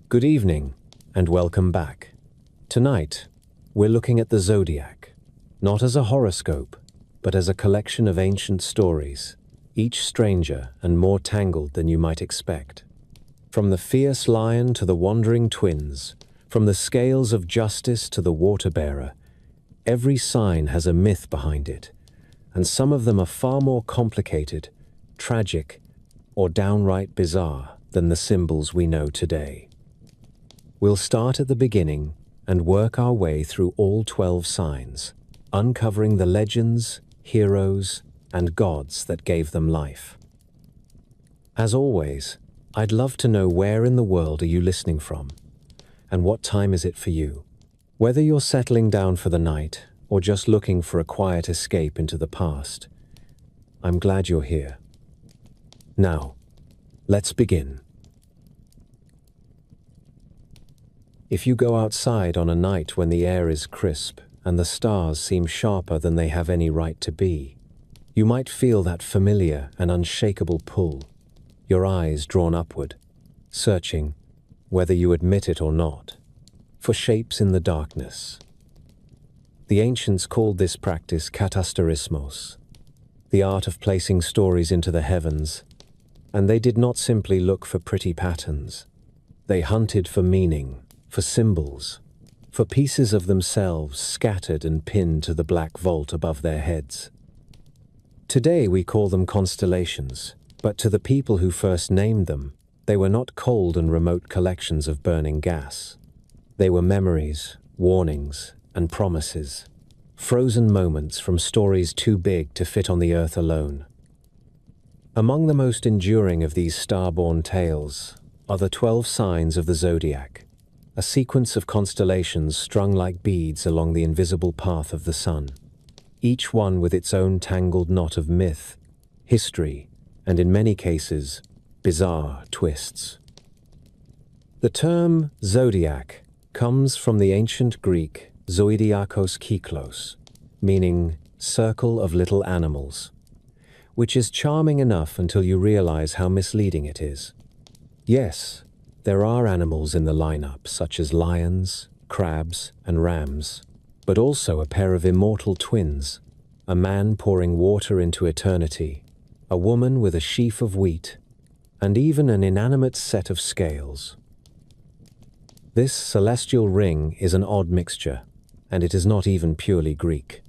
Good evening, and welcome back. Tonight, we're looking at the zodiac, not as a horoscope, but as a collection of ancient stories, each stranger and more tangled than you might expect. From the fierce lion to the wandering twins, from the scales of justice to the water-bearer, every sign has a myth behind it, and some of them are far more complicated, tragic, or downright bizarre than the symbols we know today. We'll start at the beginning and work our way through all 12 signs, uncovering the legends, heroes, and gods that gave them life. As always, I'd love to know where in the world are you listening from, and what time is it for you? Whether you're settling down for the night or just looking for a quiet escape into the past, I'm glad you're here. Now, let's begin. If you go outside on a night when the air is crisp and the stars seem sharper than they have any right to be, you might feel that familiar and unshakable pull, your eyes drawn upward, searching, whether you admit it or not, for shapes in the darkness. The ancients called this practice katasterismos, the art of placing stories into the heavens, and they did not simply look for pretty patterns. They hunted for meaning, for symbols, for pieces of themselves scattered and pinned to the black vault above their heads. Today we call them constellations, but to the people who first named them, they were not cold and remote collections of burning gas. They were memories, warnings, and promises, frozen moments from stories too big to fit on the earth alone. Among the most enduring of these star-born tales are the 12 signs of the zodiac, a sequence of constellations strung like beads along the invisible path of the sun, each one with its own tangled knot of myth, history, and in many cases, bizarre twists. The term zodiac comes from the ancient Greek zoidiakos kyklos, meaning circle of little animals, which is charming enough until you realize how misleading it is. Yes, there are animals in the lineup, such as lions, crabs, and rams, but also a pair of immortal twins, a man pouring water into eternity, a woman with a sheaf of wheat, and even an inanimate set of scales. This celestial ring is an odd mixture, and it is not even purely Greek.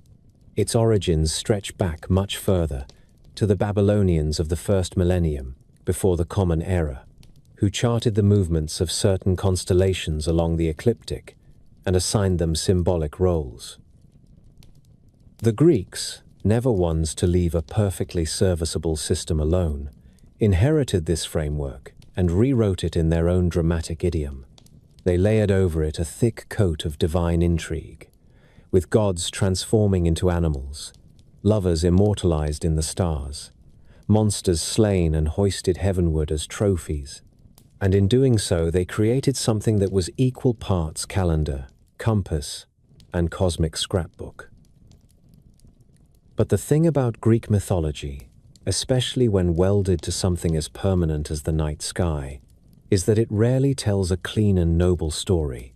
Its origins stretch back much further, to the Babylonians of the first millennium, before the Common Era, who charted the movements of certain constellations along the ecliptic and assigned them symbolic roles. The Greeks, never ones to leave a perfectly serviceable system alone, inherited this framework and rewrote it in their own dramatic idiom. They layered over it a thick coat of divine intrigue, with gods transforming into animals, lovers immortalized in the stars, monsters slain and hoisted heavenward as trophies, and in doing so they created something that was equal parts calendar, compass, and cosmic scrapbook. But the thing about Greek mythology, especially when welded to something as permanent as the night sky, is that it rarely tells a clean and noble story.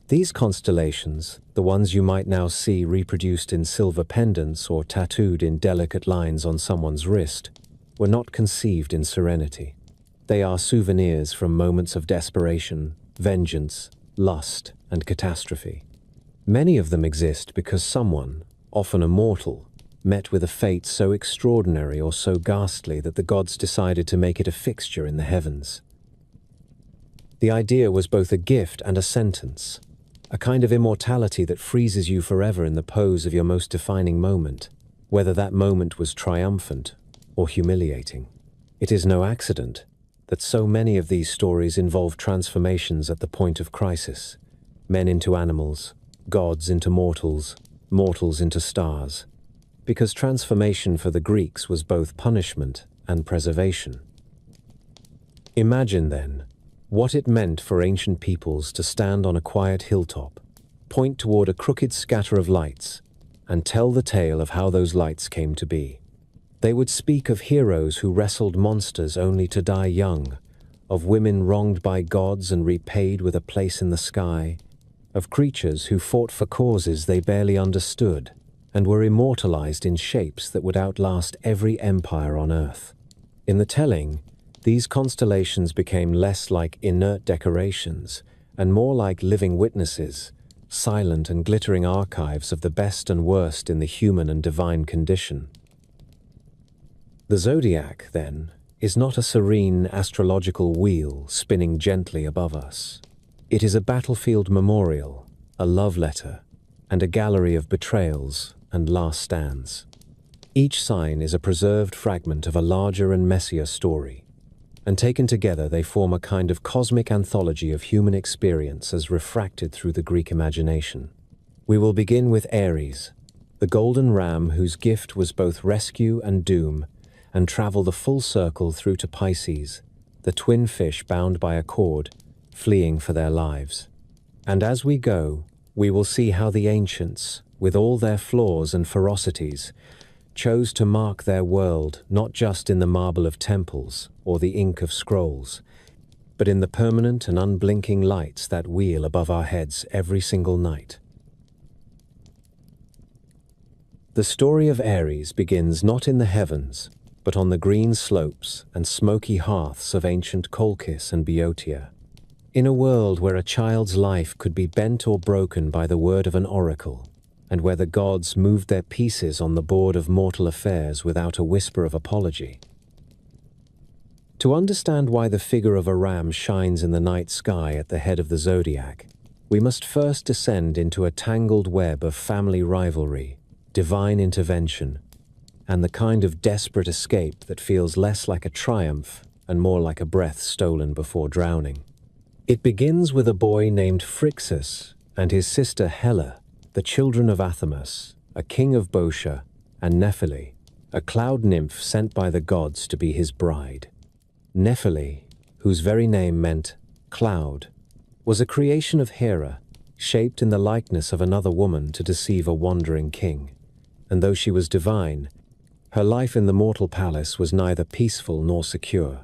These constellations, the ones you might now see reproduced in silver pendants or tattooed in delicate lines on someone's wrist, were not conceived in serenity. They are souvenirs from moments of desperation, vengeance, lust, and catastrophe. Many of them exist because someone, often a mortal, met with a fate so extraordinary or so ghastly that the gods decided to make it a fixture in the heavens. The idea was both a gift and a sentence, a kind of immortality that freezes you forever in the pose of your most defining moment, whether that moment was triumphant or humiliating. It is no accident that so many of these stories involve transformations at the point of crisis, men into animals, gods into mortals, mortals into stars, because transformation for the Greeks was both punishment and preservation. Imagine, then, what it meant for ancient peoples to stand on a quiet hilltop, point toward a crooked scatter of lights, and tell the tale of how those lights came to be. They would speak of heroes who wrestled monsters only to die young, of women wronged by gods and repaid with a place in the sky, of creatures who fought for causes they barely understood and were immortalized in shapes that would outlast every empire on Earth. In the telling, these constellations became less like inert decorations and more like living witnesses, silent and glittering archives of the best and worst in the human and divine condition. The zodiac, then, is not a serene astrological wheel spinning gently above us. It is a battlefield memorial, a love letter, and a gallery of betrayals and last stands. Each sign is a preserved fragment of a larger and messier story, and taken together they form a kind of cosmic anthology of human experience as refracted through the Greek imagination. We will begin with Aries, the golden ram whose gift was both rescue and doom, and travel the full circle through to Pisces, the twin fish bound by a cord, fleeing for their lives. And as we go, we will see how the ancients, with all their flaws and ferocities, chose to mark their world not just in the marble of temples or the ink of scrolls, but in the permanent and unblinking lights that wheel above our heads every single night. The story of Aries begins not in the heavens, but on the green slopes and smoky hearths of ancient Colchis and Boeotia. In a world where a child's life could be bent or broken by the word of an oracle, and where the gods moved their pieces on the board of mortal affairs without a whisper of apology. To understand why the figure of a ram shines in the night sky at the head of the zodiac, we must first descend into a tangled web of family rivalry, divine intervention, and the kind of desperate escape that feels less like a triumph and more like a breath stolen before drowning. It begins with a boy named Phrixus and his sister Helle, the children of Athamas, a king of Boeotia, and Nephele, a cloud nymph sent by the gods to be his bride. Nephele, whose very name meant cloud, was a creation of Hera, shaped in the likeness of another woman to deceive a wandering king. And though she was divine, her life in the mortal palace was neither peaceful nor secure.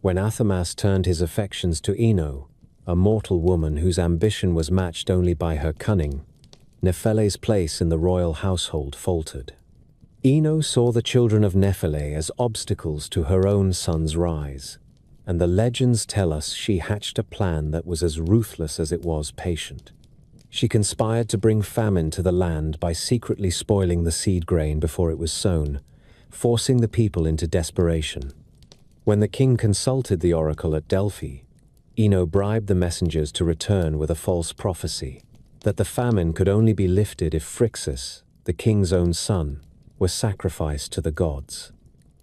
When Athamas turned his affections to Ino, a mortal woman whose ambition was matched only by her cunning, Nephele's place in the royal household faltered. Ino saw the children of Nephele as obstacles to her own son's rise, and the legends tell us she hatched a plan that was as ruthless as it was patient. She conspired to bring famine to the land by secretly spoiling the seed grain before it was sown, forcing the people into desperation. When the king consulted the oracle at Delphi, Ino bribed the messengers to return with a false prophecy that the famine could only be lifted if Phrixus, the king's own son, was sacrificed to the gods.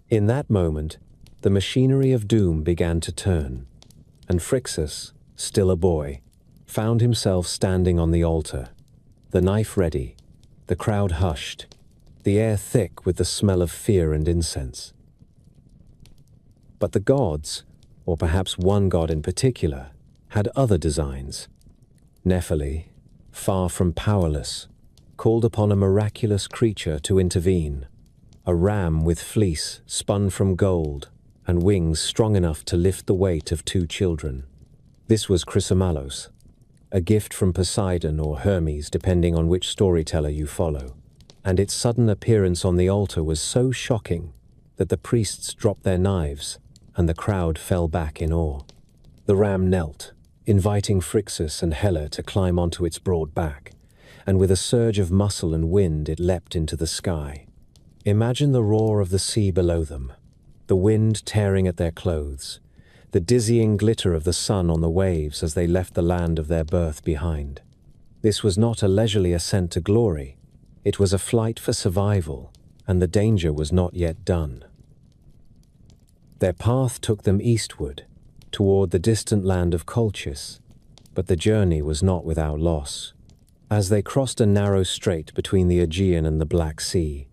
In that moment, the machinery of doom began to turn, and Phrixus, still a boy, found himself standing on the altar, the knife ready, the crowd hushed, the air thick with the smell of fear and incense. But the gods, or perhaps one god in particular, had other designs. Nephele, far from powerless, called upon a miraculous creature to intervene, a ram with fleece spun from gold and wings strong enough to lift the weight of 2 children. This was Chrysomalos, a gift from Poseidon or Hermes depending on which storyteller you follow, and its sudden appearance on the altar was so shocking that the priests dropped their knives and the crowd fell back in awe. The ram knelt, inviting Phrixus and Helle to climb onto its broad back, and with a surge of muscle and wind it leapt into the sky. Imagine the roar of the sea below them, the wind tearing at their clothes, the dizzying glitter of the sun on the waves as they left the land of their birth behind. This was not a leisurely ascent to glory, it was a flight for survival, and the danger was not yet done. Their path took them eastward, toward the distant land of Colchis, but the journey was not without loss. As they crossed a narrow strait between the Aegean and the Black Sea,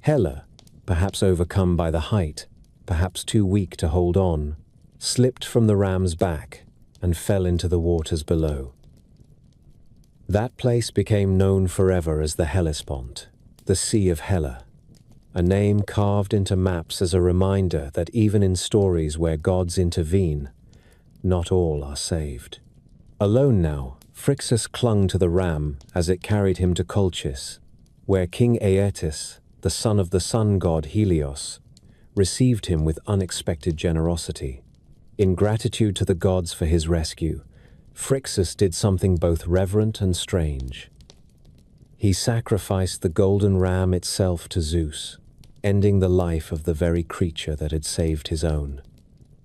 Helle, perhaps overcome by the height, perhaps too weak to hold on, slipped from the ram's back and fell into the waters below. That place became known forever as the Hellespont, the Sea of Helle. a name carved into maps as a reminder that even in stories where gods intervene, not all are saved. Alone now, Phrixus clung to the ram as it carried him to Colchis, where King Aeetes, the son of the sun god Helios, received him with unexpected generosity. In gratitude to the gods for his rescue, Phrixus did something both reverent and strange. He sacrificed the golden ram itself to Zeus, ending the life of the very creature that had saved his own.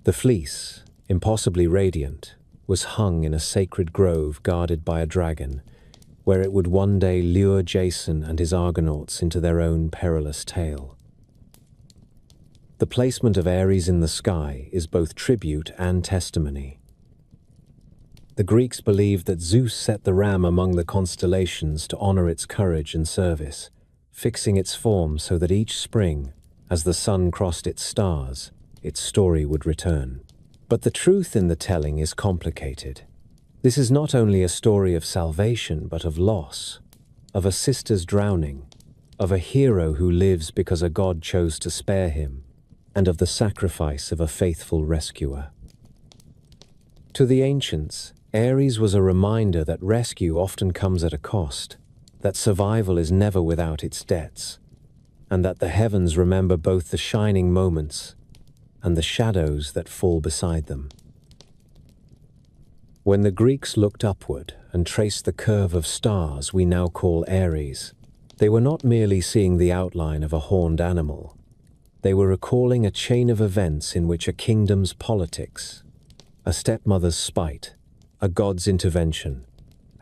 The fleece, impossibly radiant, was hung in a sacred grove guarded by a dragon, where it would one day lure Jason and his Argonauts into their own perilous tale. The placement of Ares in the sky is both tribute and testimony. The Greeks believed that Zeus set the ram among the constellations to honor its courage and service, fixing its form so that each spring, as the sun crossed its stars, its story would return. But the truth in the telling is complicated. This is not only a story of salvation, but of loss, of a sister's drowning, of a hero who lives because a god chose to spare him, and of the sacrifice of a faithful rescuer. To the ancients, Ares was a reminder that rescue often comes at a cost, that survival is never without its debts, and that the heavens remember both the shining moments and the shadows that fall beside them. When the Greeks looked upward and traced the curve of stars we now call Ares, they were not merely seeing the outline of a horned animal. They were recalling a chain of events in which a kingdom's politics, a stepmother's spite, a god's intervention,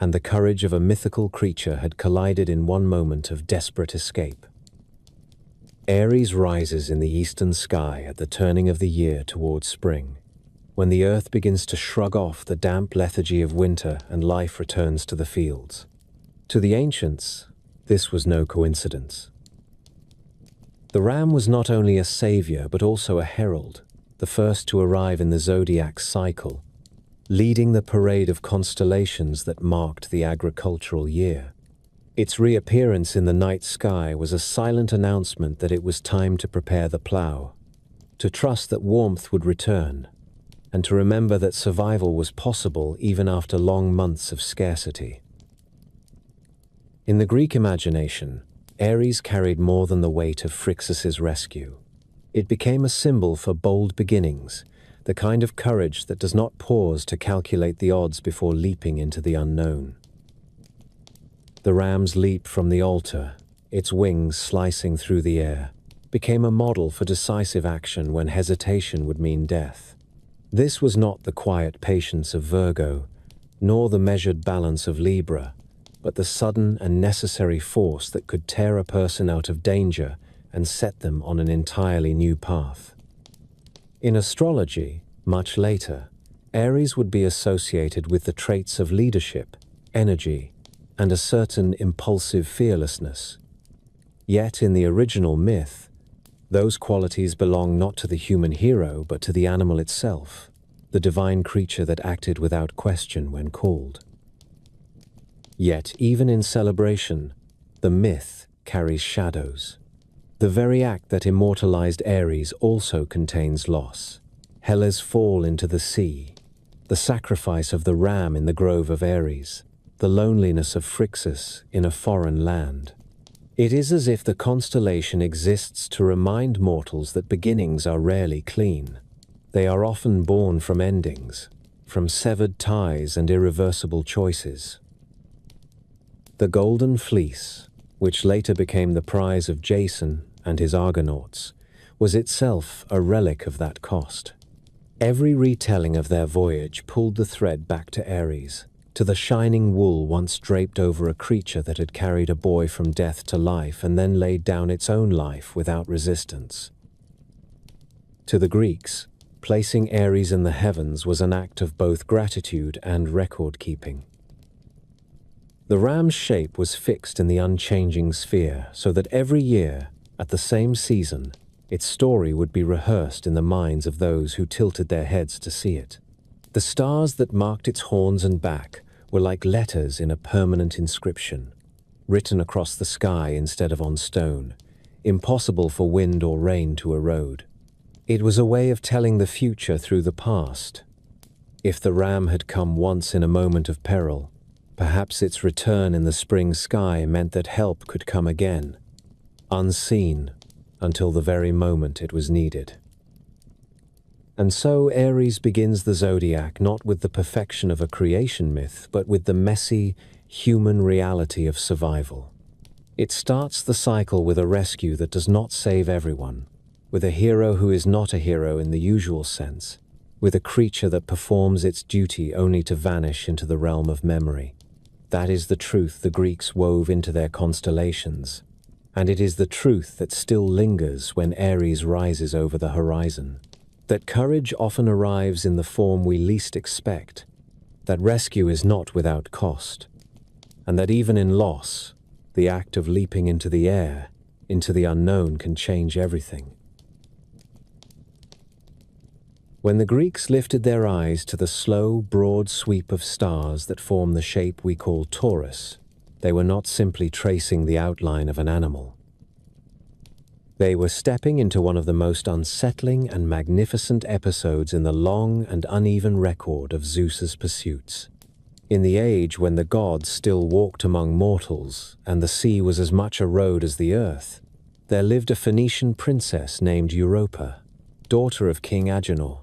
and the courage of a mythical creature had collided in one moment of desperate escape. Ares rises in the eastern sky at the turning of the year towards spring, when the earth begins to shrug off the damp lethargy of winter and life returns to the fields. To the ancients, this was no coincidence. The ram was not only a savior but also a herald, the first to arrive in the zodiac's cycle, leading the parade of constellations that marked the agricultural year. Its reappearance in the night sky was a silent announcement that it was time to prepare the plow, to trust that warmth would return, and to remember that survival was possible even after long months of scarcity. In the Greek imagination, Ares carried more than the weight of Phrixus's rescue. It became a symbol for bold beginnings, the kind of courage that does not pause to calculate the odds before leaping into the unknown. The ram's leap from the altar, its wings slicing through the air, became a model for decisive action when hesitation would mean death. This was not the quiet patience of Virgo, nor the measured balance of Libra, but the sudden and necessary force that could tear a person out of danger and set them on an entirely new path. In astrology, much later, Ares would be associated with the traits of leadership, energy, and a certain impulsive fearlessness. Yet in the original myth, those qualities belong not to the human hero but to the animal itself, the divine creature that acted without question when called. Yet even in celebration, the myth carries shadows. The very act that immortalized Ares also contains loss. Hela's fall into the sea, the sacrifice of the ram in the grove of Ares, the loneliness of Phrixus in a foreign land. It is as if the constellation exists to remind mortals that beginnings are rarely clean. They are often born from endings, from severed ties and irreversible choices. The Golden Fleece, which later became the prize of Jason and his Argonauts, was itself a relic of that cost. Every retelling of their voyage pulled the thread back to Ares, to the shining wool once draped over a creature that had carried a boy from death to life and then laid down its own life without resistance. To the Greeks, placing Ares in the heavens was an act of both gratitude and record-keeping. The ram's shape was fixed in the unchanging sphere so that every year, at the same season, its story would be rehearsed in the minds of those who tilted their heads to see it. The stars that marked its horns and back were like letters in a permanent inscription, written across the sky instead of on stone, impossible for wind or rain to erode. It was a way of telling the future through the past. If the ram had come once in a moment of peril, perhaps its return in the spring sky meant that help could come again, unseen, until the very moment it was needed. And so Aries begins the zodiac not with the perfection of a creation myth, but with the messy, human reality of survival. It starts the cycle with a rescue that does not save everyone, with a hero who is not a hero in the usual sense, with a creature that performs its duty only to vanish into the realm of memory. That is the truth the Greeks wove into their constellations, and it is the truth that still lingers when Aries rises over the horizon. That courage often arrives in the form we least expect, that rescue is not without cost, and that even in loss, the act of leaping into the air, into the unknown, can change everything. When the Greeks lifted their eyes to the slow, broad sweep of stars that form the shape we call Taurus, they were not simply tracing the outline of an animal. They were stepping into one of the most unsettling and magnificent episodes in the long and uneven record of Zeus's pursuits. In the age when the gods still walked among mortals and the sea was as much a road as the earth, there lived a Phoenician princess named Europa, daughter of King Agenor.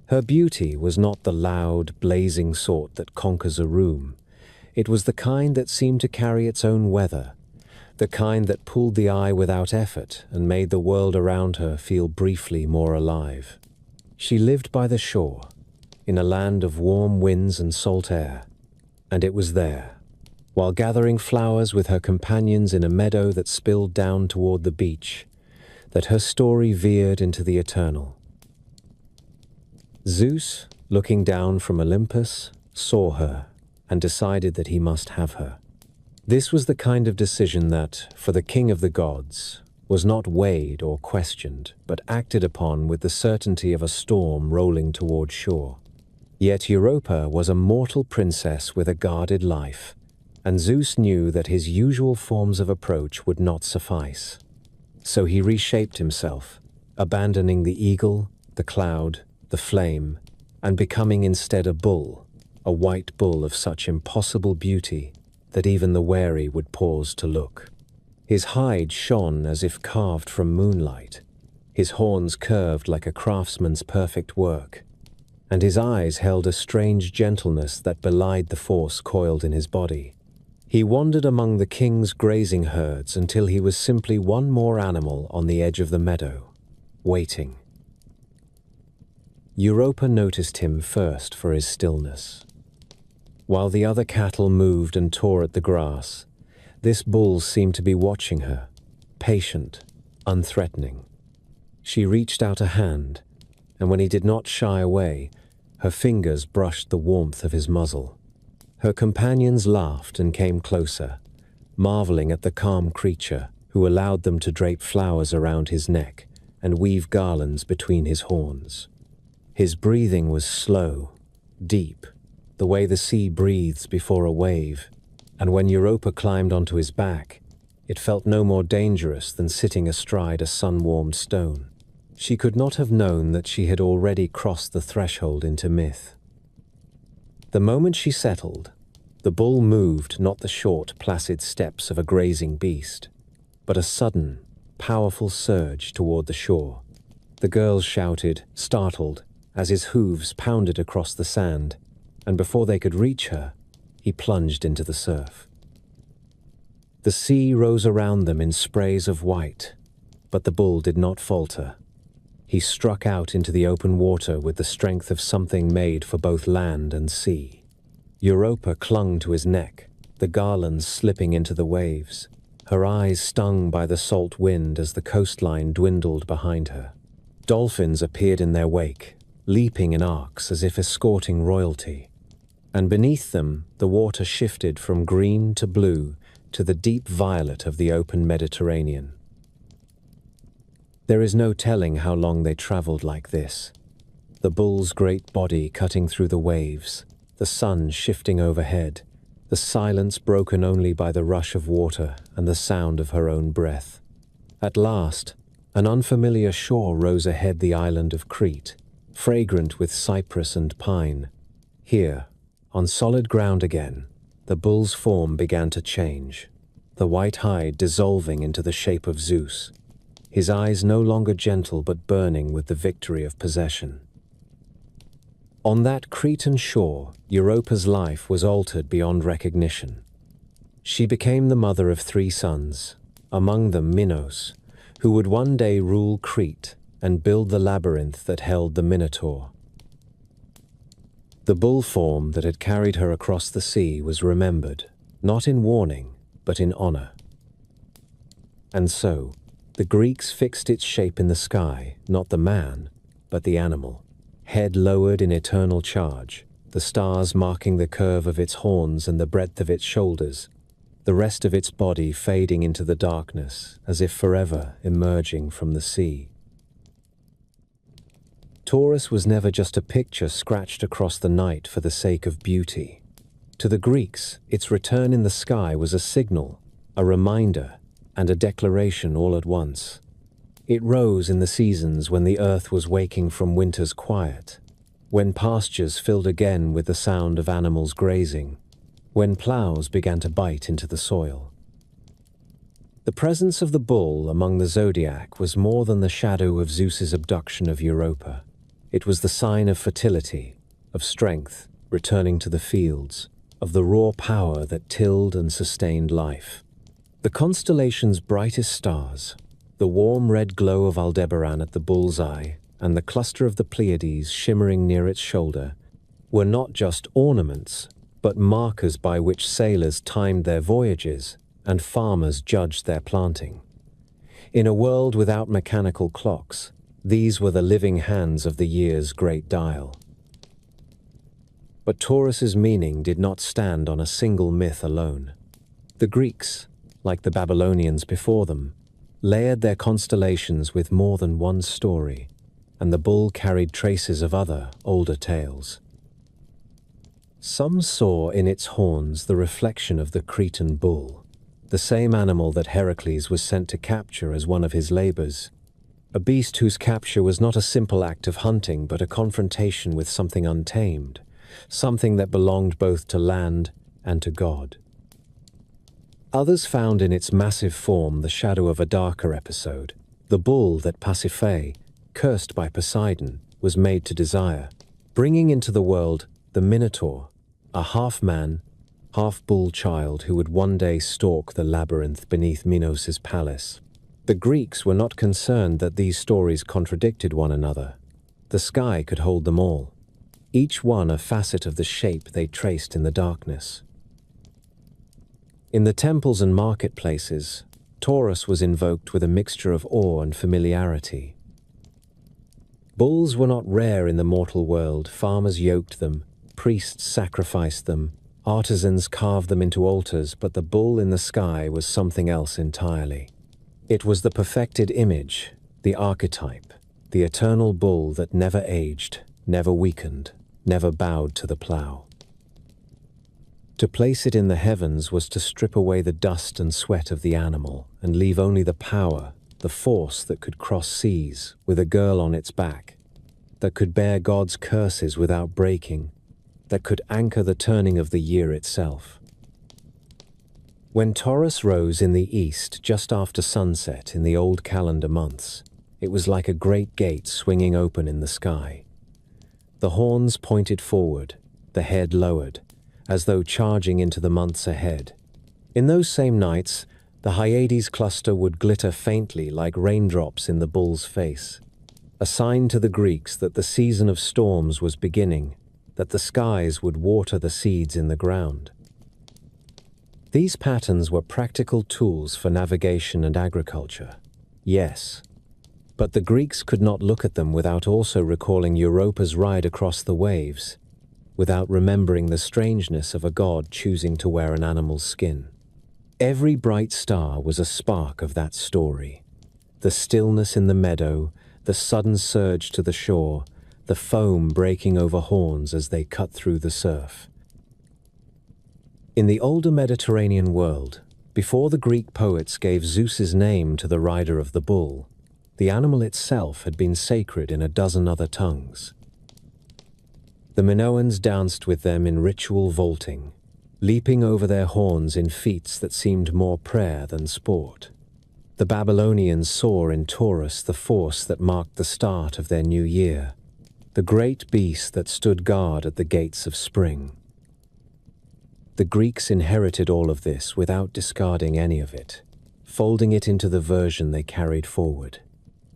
Her beauty was not the loud, blazing sort that conquers a room. It was the kind that seemed to carry its own weather, the kind that pulled the eye without effort and made the world around her feel briefly more alive. She lived by the shore, in a land of warm winds and salt air, and it was there, while gathering flowers with her companions in a meadow that spilled down toward the beach, that her story veered into the eternal. Zeus, looking down from Olympus, saw her and decided that he must have her. This was the kind of decision that, for the king of the gods, was not weighed or questioned, but acted upon with the certainty of a storm rolling toward shore. Yet Europa was a mortal princess with a guarded life, and Zeus knew that his usual forms of approach would not suffice. So he reshaped himself, abandoning the eagle, the cloud, the flame, and becoming instead a bull, a white bull of such impossible beauty that even the wary would pause to look. His hide shone as if carved from moonlight, his horns curved like a craftsman's perfect work, and his eyes held a strange gentleness that belied the force coiled in his body. He wandered among the king's grazing herds until he was simply one more animal on the edge of the meadow, waiting. Europa noticed him first for his stillness. While the other cattle moved and tore at the grass, this bull seemed to be watching her, patient, unthreatening. She reached out a hand, and when he did not shy away, her fingers brushed the warmth of his muzzle. Her companions laughed and came closer, marveling at the calm creature who allowed them to drape flowers around his neck and weave garlands between his horns. His breathing was slow, deep, the way the sea breathes before a wave, and when Europa climbed onto his back, it felt no more dangerous than sitting astride a sun-warmed stone. She could not have known that she had already crossed the threshold into myth. The moment she settled, the bull moved not the short, placid steps of a grazing beast, but a sudden, powerful surge toward the shore. The girls shouted, startled, as his hooves pounded across the sand, and before they could reach her, he plunged into the surf. The sea rose around them in sprays of white, but the bull did not falter. He struck out into the open water with the strength of something made for both land and sea. Europa clung to his neck, the garlands slipping into the waves, her eyes stung by the salt wind as the coastline dwindled behind her. Dolphins appeared in their wake, leaping in arcs as if escorting royalty. And beneath them, the water shifted from green to blue to the deep violet of the open Mediterranean. There is no telling how long they traveled like this. The bull's great body cutting through the waves, the sun shifting overhead, the silence broken only by the rush of water and the sound of her own breath. At last, an unfamiliar shore rose ahead the island of Crete, fragrant with cypress and pine. Here, on solid ground again, the bull's form began to change, the white hide dissolving into the shape of Zeus, his eyes no longer gentle but burning with the victory of possession. On that Cretan shore, Europa's life was altered beyond recognition. She became the mother of 3 sons, among them Minos, who would one day rule Crete and build the labyrinth that held the Minotaur. The bull form that had carried her across the sea was remembered, not in warning, but in honor. And so, the Greeks fixed its shape in the sky, not the man, but the animal, head lowered in eternal charge, the stars marking the curve of its horns and the breadth of its shoulders, the rest of its body fading into the darkness, as if forever emerging from the sea. Taurus was never just a picture scratched across the night for the sake of beauty. To the Greeks, its return in the sky was a signal, a reminder, and a declaration all at once. It rose in the seasons when the earth was waking from winter's quiet, when pastures filled again with the sound of animals grazing, when plows began to bite into the soil. The presence of the bull among the zodiac was more than the shadow of Zeus's abduction of Europa. It was the sign of fertility, of strength returning to the fields, of the raw power that tilled and sustained life. The constellation's brightest stars, the warm red glow of Aldebaran at the bull's eye, and the cluster of the Pleiades shimmering near its shoulder, were not just ornaments, but markers by which sailors timed their voyages and farmers judged their planting. In a world without mechanical clocks, these were the living hands of the year's great dial. But Taurus's meaning did not stand on a single myth alone. The Greeks, like the Babylonians before them, layered their constellations with more than one story, and the bull carried traces of other, older tales. Some saw in its horns the reflection of the Cretan bull, the same animal that Heracles was sent to capture as one of his labors, a beast whose capture was not a simple act of hunting but a confrontation with something untamed, something that belonged both to land and to God. Others found in its massive form the shadow of a darker episode, the bull that Pasiphae, cursed by Poseidon, was made to desire, bringing into the world the Minotaur, a half-man, half-bull child who would one day stalk the labyrinth beneath Minos' palace. The Greeks were not concerned that these stories contradicted one another. The sky could hold them all, each one a facet of the shape they traced in the darkness. In the temples and marketplaces, Taurus was invoked with a mixture of awe and familiarity. Bulls were not rare in the mortal world. Farmers yoked them, priests sacrificed them, artisans carved them into altars, but the bull in the sky was something else entirely. It was the perfected image, the archetype, the eternal bull that never aged, never weakened, never bowed to the plow. To place it in the heavens was to strip away the dust and sweat of the animal and leave only the power, the force that could cross seas with a girl on its back, that could bear God's curses without breaking, that could anchor the turning of the year itself. When Taurus rose in the east just after sunset in the old calendar months, it was like a great gate swinging open in the sky. The horns pointed forward, the head lowered, as though charging into the months ahead. In those same nights, the Hyades cluster would glitter faintly like raindrops in the bull's face, a sign to the Greeks that the season of storms was beginning, that the skies would water the seeds in the ground. These patterns were practical tools for navigation and agriculture, yes, but the Greeks could not look at them without also recalling Europa's ride across the waves, without remembering the strangeness of a god choosing to wear an animal's skin. Every bright star was a spark of that story. The stillness in the meadow, the sudden surge to the shore, the foam breaking over horns as they cut through the surf. In the older Mediterranean world, Before the Greek poets gave Zeus's name to the rider of the bull, the animal itself had been sacred in a dozen other tongues. The Minoans danced with them in ritual vaulting, leaping over their horns in feats that seemed more prayer than sport. The Babylonians saw in Taurus the force that marked the start of their new year, the great beast that stood guard at the gates of spring. The Greeks inherited all of this without discarding any of it, folding it into the version they carried forward.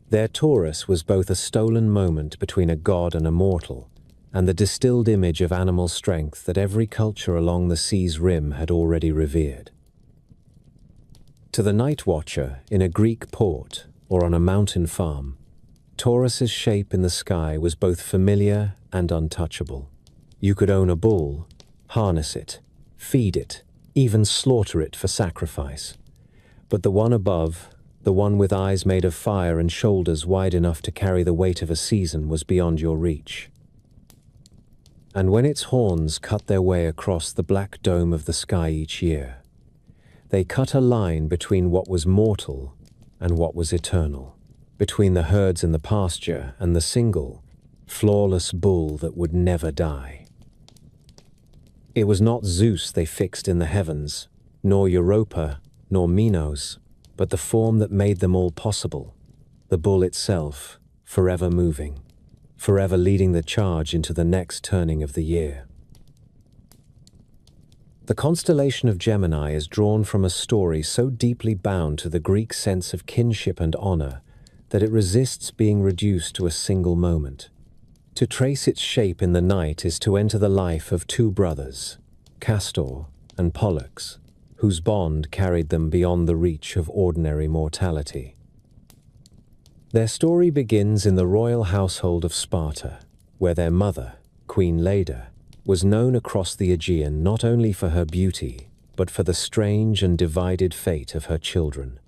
Their Taurus was both a stolen moment between a god and a mortal, and the distilled image of animal strength that every culture along the sea's rim had already revered. To the night watcher in a Greek port or on a mountain farm, Taurus's shape in the sky was both familiar and untouchable. You could own a bull, harness it, feed it, even slaughter it for sacrifice. But the one above, the one with eyes made of fire and shoulders wide enough to carry the weight of a season, was beyond your reach. And when its horns cut their way across the black dome of the sky each year, they cut a line between what was mortal and what was eternal, between the herds in the pasture and the single, flawless bull that would never die. It was not Zeus they fixed in the heavens, nor Europa, nor Minos, but the form that made them all possible, the bull itself, forever moving, forever leading the charge into the next turning of the year. The constellation of Gemini is drawn from a story so deeply bound to the Greek sense of kinship and honor that it resists being reduced to a single moment. To trace its shape in the night is to enter the life of two brothers, Castor and Pollux, whose bond carried them beyond the reach of ordinary mortality. Their story begins in the royal household of Sparta, where their mother, Queen Leda, was known across the Aegean not only for her beauty, but for the strange and divided fate of her children.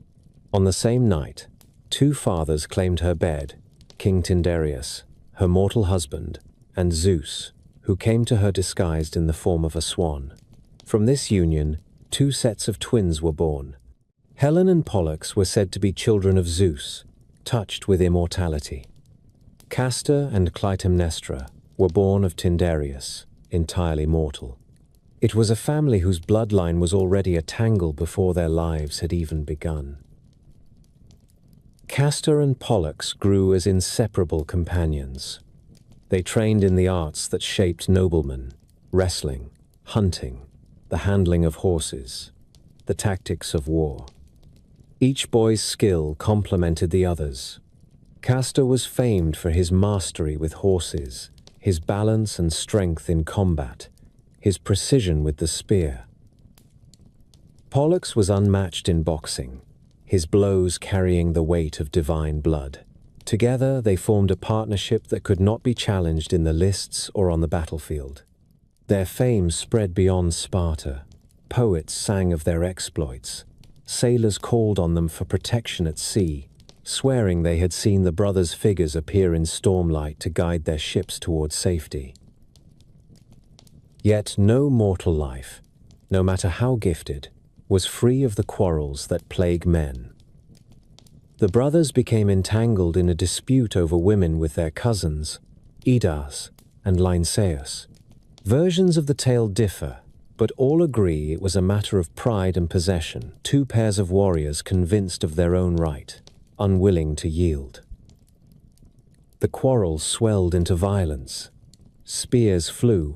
On the same night, two fathers claimed her bed, King Tyndareus, her mortal husband, and Zeus, who came to her disguised in the form of a swan. From this union, two sets of twins were born. Helen and Pollux were said to be children of Zeus, touched with immortality. Castor and Clytemnestra were born of Tyndareus, entirely mortal. It was a family whose bloodline was already a tangle before their lives had even begun. Castor and Pollux grew as inseparable companions. They trained in the arts that shaped noblemen, wrestling, hunting, the handling of horses, the tactics of war. Each boy's skill complemented the others. Castor was famed for his mastery with horses, his balance and strength in combat, his precision with the spear. Pollux was unmatched in boxing, his blows carrying the weight of divine blood. Together they formed a partnership that could not be challenged in the lists or on the battlefield. Their fame spread beyond Sparta. Poets sang of their exploits. Sailors called on them for protection at sea, swearing they had seen the brothers' figures appear in stormlight to guide their ships towards safety. Yet no mortal life, no matter how gifted, was free of the quarrels that plague men. The brothers became entangled in a dispute over women with their cousins, Idas and Lynceus. Versions of the tale differ, but all agree it was a matter of pride and possession, two pairs of warriors convinced of their own right, unwilling to yield. The quarrel swelled into violence. Spears flew,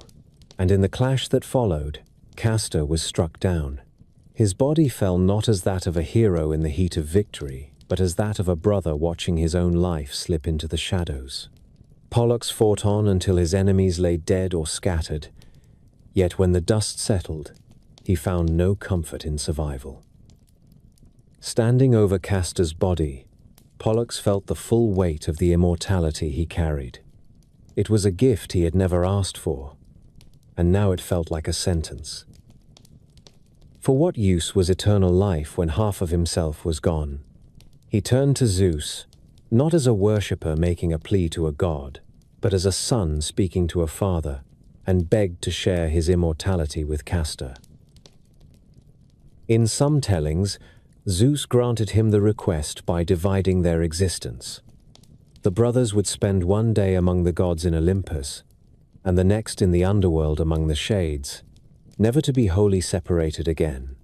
and in the clash that followed, Castor was struck down. His body fell not as that of a hero in the heat of victory, but as that of a brother watching his own life slip into the shadows. Pollux fought on until his enemies lay dead or scattered, yet when the dust settled, he found no comfort in survival. Standing over Castor's body, Pollux felt the full weight of the immortality he carried. It was a gift he had never asked for, and now it felt like a sentence. For what use was eternal life when half of himself was gone? He turned to Zeus, not as a worshipper making a plea to a god, but as a son speaking to a father, and begged to share his immortality with Castor. In some tellings, Zeus granted him the request by dividing their existence. The brothers would spend one day among the gods in Olympus, and the next in the underworld among the shades, never to be wholly separated again.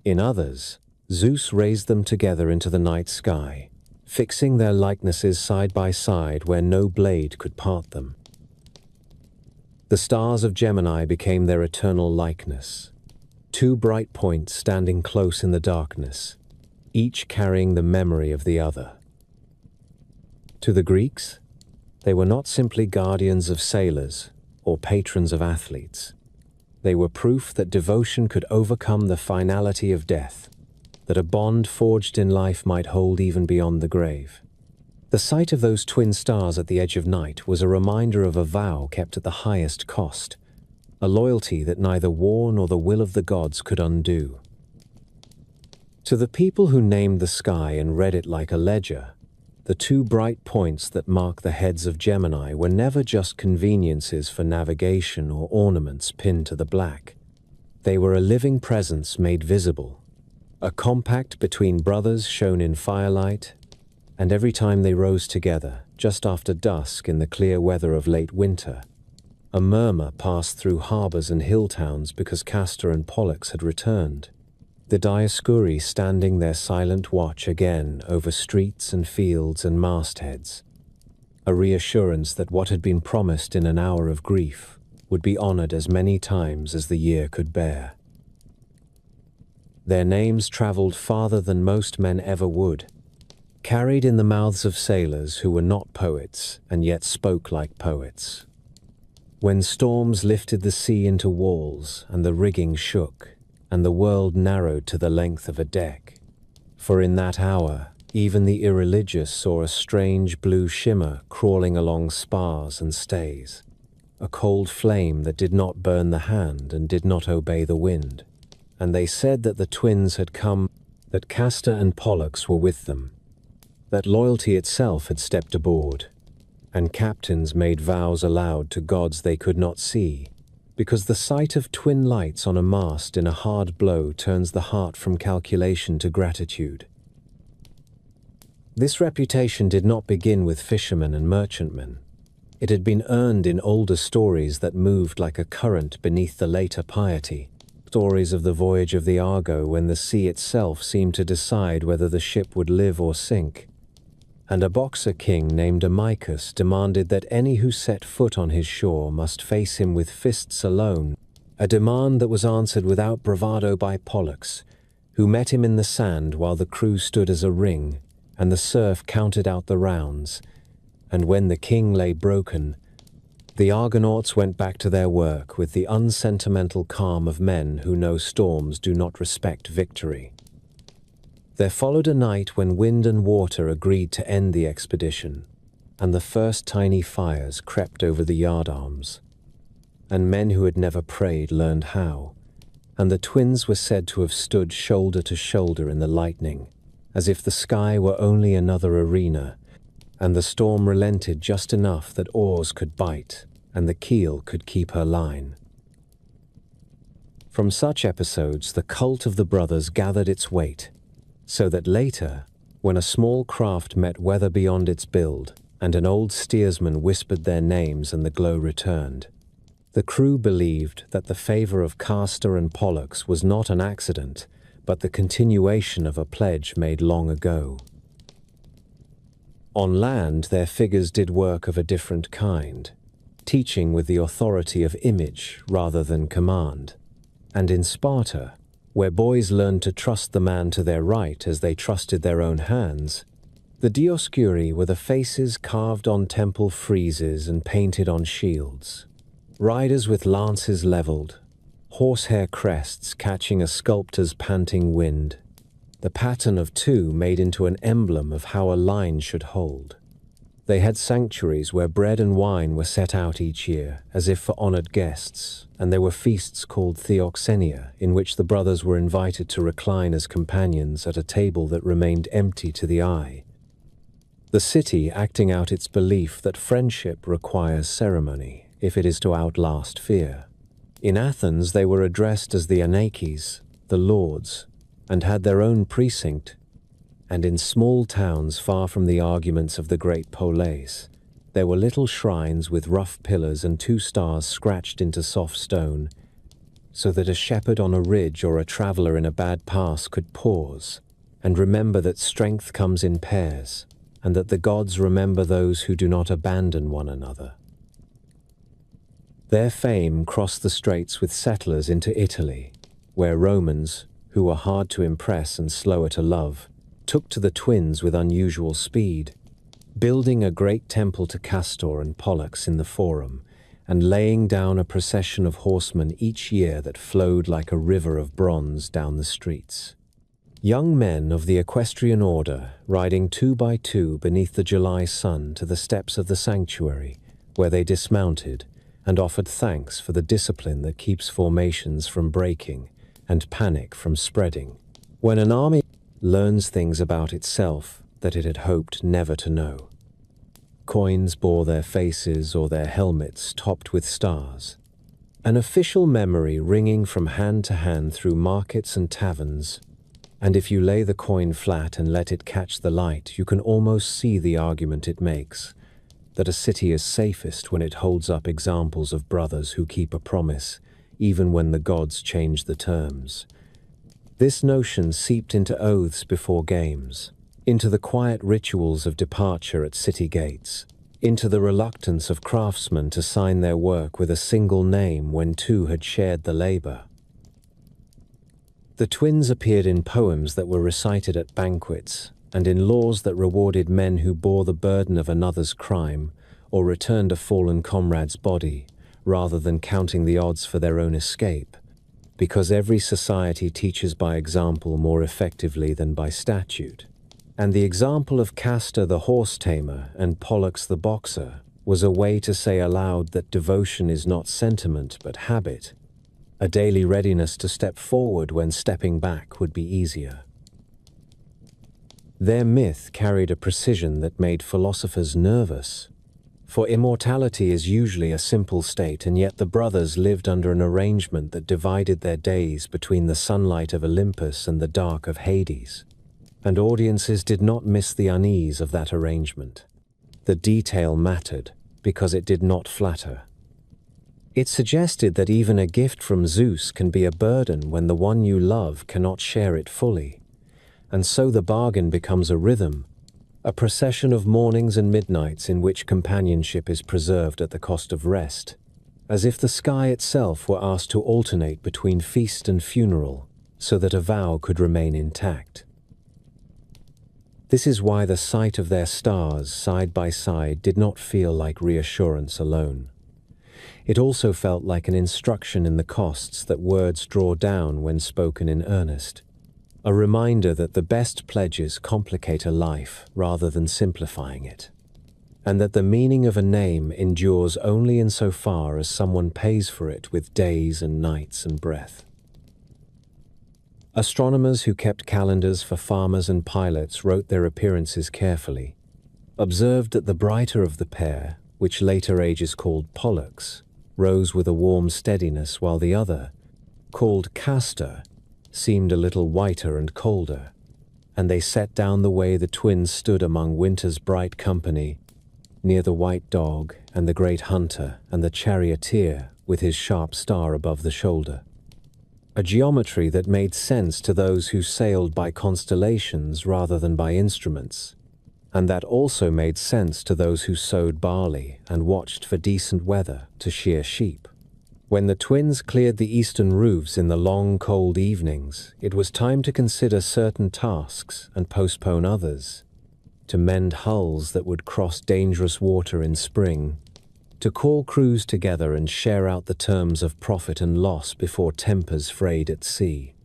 In others, Zeus raised them together into the night sky, fixing their likenesses side by side where no blade could part them. The stars of Gemini became their eternal likeness, two bright points standing close in the darkness, each carrying the memory of the other. To the Greeks, they were not simply guardians of sailors or patrons of athletes. They were proof that devotion could overcome the finality of death, that a bond forged in life might hold even beyond the grave. The sight of those twin stars at the edge of night was a reminder of a vow kept at the highest cost, a loyalty that neither war nor the will of the gods could undo. To the people who named the sky and read it like a ledger, the two bright points that mark the heads of Gemini were never just conveniences for navigation or ornaments pinned to the black. They were a living presence made visible, a compact between brothers shown in firelight, and every time they rose together, just after dusk in the clear weather of late winter, a murmur passed through harbors and hill towns because Castor and Pollux had returned. The Dioscuri standing their silent watch again over streets and fields and mastheads, a reassurance that what had been promised in an hour of grief would be honored as many times as the year could bear. Their names traveled farther than most men ever would, carried in the mouths of sailors who were not poets and yet spoke like poets. When storms lifted the sea into walls and the rigging shook, and the world narrowed to the length of a deck. For in that hour, even the irreligious saw a strange blue shimmer crawling along spars and stays, a cold flame that did not burn the hand and did not obey the wind. And they said that the twins had come, that Castor and Pollux were with them, that loyalty itself had stepped aboard, and captains made vows aloud to gods they could not see, because the sight of twin lights on a mast in a hard blow turns the heart from calculation to gratitude. This reputation did not begin with fishermen and merchantmen. It had been earned in older stories that moved like a current beneath the later piety, stories of the voyage of the Argo when the sea itself seemed to decide whether the ship would live or sink. And a Boxer king named Amycus demanded that any who set foot on his shore must face him with fists alone, a demand that was answered without bravado by Pollux, who met him in the sand while the crew stood as a ring, and the surf counted out the rounds, and when the king lay broken, the Argonauts went back to their work with the unsentimental calm of men who know storms do not respect victory. There followed a night when wind and water agreed to end the expedition, and the first tiny fires crept over the yardarms. And men who had never prayed learned how, and the twins were said to have stood shoulder to shoulder in the lightning, as if the sky were only another arena, and the storm relented just enough that oars could bite, and the keel could keep her line. From such episodes, the cult of the brothers gathered its weight, so that later, when a small craft met weather beyond its build, and an old steersman whispered their names and the glow returned, the crew believed that the favor of Castor and Pollux was not an accident, but the continuation of a pledge made long ago. On land, their figures did work of a different kind, teaching with the authority of image rather than command. And in Sparta, where boys learned to trust the man to their right as they trusted their own hands, the Dioscuri were the faces carved on temple friezes and painted on shields, riders with lances leveled, horsehair crests catching a sculptor's panting wind, the pattern of two made into an emblem of how a line should hold. They had sanctuaries where bread and wine were set out each year, as if for honored guests, and there were feasts called theoxenia, in which the brothers were invited to recline as companions at a table that remained empty to the eye. The city acting out its belief that friendship requires ceremony, if it is to outlast fear. In Athens, they were addressed as the Anakes, the lords, and had their own precinct, and in small towns far from the arguments of the great polis, there were little shrines with rough pillars and 2 stars scratched into soft stone, so that a shepherd on a ridge or a traveler in a bad pass could pause and remember that strength comes in pairs, and that the gods remember those who do not abandon one another. Their fame crossed the straits with settlers into Italy, where Romans, who were hard to impress and slower to love, took to the twins with unusual speed, building a great temple to Castor and Pollux in the Forum, and laying down a procession of horsemen each year that flowed like a river of bronze down the streets. Young men of the equestrian order, riding 2 by 2 beneath the July sun to the steps of the sanctuary, where they dismounted and offered thanks for the discipline that keeps formations from breaking and panic from spreading. When an army learns things about itself that it had hoped never to know. Coins bore their faces or their helmets topped with stars. An official memory ringing from hand to hand through markets and taverns, and if you lay the coin flat and let it catch the light, you can almost see the argument it makes, that a city is safest when it holds up examples of brothers who keep a promise, even when the gods change the terms. This notion seeped into oaths before games, into the quiet rituals of departure at city gates, into the reluctance of craftsmen to sign their work with a single name when 2 had shared the labor. The twins appeared in poems that were recited at banquets, and in laws that rewarded men who bore the burden of another's crime or returned a fallen comrade's body, rather than counting the odds for their own escape, because every society teaches by example more effectively than by statute. And the example of Castor the horse tamer and Pollux the boxer was a way to say aloud that devotion is not sentiment but habit, a daily readiness to step forward when stepping back would be easier. Their myth carried a precision that made philosophers nervous, for immortality is usually a simple state, and yet the brothers lived under an arrangement that divided their days between the sunlight of Olympus and the dark of Hades, and audiences did not miss the unease of that arrangement. The detail mattered because it did not flatter. It suggested that even a gift from Zeus can be a burden when the one you love cannot share it fully. And so the bargain becomes a rhythm, a procession of mornings and midnights in which companionship is preserved at the cost of rest, as if the sky itself were asked to alternate between feast and funeral so that a vow could remain intact. This is why the sight of their stars side by side did not feel like reassurance alone. It also felt like an instruction in the costs that words draw down when spoken in earnest. A reminder that the best pledges complicate a life rather than simplifying it, and that the meaning of a name endures only insofar as someone pays for it with days and nights and breath. Astronomers who kept calendars for farmers and pilots wrote their appearances carefully, observed that the brighter of the pair, which later ages called Pollux, rose with a warm steadiness, while the other, called Castor, seemed a little whiter and colder, and they set down the way the twins stood among winter's bright company, near the white dog and the great hunter and the charioteer with his sharp star above the shoulder. A geometry that made sense to those who sailed by constellations rather than by instruments, and that also made sense to those who sowed barley and watched for decent weather to shear sheep. When the twins cleared the eastern roofs in the long, cold evenings, it was time to consider certain tasks and postpone others, to mend hulls that would cross dangerous water in spring, to call crews together and share out the terms of profit and loss before tempers frayed at sea.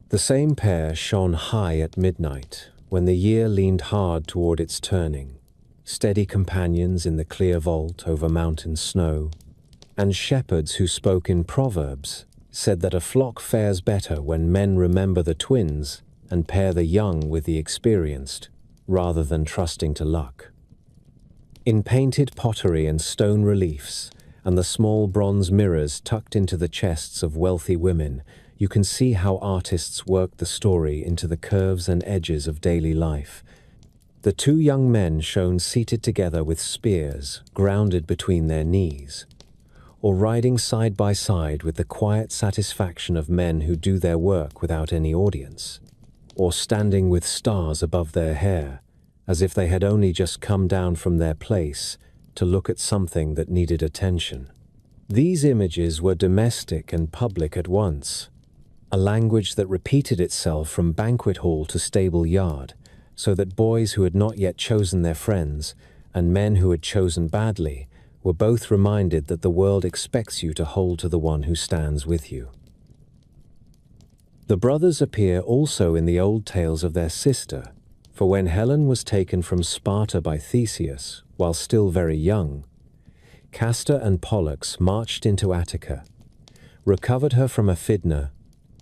The same pair shone high at midnight, when the year leaned hard toward its turning, steady companions in the clear vault over mountain snow, and shepherds who spoke in proverbs said that a flock fares better when men remember the twins and pair the young with the experienced, rather than trusting to luck. In painted pottery and stone reliefs, and the small bronze mirrors tucked into the chests of wealthy women, you can see how artists work the story into the curves and edges of daily life. The two young men shown seated together with spears grounded between their knees, or riding side by side with the quiet satisfaction of men who do their work without any audience, or standing with stars above their hair, as if they had only just come down from their place to look at something that needed attention. These images were domestic and public at once, a language that repeated itself from banquet hall to stable yard, so that boys who had not yet chosen their friends and men who had chosen badly were both reminded that the world expects you to hold to the one who stands with you. The brothers appear also in the old tales of their sister, for when Helen was taken from Sparta by Theseus, while still very young, Castor and Pollux marched into Attica, recovered her from Aphidna,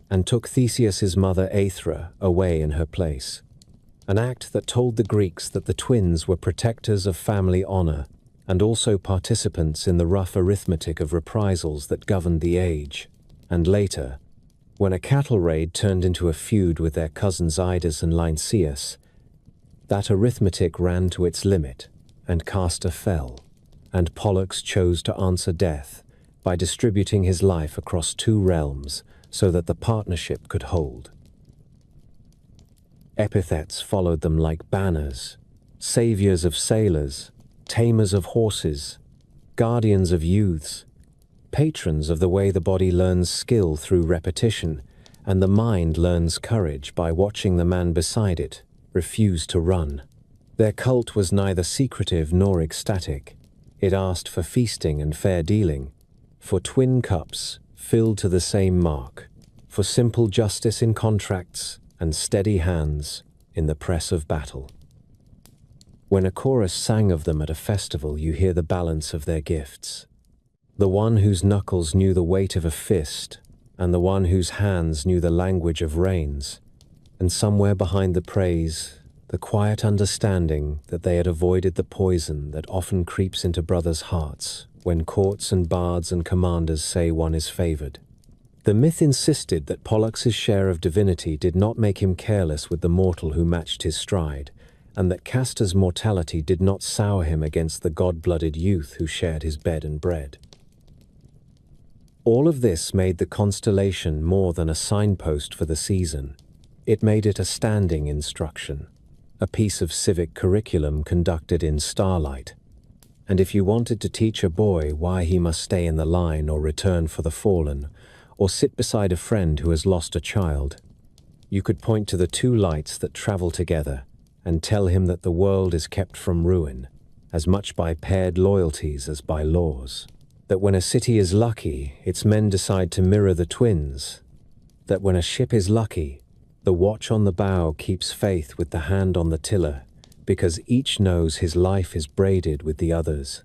and took Theseus's mother Aethra away in her place, an act that told the Greeks that the twins were protectors of family honor and also participants in the rough arithmetic of reprisals that governed the age. And later, when a cattle raid turned into a feud with their cousins Idas and Lynceus, that arithmetic ran to its limit, and Castor fell, and Pollux chose to answer death by distributing his life across two realms so that the partnership could hold. Epithets followed them like banners: saviors of sailors, tamers of horses, guardians of youths, patrons of the way the body learns skill through repetition, and the mind learns courage by watching the man beside it refuse to run. Their cult was neither secretive nor ecstatic. It asked for feasting and fair dealing, for twin cups filled to the same mark, for simple justice in contracts and steady hands in the press of battle. When a chorus sang of them at a festival, you hear the balance of their gifts. The one whose knuckles knew the weight of a fist, and the one whose hands knew the language of reins, and somewhere behind the praise, the quiet understanding that they had avoided the poison that often creeps into brothers' hearts when courts and bards and commanders say one is favored. The myth insisted that Pollux's share of divinity did not make him careless with the mortal who matched his stride, and that Castor's mortality did not sour him against the god-blooded youth who shared his bed and bread. All of this made the constellation more than a signpost for the season. It made it a standing instruction, a piece of civic curriculum conducted in starlight. And if you wanted to teach a boy why he must stay in the line or return for the fallen, or sit beside a friend who has lost a child, you could point to the two lights that travel together and tell him that the world is kept from ruin, as much by paired loyalties as by laws. That when a city is lucky, its men decide to mirror the twins. That when a ship is lucky, the watch on the bow keeps faith with the hand on the tiller, because each knows his life is braided with the other's.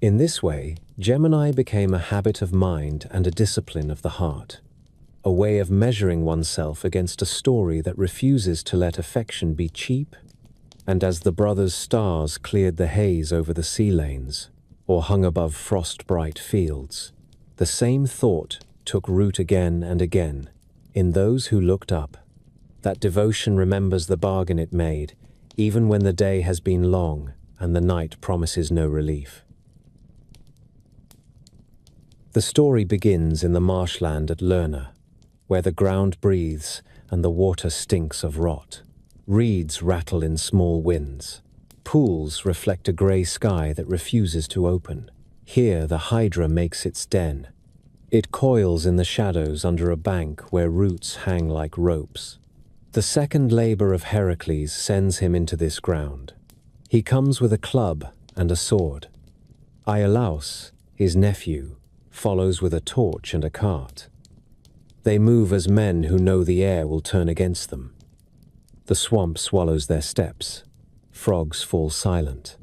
In this way, Gemini became a habit of mind and a discipline of the heart, a way of measuring oneself against a story that refuses to let affection be cheap. And as the brothers' stars cleared the haze over the sea lanes, or hung above frost-bright fields, the same thought took root again and again in those who looked up, that devotion remembers the bargain it made, even when the day has been long and the night promises no relief. The story begins in the marshland at Lerna, where the ground breathes and the water stinks of rot. Reeds rattle in small winds. Pools reflect a grey sky that refuses to open. Here the hydra makes its den. It coils in the shadows under a bank where roots hang like ropes. The second labor of Heracles sends him into this ground. He comes with a club and a sword. Iolaus, his nephew, follows with a torch and a cart. They move as men who know the air will turn against them. The swamp swallows their steps. Frogs fall silent.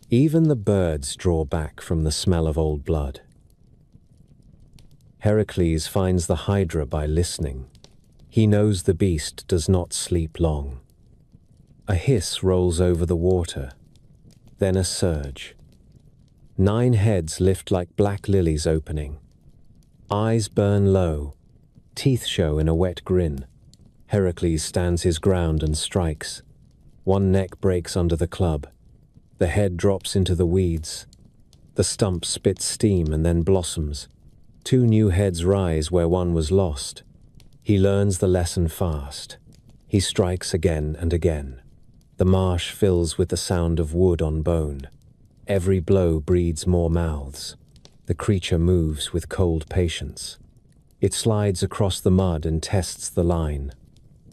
Even the birds draw back from the smell of old blood. Heracles finds the hydra by listening. He knows the beast does not sleep long. A hiss rolls over the water, then a surge. 9 heads lift like black lilies opening. Eyes burn low, Teeth show in a wet grin. Heracles stands his ground and strikes. One neck breaks under the club. The head drops into the weeds. The stump spits steam and then blossoms. Two new heads rise where one was lost. He learns the lesson fast. He strikes again and again. The marsh fills with the sound of wood on bone. Every blow breeds more mouths. The creature moves with cold patience. It slides across the mud and tests the line.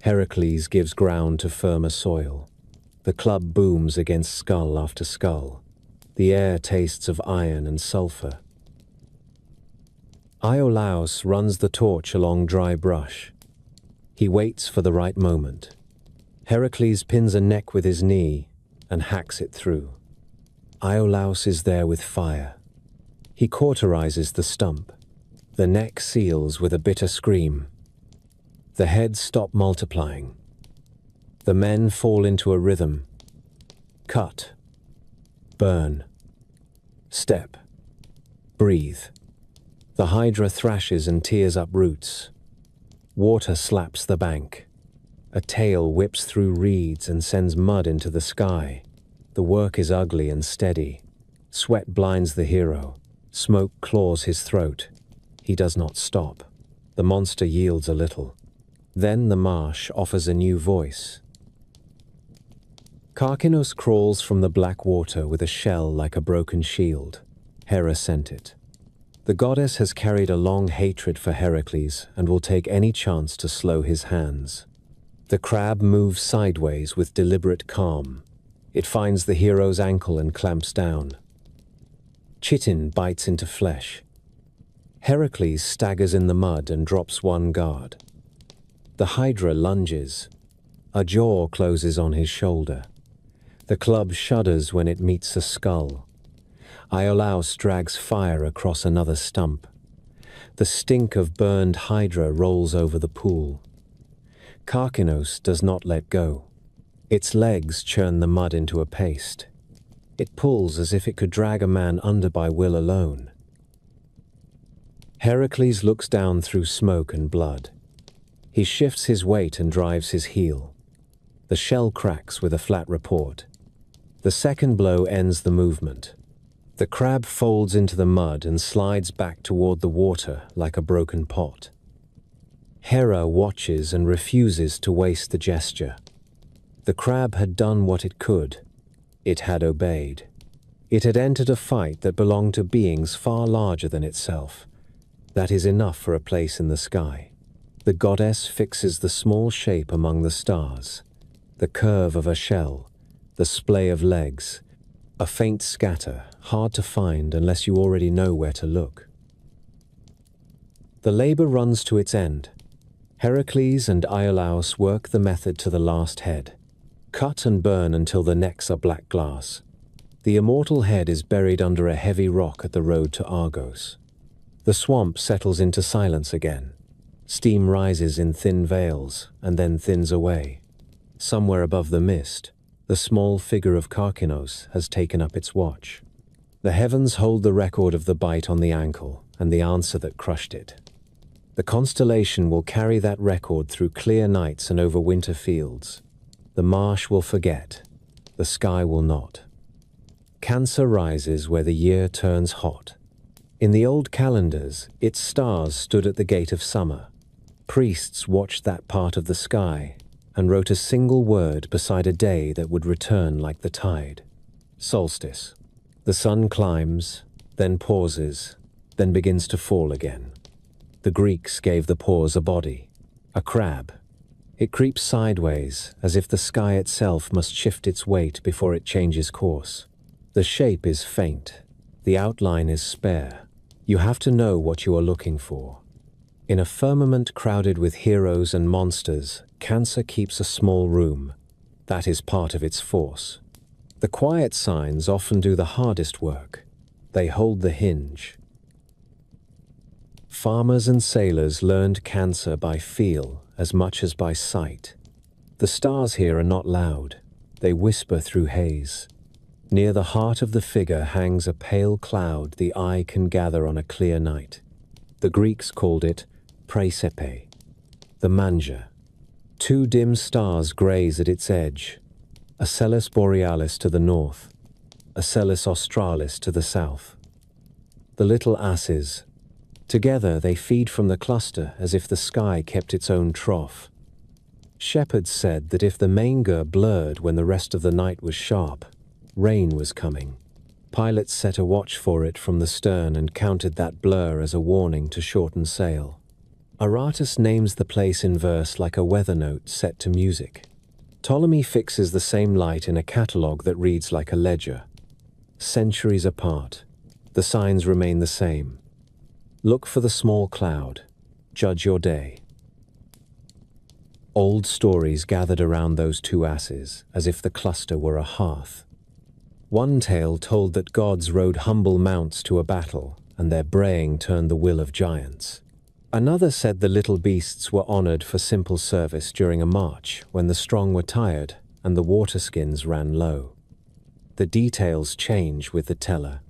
Heracles gives ground to firmer soil. The club booms against skull after skull. The air tastes of iron and sulfur. Iolaus runs the torch along dry brush. He waits for the right moment. Heracles pins a neck with his knee and hacks it through. Iolaus is there with fire. He cauterizes the stump. The neck seals with a bitter scream. The heads stop multiplying. The men fall into a rhythm. Cut. Burn. Step. Breathe. The hydra thrashes and tears up roots. Water slaps the bank. A tail whips through reeds and sends mud into the sky. The work is ugly and steady. Sweat blinds the hero. Smoke claws his throat. He does not stop. The monster yields a little. Then the marsh offers a new voice. Karkinos crawls from the black water with a shell like a broken shield. Hera sent it. The goddess has carried a long hatred for Heracles and will take any chance to slow his hands. The crab moves sideways with deliberate calm. It finds the hero's ankle and clamps down. Chitin bites into flesh. Heracles staggers in the mud and drops one guard. The hydra lunges. A jaw closes on his shoulder. The club shudders when it meets a skull. Iolaus drags fire across another stump. The stink of burned hydra rolls over the pool. Karkinos does not let go. Its legs churn the mud into a paste. It pulls as if it could drag a man under by will alone. Heracles looks down through smoke and blood. He shifts his weight and drives his heel. The shell cracks with a flat report. The second blow ends the movement. The crab folds into the mud and slides back toward the water like a broken pot. Hera watches and refuses to waste the gesture. The crab had done what it could. It had obeyed. It had entered a fight that belonged to beings far larger than itself. That is enough for a place in the sky. The goddess fixes the small shape among the stars. The curve of a shell, the splay of legs, a faint scatter, hard to find unless you already know where to look. The labor runs to its end. Heracles and Iolaus work the method to the last head. Cut and burn until the necks are black glass. The immortal head is buried under a heavy rock at the road to Argos. The swamp settles into silence again. Steam rises in thin veils and then thins away. Somewhere above the mist, the small figure of Karkinos has taken up its watch. The heavens hold the record of the bite on the ankle and the answer that crushed it. The constellation will carry that record through clear nights and over winter fields. The marsh will forget. The sky will not. Cancer rises where the year turns hot. In the old calendars, its stars stood at the gate of summer. Priests watched that part of the sky and wrote a single word beside a day that would return like the tide. Solstice. The sun climbs, then pauses, then begins to fall again. The Greeks gave the pause a body, a crab. It creeps sideways, as if the sky itself must shift its weight before it changes course. The shape is faint. The outline is spare. You have to know what you are looking for. In a firmament crowded with heroes and monsters, Cancer keeps a small room. That is part of its force. The quiet signs often do the hardest work. They hold the hinge. Farmers and sailors learned Cancer by feel as much as by sight. The stars here are not loud. They whisper through haze. Near the heart of the figure hangs a pale cloud the eye can gather on a clear night. The Greeks called it praesepe. the Manja. Two dim stars graze at its edge, Asellus borealis to the north, Asellus australis to the south. The little asses. Together they feed from the cluster as if the sky kept its own trough. Shepherds said that if the manger blurred when the rest of the night was sharp, rain was coming. Pilots set a watch for it from the stern and counted that blur as a warning to shorten sail. Aratus names the place in verse like a weather note set to music. Ptolemy fixes the same light in a catalogue that reads like a ledger. Centuries apart, the signs remain the same. Look for the small cloud. Judge your day. Old stories gathered around those two asses, as if the cluster were a hearth. One tale told that gods rode humble mounts to a battle, and their braying turned the will of giants. Another said the little beasts were honored for simple service during a march when the strong were tired and the waterskins ran low. The details change with the teller.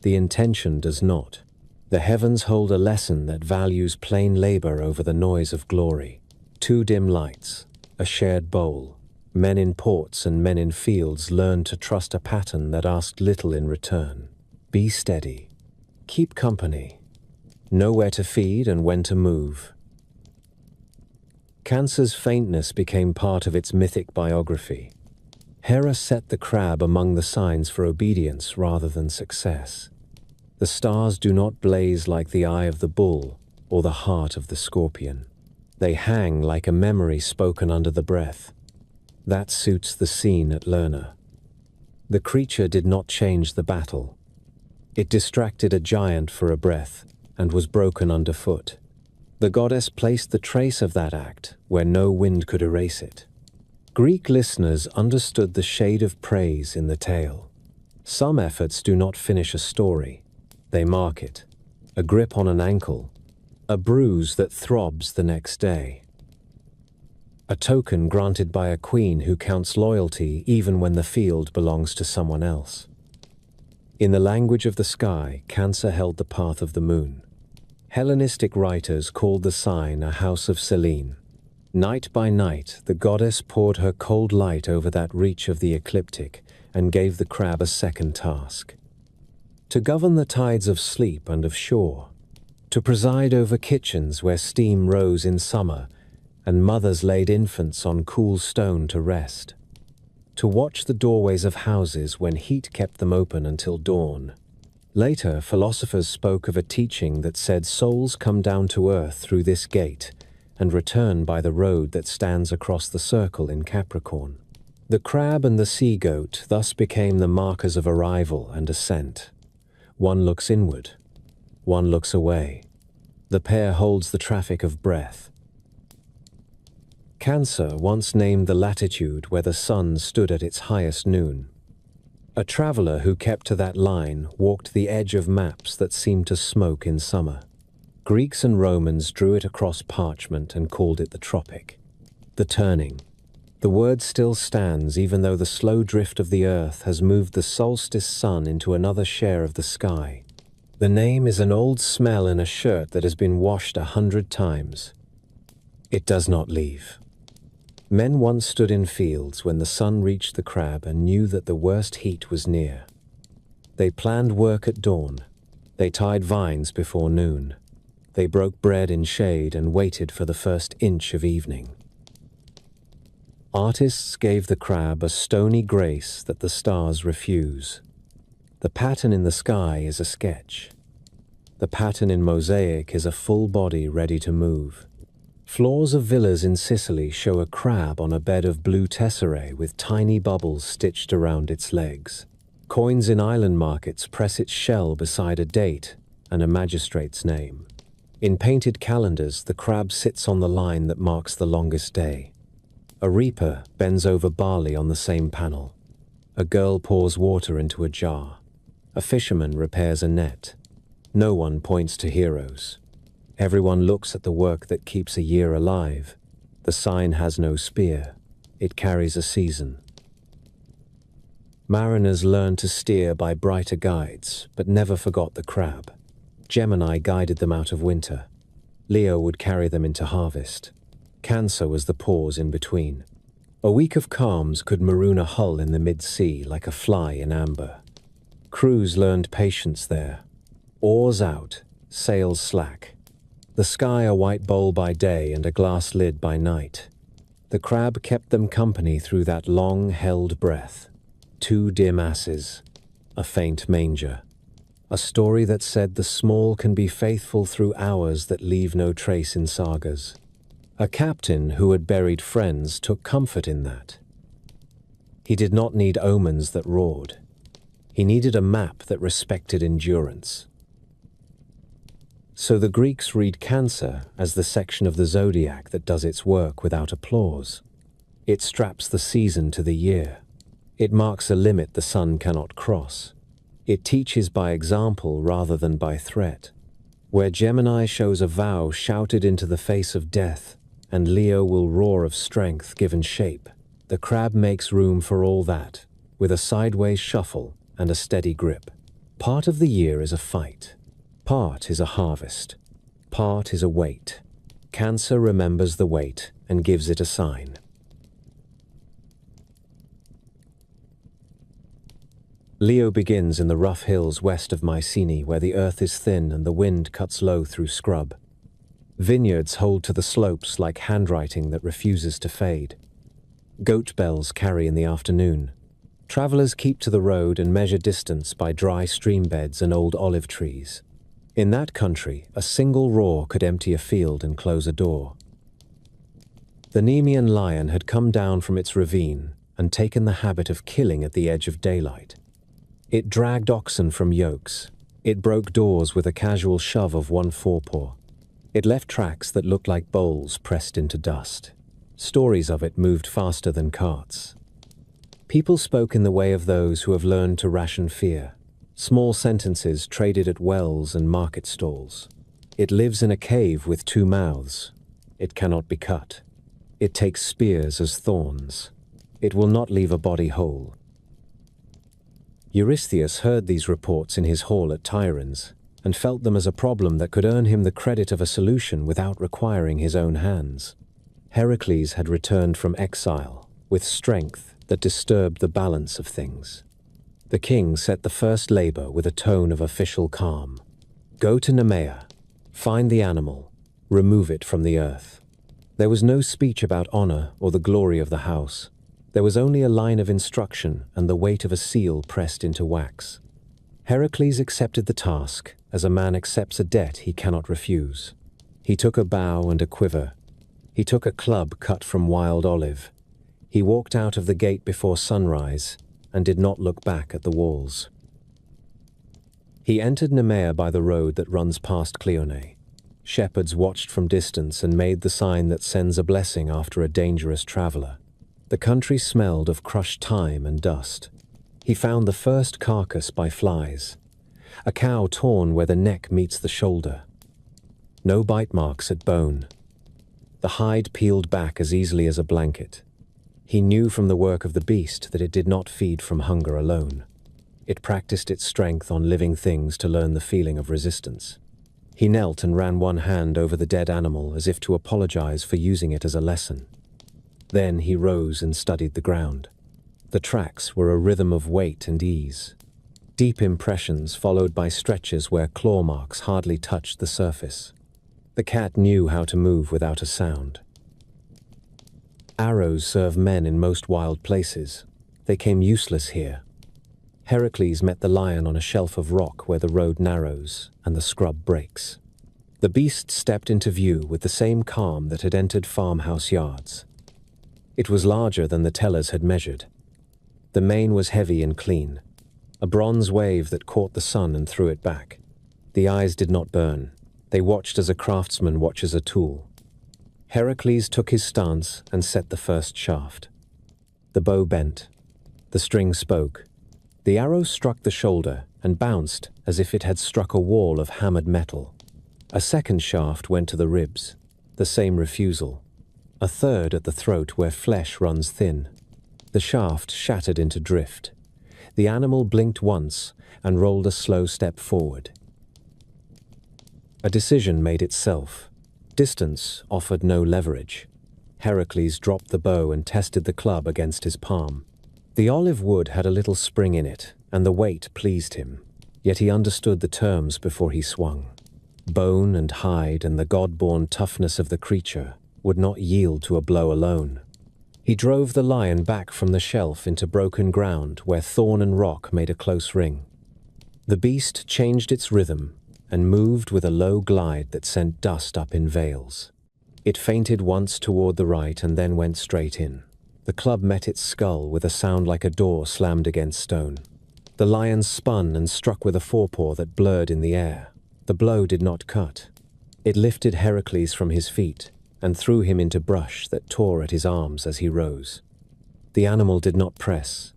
The intention does not. The heavens hold a lesson that values plain labor over the noise of glory. Two dim lights, a shared bowl. Men in ports and men in fields learned to trust a pattern that asked little in return. Be steady. Keep company. Know where to feed and when to move. Cancer's faintness became part of its mythic biography. Hera set the crab among the signs for obedience rather than success. The stars do not blaze like the eye of the bull or the heart of the scorpion. They hang like a memory spoken under the breath. That suits the scene at Lerna. The creature did not change the battle. It distracted a giant for a breath and was broken underfoot. The goddess placed the trace of that act where no wind could erase it. Greek listeners understood the shade of praise in the tale. Some efforts do not finish a story. They mark it. A grip on an ankle, a bruise that throbs the next day. A token granted by a queen who counts loyalty even when the field belongs to someone else. In the language of the sky, Cancer held the path of the moon. Hellenistic writers called the sign a house of Selene. Night by night, the goddess poured her cold light over that reach of the ecliptic and gave the crab a second task. To govern the tides of sleep and of shore, to preside over kitchens where steam rose in summer and mothers laid infants on cool stone to rest, to watch the doorways of houses when heat kept them open until dawn. Later, philosophers spoke of a teaching that said souls come down to earth through this gate and return by the road that stands across the circle in Capricorn. The crab and the sea goat thus became the markers of arrival and ascent. One looks inward, one looks away. The pair holds the traffic of breath. Cancer once named the latitude where the sun stood at its highest noon. A traveler who kept to that line walked the edge of maps that seemed to smoke in summer. Greeks and Romans drew it across parchment and called it the tropic. The turning. The word still stands even though the slow drift of the earth has moved the solstice sun into another share of the sky. The name is an old smell in a shirt that has been washed 100 times. It does not leave. Men once stood in fields when the sun reached the crab and knew that the worst heat was near. They planned work at dawn. They tied vines before noon. They broke bread in shade and waited for the first inch of evening. Artists gave the crab a stony grace that the stars refuse. The pattern in the sky is a sketch. The pattern in mosaic is a full body ready to move. Floors of villas in Sicily show a crab on a bed of blue tesserae with tiny bubbles stitched around its legs. Coins in island markets press its shell beside a date and a magistrate's name. In painted calendars, the crab sits on the line that marks the longest day. A reaper bends over barley on the same panel. A girl pours water into a jar. A fisherman repairs a net. No one points to heroes. Everyone looks at the work that keeps a year alive. The sign has no spear. It carries a season. Mariners learned to steer by brighter guides, but never forgot the crab. Gemini guided them out of winter. Leo would carry them into harvest. Cancer was the pause in between. A week of calms could maroon a hull in the mid-sea like a fly in amber. Crews learned patience there. Oars out, sails slack. The sky a white bowl by day and a glass lid by night. The crab kept them company through that long-held breath. 2 dim asses, a faint manger. A story that said the small can be faithful through hours that leave no trace in sagas. A captain who had buried friends took comfort in that. He did not need omens that roared. He needed a map that respected endurance. So the Greeks read Cancer as the section of the zodiac that does its work without applause. It straps the season to the year. It marks a limit the sun cannot cross. It teaches by example rather than by threat. Where Gemini shows a vow shouted into the face of death, and Leo will roar of strength given shape, the crab makes room for all that, with a sideways shuffle and a steady grip. Part of the year is a fight. Part is a harvest. Part is a wait. Cancer remembers the wait and gives it a sign. Leo begins in the rough hills west of Mycenae, where the earth is thin and the wind cuts low through scrub. Vineyards hold to the slopes like handwriting that refuses to fade. Goat bells carry in the afternoon. Travelers keep to the road and measure distance by dry stream beds and old olive trees. In that country, a single roar could empty a field and close a door. The Nemean lion had come down from its ravine and taken the habit of killing at the edge of daylight. It dragged oxen from yokes. It broke doors with a casual shove of one forepaw. It left tracks that looked like bowls pressed into dust. Stories of it moved faster than carts. People spoke in the way of those who have learned to ration fear. Small sentences traded at wells and market stalls. It lives in a cave with 2 mouths. It cannot be cut. It takes spears as thorns. It will not leave a body whole. Eurystheus heard these reports in his hall at Tiryns, and felt them as a problem that could earn him the credit of a solution without requiring his own hands. Heracles had returned from exile, with strength that disturbed the balance of things. The king set the first labor with a tone of official calm. Go to Nemea, find the animal, remove it from the earth. There was no speech about honor or the glory of the house. There was only a line of instruction and the weight of a seal pressed into wax. Heracles accepted the task as a man accepts a debt he cannot refuse. He took a bow and a quiver. He took a club cut from wild olive. He walked out of the gate before sunrise and did not look back at the walls. He entered Nemea by the road that runs past Cleone. Shepherds watched from distance and made the sign that sends a blessing after a dangerous traveler. The country smelled of crushed thyme and dust. He found the first carcass by flies. A cow torn where the neck meets the shoulder. No bite marks at bone. The hide peeled back as easily as a blanket. He knew from the work of the beast that it did not feed from hunger alone. It practiced its strength on living things to learn the feeling of resistance. He knelt and ran one hand over the dead animal as if to apologize for using it as a lesson. Then he rose and studied the ground. The tracks were a rhythm of weight and ease. Deep impressions followed by stretches where claw marks hardly touched the surface. The cat knew how to move without a sound. Arrows serve men in most wild places. They came useless here. Heracles met the lion on a shelf of rock where the road narrows and the scrub breaks. The beast stepped into view with the same calm that had entered farmhouse yards. It was larger than the tellers had measured. The mane was heavy and clean, a bronze wave that caught the sun and threw it back. The eyes did not burn. They watched as a craftsman watches a tool. Heracles took his stance and set the first shaft. The bow bent. The string spoke. The arrow struck the shoulder and bounced as if it had struck a wall of hammered metal. A second shaft went to the ribs. The same refusal. A third at the throat where flesh runs thin. The shaft shattered into drift. The animal blinked once and rolled a slow step forward. A decision made itself. Distance offered no leverage. Heracles dropped the bow and tested the club against his palm. The olive wood had a little spring in it, and the weight pleased him, yet he understood the terms before he swung. Bone and hide and the god-born toughness of the creature would not yield to a blow alone. He drove the lion back from the shelf into broken ground where thorn and rock made a close ring. The beast changed its rhythm and moved with a low glide that sent dust up in veils. It feinted once toward the right and then went straight in. The club met its skull with a sound like a door slammed against stone. The lion spun and struck with a forepaw that blurred in the air. The blow did not cut. It lifted Heracles from his feet and threw him into brush that tore at his arms as he rose. The animal did not press.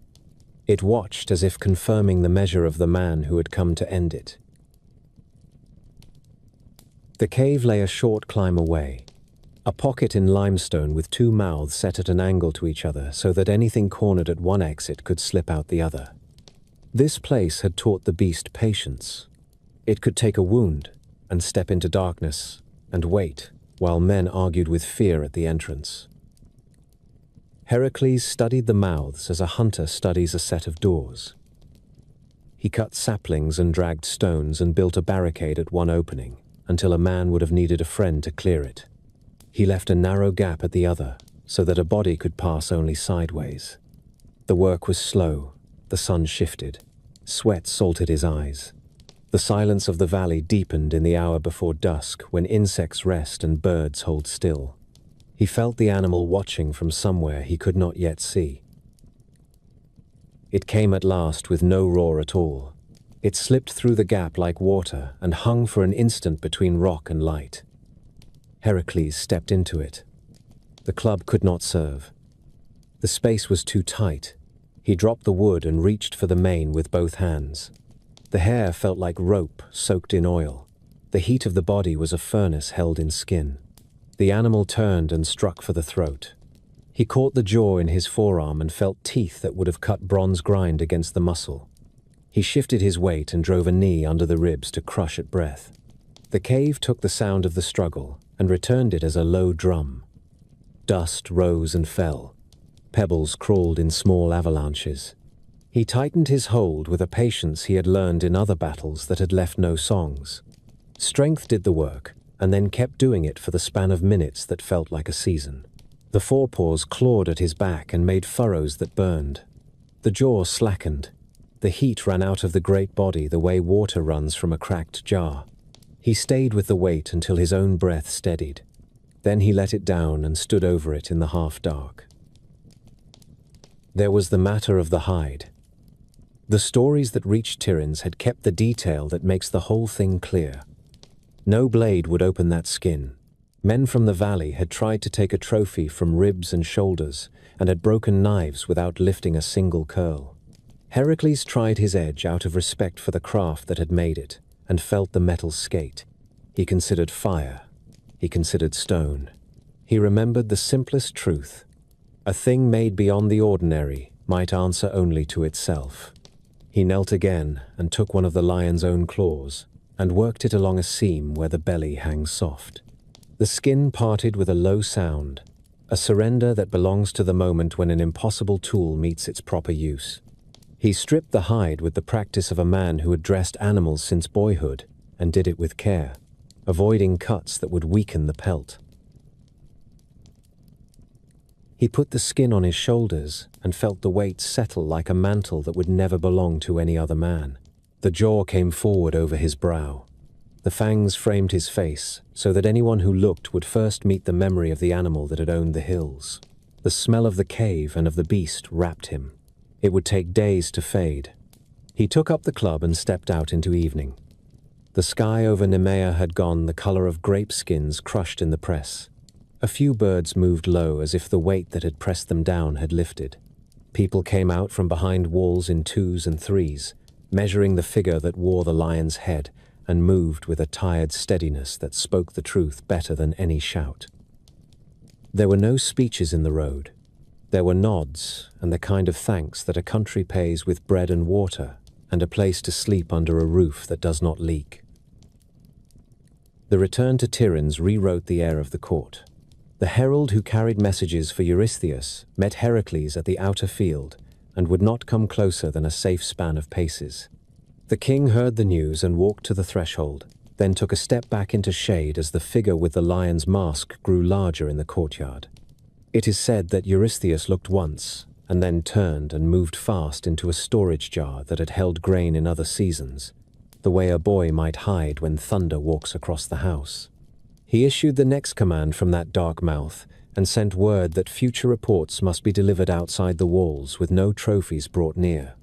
It watched as if confirming the measure of the man who had come to end it. The cave lay a short climb away, a pocket in limestone with two mouths set at an angle to each other so that anything cornered at one exit could slip out the other. This place had taught the beast patience. It could take a wound and step into darkness and wait while men argued with fear at the entrance. Heracles studied the mouths as a hunter studies a set of doors. He cut saplings and dragged stones and built a barricade at one opening until a man would have needed a friend to clear it. He left a narrow gap at the other so that a body could pass only sideways. The work was slow. The sun shifted. Sweat salted his eyes. The silence of the valley deepened in the hour before dusk when insects rest and birds hold still. He felt the animal watching from somewhere he could not yet see. It came at last with no roar at all. It slipped through the gap like water and hung for an instant between rock and light. Heracles stepped into it. The club could not serve. The space was too tight. He dropped the wood and reached for the mane with both hands. The hair felt like rope soaked in oil. The heat of the body was a furnace held in skin. The animal turned and struck for the throat. He caught the jaw in his forearm and felt teeth that would have cut bronze grind against the muscle. He shifted his weight and drove a knee under the ribs to crush at breath. The cave took the sound of the struggle and returned it as a low drum. Dust rose and fell. Pebbles crawled in small avalanches. He tightened his hold with a patience he had learned in other battles that had left no songs. Strength did the work, and then kept doing it for the span of minutes that felt like a season. The forepaws clawed at his back and made furrows that burned. The jaw slackened. The heat ran out of the great body the way water runs from a cracked jar. He stayed with the weight until his own breath steadied. Then he let it down and stood over it in the half-dark. There was the matter of the hide. The stories that reached Tiryns had kept the detail that makes the whole thing clear. No blade would open that skin. Men from the valley had tried to take a trophy from ribs and shoulders and had broken knives without lifting a single curl. Heracles tried his edge out of respect for the craft that had made it and felt the metal skate. He considered fire. He considered stone. He remembered the simplest truth. A thing made beyond the ordinary might answer only to itself. He knelt again and took one of the lion's own claws and worked it along a seam where the belly hangs soft. The skin parted with a low sound, a surrender that belongs to the moment when an impossible tool meets its proper use. He stripped the hide with the practice of a man who had dressed animals since boyhood and did it with care, avoiding cuts that would weaken the pelt. He put the skin on his shoulders and felt the weight settle like a mantle that would never belong to any other man. The jaw came forward over his brow. The fangs framed his face so that anyone who looked would first meet the memory of the animal that had owned the hills. The smell of the cave and of the beast wrapped him. It would take days to fade. He took up the club and stepped out into evening. The sky over Nemea had gone the color of grape skins crushed in the press. A few birds moved low as if the weight that had pressed them down had lifted. People came out from behind walls in twos and threes, measuring the figure that wore the lion's head and moved with a tired steadiness that spoke the truth better than any shout. There were no speeches in the road. There were nods and the kind of thanks that a country pays with bread and water and a place to sleep under a roof that does not leak. The return to Tiryns rewrote the air of the court. The herald who carried messages for Eurystheus met Heracles at the outer field and would not come closer than a safe span of paces. The king heard the news and walked to the threshold, then took a step back into shade as the figure with the lion's mask grew larger in the courtyard. It is said that Eurystheus looked once, and then turned and moved fast into a storage jar that had held grain in other seasons, the way a boy might hide when thunder walks across the house. He issued the next command from that dark mouth and sent word that future reports must be delivered outside the walls with no trophies brought near.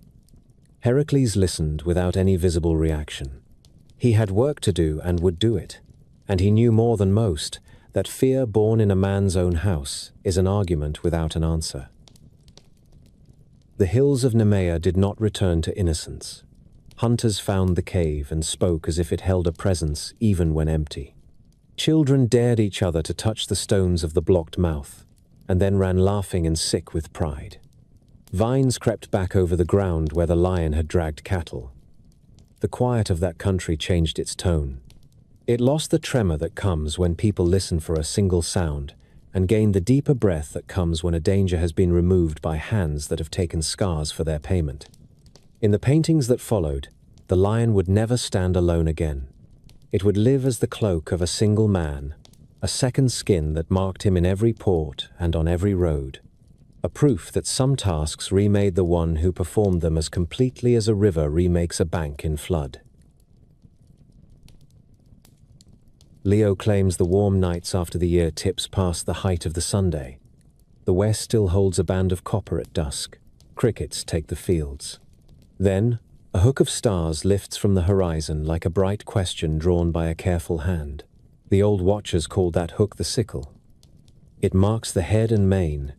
Heracles listened without any visible reaction. He had work to do and would do it, and he knew more than most that fear born in a man's own house is an argument without an answer. The hills of Nemea did not return to innocence. Hunters found the cave and spoke as if it held a presence even when empty. Children dared each other to touch the stones of the blocked mouth, and then ran laughing and sick with pride. Vines crept back over the ground where the lion had dragged cattle. The quiet of that country changed its tone. It lost the tremor that comes when people listen for a single sound, and gained the deeper breath that comes when a danger has been removed by hands that have taken scars for their payment. In the paintings that followed, the lion would never stand alone again. It would live as the cloak of a single man, a second skin that marked him in every port and on every road, a proof that some tasks remade the one who performed them as completely as a river remakes a bank in flood. Leo claims the warm nights after the year tips past the height of the Sunday. The west still holds a band of copper at dusk. Crickets take the fields. Then, a hook of stars lifts from the horizon like a bright question drawn by a careful hand. The old watchers called that hook the sickle. It marks the head and mane.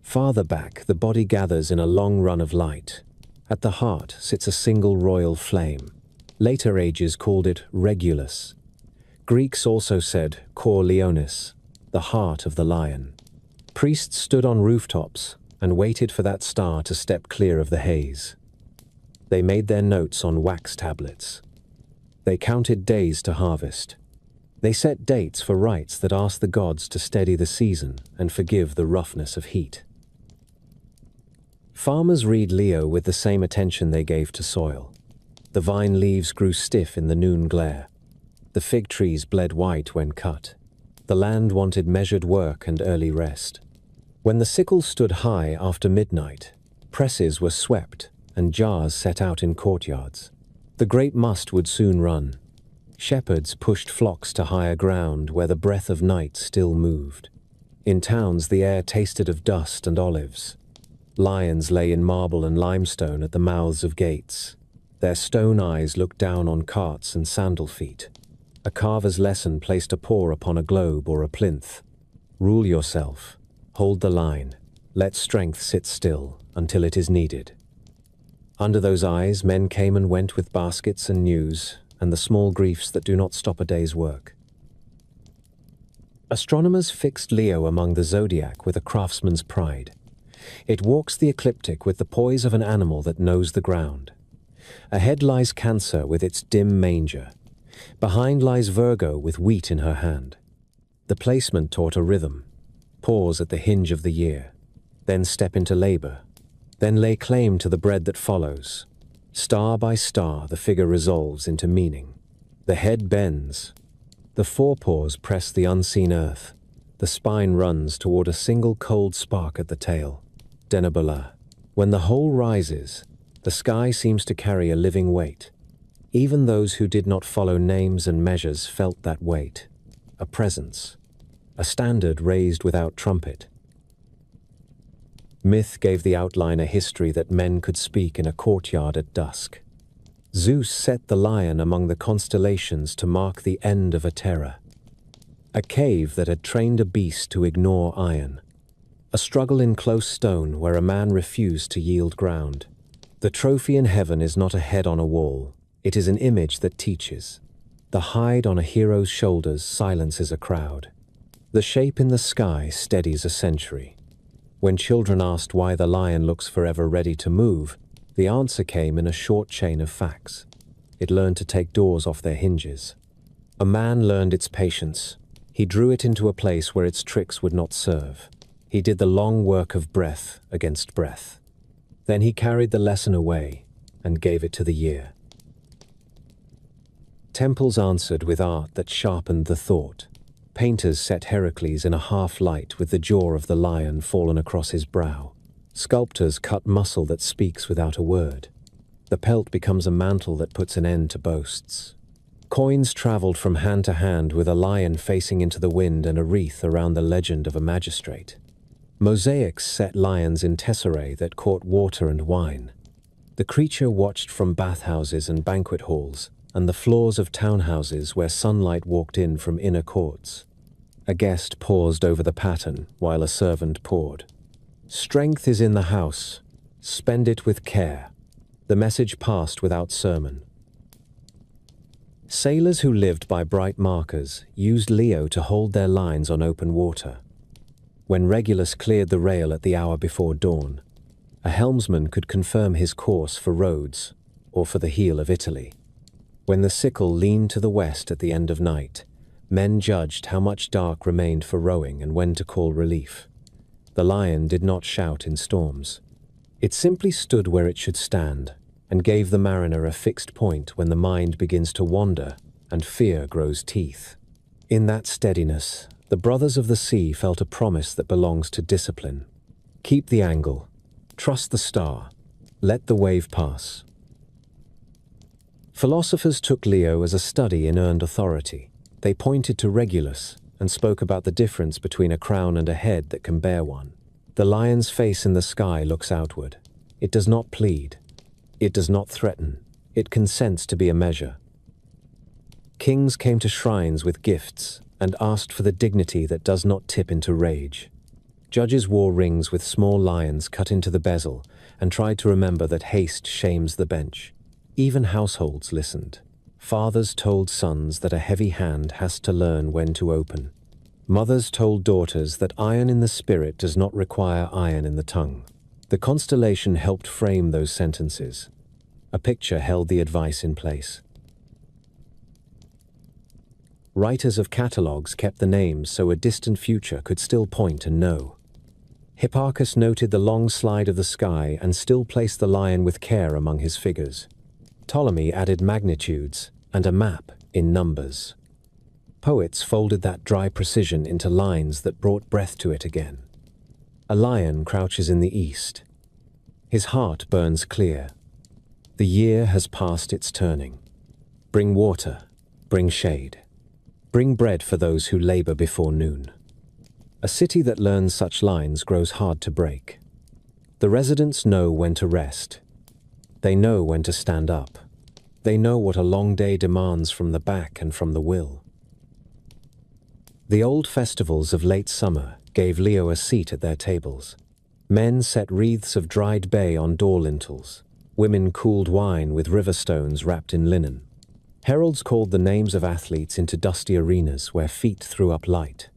Farther back, the body gathers in a long run of light. At the heart sits a single royal flame. Later ages called it Regulus. Greeks also said Cor Leonis, the heart of the lion. Priests stood on rooftops and waited for that star to step clear of the haze. They made their notes on wax tablets. They counted days to harvest. They set dates for rites that asked the gods to steady the season and forgive the roughness of heat. Farmers read Leo with the same attention they gave to soil. The vine leaves grew stiff in the noon glare. The fig trees bled white when cut. The land wanted measured work and early rest. When the sickle stood high after midnight, presses were swept and jars set out in courtyards. The great must would soon run. Shepherds pushed flocks to higher ground where the breath of night still moved. In towns the air tasted of dust and olives. Lions lay in marble and limestone at the mouths of gates. Their stone eyes looked down on carts and sandal feet. A carver's lesson placed a paw upon a globe or a plinth. Rule yourself. Hold the line. Let strength sit still until it is needed. Under those eyes, men came and went with baskets and news, and the small griefs that do not stop a day's work. Astronomers fixed Leo among the zodiac with a craftsman's pride. It walks the ecliptic with the poise of an animal that knows the ground. Ahead lies Cancer with its dim manger. Behind lies Virgo with wheat in her hand. The placement taught a rhythm. Pause at the hinge of the year. Then step into labor. Then lay claim to the bread that follows. Star by star, the figure resolves into meaning. The head bends. The forepaws press the unseen earth. The spine runs toward a single cold spark at the tail. Denebola. When the whole rises, the sky seems to carry a living weight. Even those who did not follow names and measures felt that weight. A presence. A standard raised without trumpet. Myth gave the outline a history that men could speak in a courtyard at dusk. Zeus set the lion among the constellations to mark the end of a terror. A cave that had trained a beast to ignore iron. A struggle in close stone where a man refused to yield ground. The trophy in heaven is not a head on a wall. It is an image that teaches. The hide on a hero's shoulders silences a crowd. The shape in the sky steadies a century. When children asked why the lion looks forever ready to move, the answer came in a short chain of facts. It learned to take doors off their hinges. A man learned its patience. He drew it into a place where its tricks would not serve. He did the long work of breath against breath. Then he carried the lesson away and gave it to the year. Temples answered with art that sharpened the thought. Painters set Heracles in a half-light with the jaw of the lion fallen across his brow. Sculptors cut muscle that speaks without a word. The pelt becomes a mantle that puts an end to boasts. Coins traveled from hand to hand with a lion facing into the wind and a wreath around the legend of a magistrate. Mosaics set lions in tesserae that caught water and wine. The creature watched from bathhouses and banquet halls, and the floors of townhouses where sunlight walked in from inner courts. A guest paused over the pattern while a servant poured. Strength is in the house. Spend it with care. The message passed without sermon. Sailors who lived by bright markers used Leo to hold their lines on open water. When Regulus cleared the rail at the hour before dawn, a helmsman could confirm his course for Rhodes or for the heel of Italy. When the sickle leaned to the west at the end of night, men judged how much dark remained for rowing and when to call relief. The lion did not shout in storms. It simply stood where it should stand and gave the mariner a fixed point when the mind begins to wander and fear grows teeth. In that steadiness, the brothers of the sea felt a promise that belongs to discipline. Keep the angle. Trust the star. Let the wave pass. Philosophers took Leo as a study in earned authority. They pointed to Regulus and spoke about the difference between a crown and a head that can bear one. The lion's face in the sky looks outward. It does not plead. It does not threaten. It consents to be a measure. Kings came to shrines with gifts and asked for the dignity that does not tip into rage. Judges wore rings with small lions cut into the bezel and tried to remember that haste shames the bench. Even households listened. Fathers told sons that a heavy hand has to learn when to open. Mothers told daughters that iron in the spirit does not require iron in the tongue. The constellation helped frame those sentences. A picture held the advice in place. Writers of catalogues kept the names so a distant future could still point and know. Hipparchus noted the long slide of the sky and still placed the lion with care among his figures. Ptolemy added magnitudes and a map in numbers. Poets folded that dry precision into lines that brought breath to it again. A lion crouches in the east. His heart burns clear. The year has passed its turning. Bring water, bring shade. Bring bread for those who labor before noon. A city that learns such lines grows hard to break. The residents know when to rest. They know when to stand up. They know what a long day demands from the back and from the will. The old festivals of late summer gave Leo a seat at their tables. Men set wreaths of dried bay on door lintels. Women cooled wine with river stones wrapped in linen. Heralds called the names of athletes into dusty arenas where feet threw up light.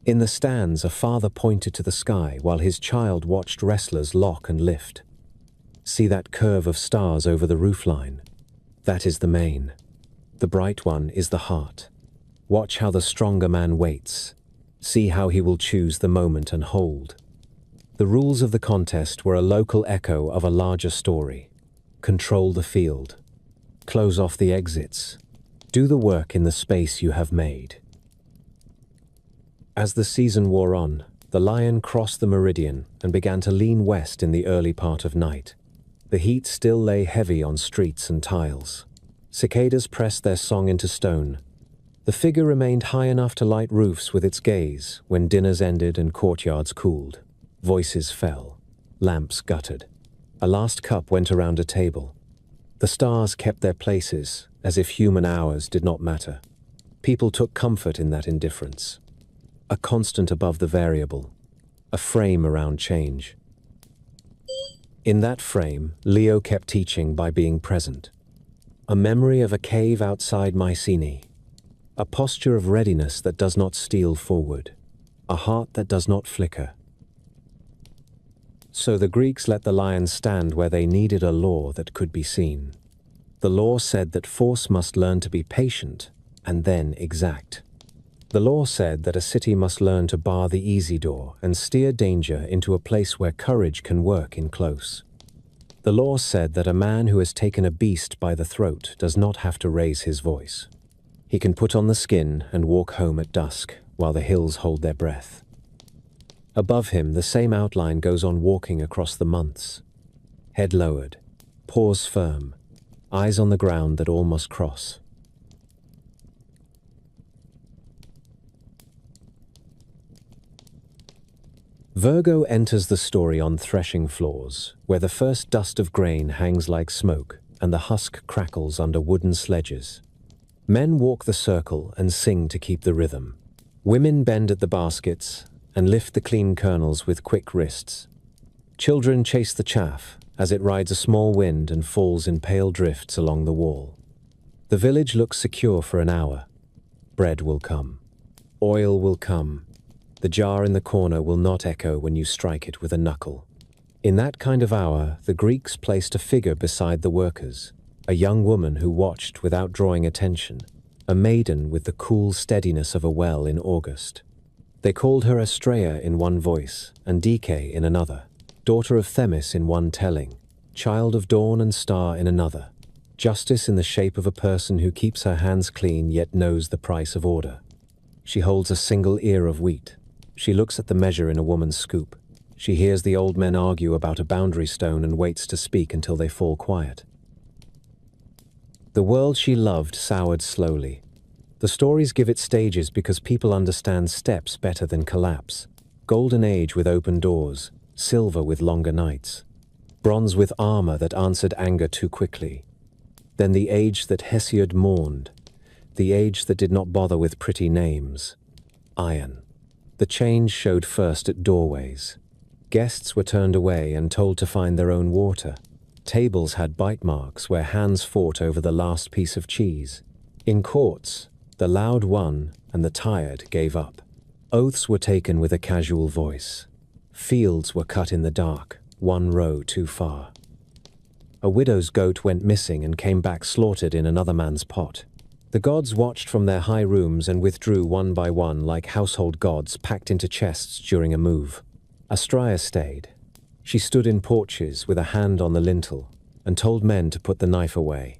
In the stands, a father pointed to the sky while his child watched wrestlers lock and lift. See that curve of stars over the roofline? That is the main. The bright one is the heart. Watch how the stronger man waits. See how he will choose the moment and hold. The rules of the contest were a local echo of a larger story. Control the field. Close off the exits. Do the work in the space you have made. As the season wore on, the lion crossed the meridian and began to lean west in the early part of night. The heat still lay heavy on streets and tiles. Cicadas pressed their song into stone. The figure remained high enough to light roofs with its gaze when dinners ended and courtyards cooled. Voices fell. Lamps guttered. A last cup went around a table. The stars kept their places, as if human hours did not matter. People took comfort in that indifference. A constant above the variable. A frame around change. In that frame, Leo kept teaching by being present. A memory of a cave outside Mycenae. A posture of readiness that does not steal forward. A heart that does not flicker. So the Greeks let the lion stand where they needed a law that could be seen. The law said that force must learn to be patient and then exact. The law said that a city must learn to bar the easy door and steer danger into a place where courage can work in close. The law said that a man who has taken a beast by the throat does not have to raise his voice. He can put on the skin and walk home at dusk while the hills hold their breath. Above him, the same outline goes on walking across the months. Head lowered, paws firm, eyes on the ground that all must cross. Virgo enters the story on threshing floors, where the first dust of grain hangs like smoke and the husk crackles under wooden sledges. Men walk the circle and sing to keep the rhythm. Women bend at the baskets and lift the clean kernels with quick wrists. Children chase the chaff as it rides a small wind and falls in pale drifts along the wall. The village looks secure for an hour. Bread will come. Oil will come. The jar in the corner will not echo when you strike it with a knuckle. In that kind of hour, the Greeks placed a figure beside the workers, a young woman who watched without drawing attention, a maiden with the cool steadiness of a well in August. They called her Astraea in one voice, and Dike in another, daughter of Themis in one telling, child of dawn and star in another, justice in the shape of a person who keeps her hands clean yet knows the price of order. She holds a single ear of wheat. She looks at the measure in a woman's scoop. She hears the old men argue about a boundary stone and waits to speak until they fall quiet. The world she loved soured slowly. The stories give it stages because people understand steps better than collapse. Golden age with open doors, silver with longer nights, bronze with armor that answered anger too quickly. Then the age that Hesiod mourned, the age that did not bother with pretty names. Iron. The change showed first at doorways. Guests were turned away and told to find their own water. Tables had bite marks where hands fought over the last piece of cheese. In courts, the loud won and the tired gave up. Oaths were taken with a casual voice. Fields were cut in the dark, one row too far. A widow's goat went missing and came back slaughtered in another man's pot. The gods watched from their high rooms and withdrew one by one like household gods packed into chests during a move. Astraea stayed. She stood in porches with a hand on the lintel and told men to put the knife away.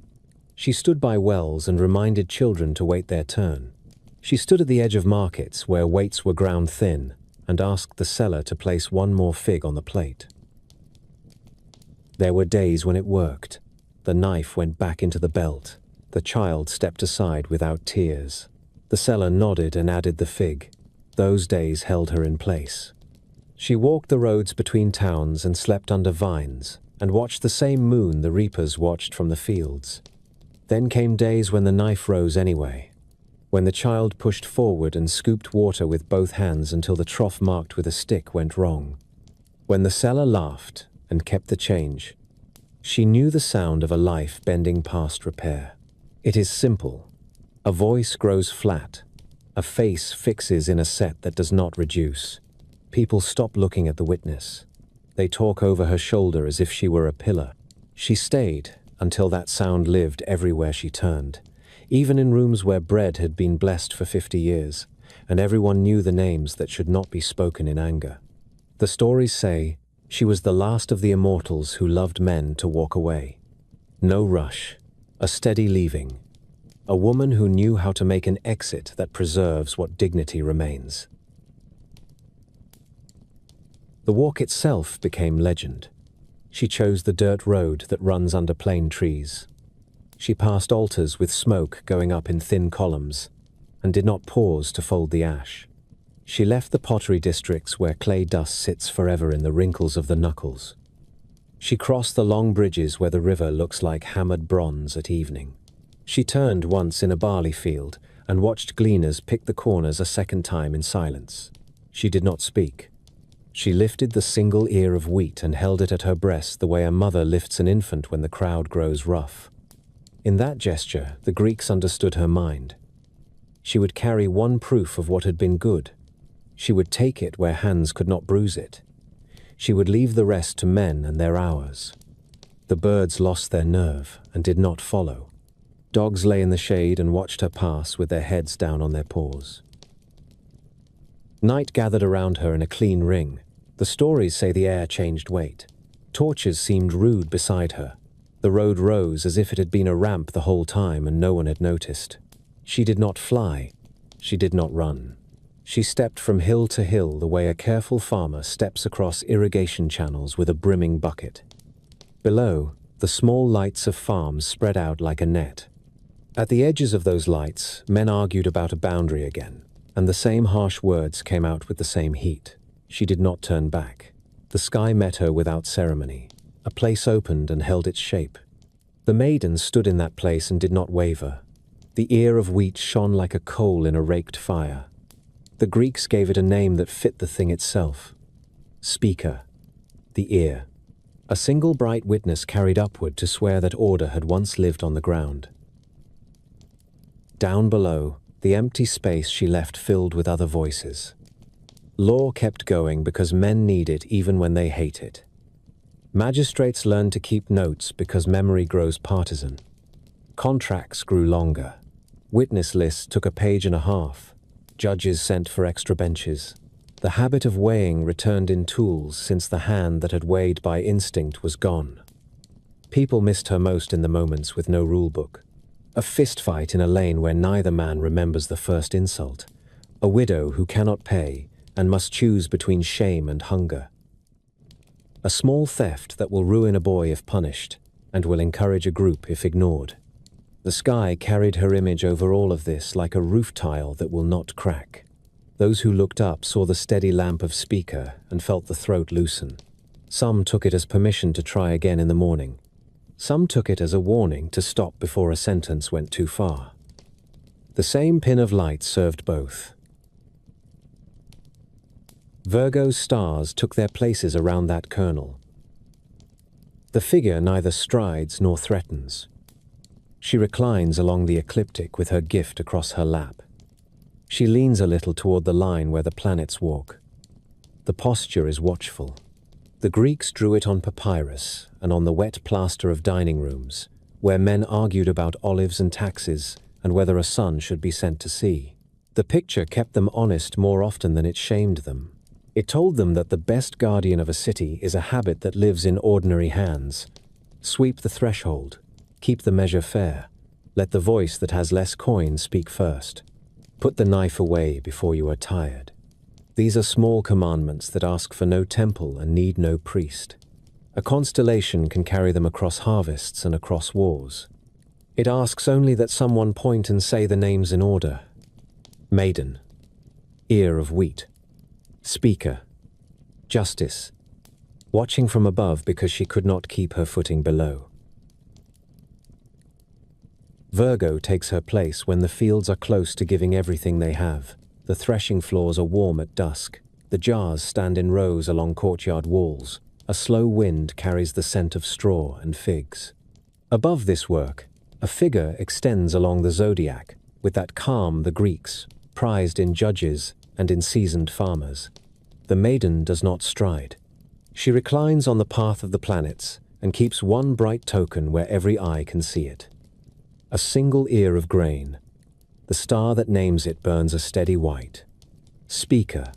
She stood by wells and reminded children to wait their turn. She stood at the edge of markets where weights were ground thin and asked the seller to place one more fig on the plate. There were days when it worked. The knife went back into the belt. The child stepped aside without tears. The seller nodded and added the fig. Those days held her in place. She walked the roads between towns and slept under vines and watched the same moon the reapers watched from the fields. Then came days when the knife rose anyway, when the child pushed forward and scooped water with both hands until the trough marked with a stick went wrong. When the seller laughed and kept the change, she knew the sound of a life bending past repair. It is simple. A voice grows flat. A face fixes in a set that does not reduce. People stop looking at the witness. They talk over her shoulder as if she were a pillar. She stayed until that sound lived everywhere she turned, even in rooms where bread had been blessed for 50 years, and everyone knew the names that should not be spoken in anger. The stories say she was the last of the immortals who loved men to walk away. No rush. A steady leaving. A woman who knew how to make an exit that preserves what dignity remains. The walk itself became legend. She chose the dirt road that runs under plane trees. She passed altars with smoke going up in thin columns and did not pause to fold the ash. She left the pottery districts where clay dust sits forever in the wrinkles of the knuckles. She crossed the long bridges where the river looks like hammered bronze at evening. She turned once in a barley field and watched gleaners pick the corners a second time in silence. She did not speak. She lifted the single ear of wheat and held it at her breast the way a mother lifts an infant when the crowd grows rough. In that gesture, the Greeks understood her mind. She would carry one proof of what had been good. She would take it where hands could not bruise it. She would leave the rest to men and their hours. The birds lost their nerve and did not follow. Dogs lay in the shade and watched her pass with their heads down on their paws. Night gathered around her in a clean ring. The stories say the air changed weight. Torches seemed rude beside her. The road rose as if it had been a ramp the whole time and no one had noticed. She did not fly. She did not run. She stepped from hill to hill the way a careful farmer steps across irrigation channels with a brimming bucket. Below, the small lights of farms spread out like a net. At the edges of those lights, men argued about a boundary again, and the same harsh words came out with the same heat. She did not turn back. The sky met her without ceremony. A place opened and held its shape. The maiden stood in that place and did not waver. The ear of wheat shone like a coal in a raked fire. The Greeks gave it a name that fit the thing itself. Speaker. The ear. A single bright witness carried upward to swear that order had once lived on the ground. Down below, the empty space she left filled with other voices. Law kept going because men need it even when they hate it. Magistrates learned to keep notes because memory grows partisan. Contracts grew longer. Witness lists took a page and a half. Judges sent for extra benches. The habit of weighing returned in tools since the hand that had weighed by instinct was gone. People missed her most in the moments with no rulebook. A fistfight in a lane where neither man remembers the first insult. A widow who cannot pay and must choose between shame and hunger. A small theft that will ruin a boy if punished, and will encourage a group if ignored. The sky carried her image over all of this like a roof tile that will not crack. Those who looked up saw the steady lamp of speaker and felt the throat loosen. Some took it as permission to try again in the morning. Some took it as a warning to stop before a sentence went too far. The same pin of light served both. Virgo's stars took their places around that kernel. The figure neither strides nor threatens. She reclines along the ecliptic with her gift across her lap. She leans a little toward the line where the planets walk. The posture is watchful. The Greeks drew it on papyrus and on the wet plaster of dining rooms, where men argued about olives and taxes and whether a son should be sent to sea. The picture kept them honest more often than it shamed them. It told them that the best guardian of a city is a habit that lives in ordinary hands. Sweep the threshold. Keep the measure fair. Let the voice that has less coin speak first. Put the knife away before you are tired. These are small commandments that ask for no temple and need no priest. A constellation can carry them across harvests and across wars. It asks only that someone point and say the names in order. Maiden. Ear of wheat. Speaker. Justice. Watching from above because she could not keep her footing below. Virgo takes her place when the fields are close to giving everything they have. The threshing floors are warm at dusk. The jars stand in rows along courtyard walls. A slow wind carries the scent of straw and figs. Above this work, a figure extends along the zodiac, with that calm the Greeks prized in judges and in seasoned farmers. The maiden does not stride. She reclines on the path of the planets and keeps one bright token where every eye can see it. A single ear of grain. The star that names it burns a steady white. Speaker.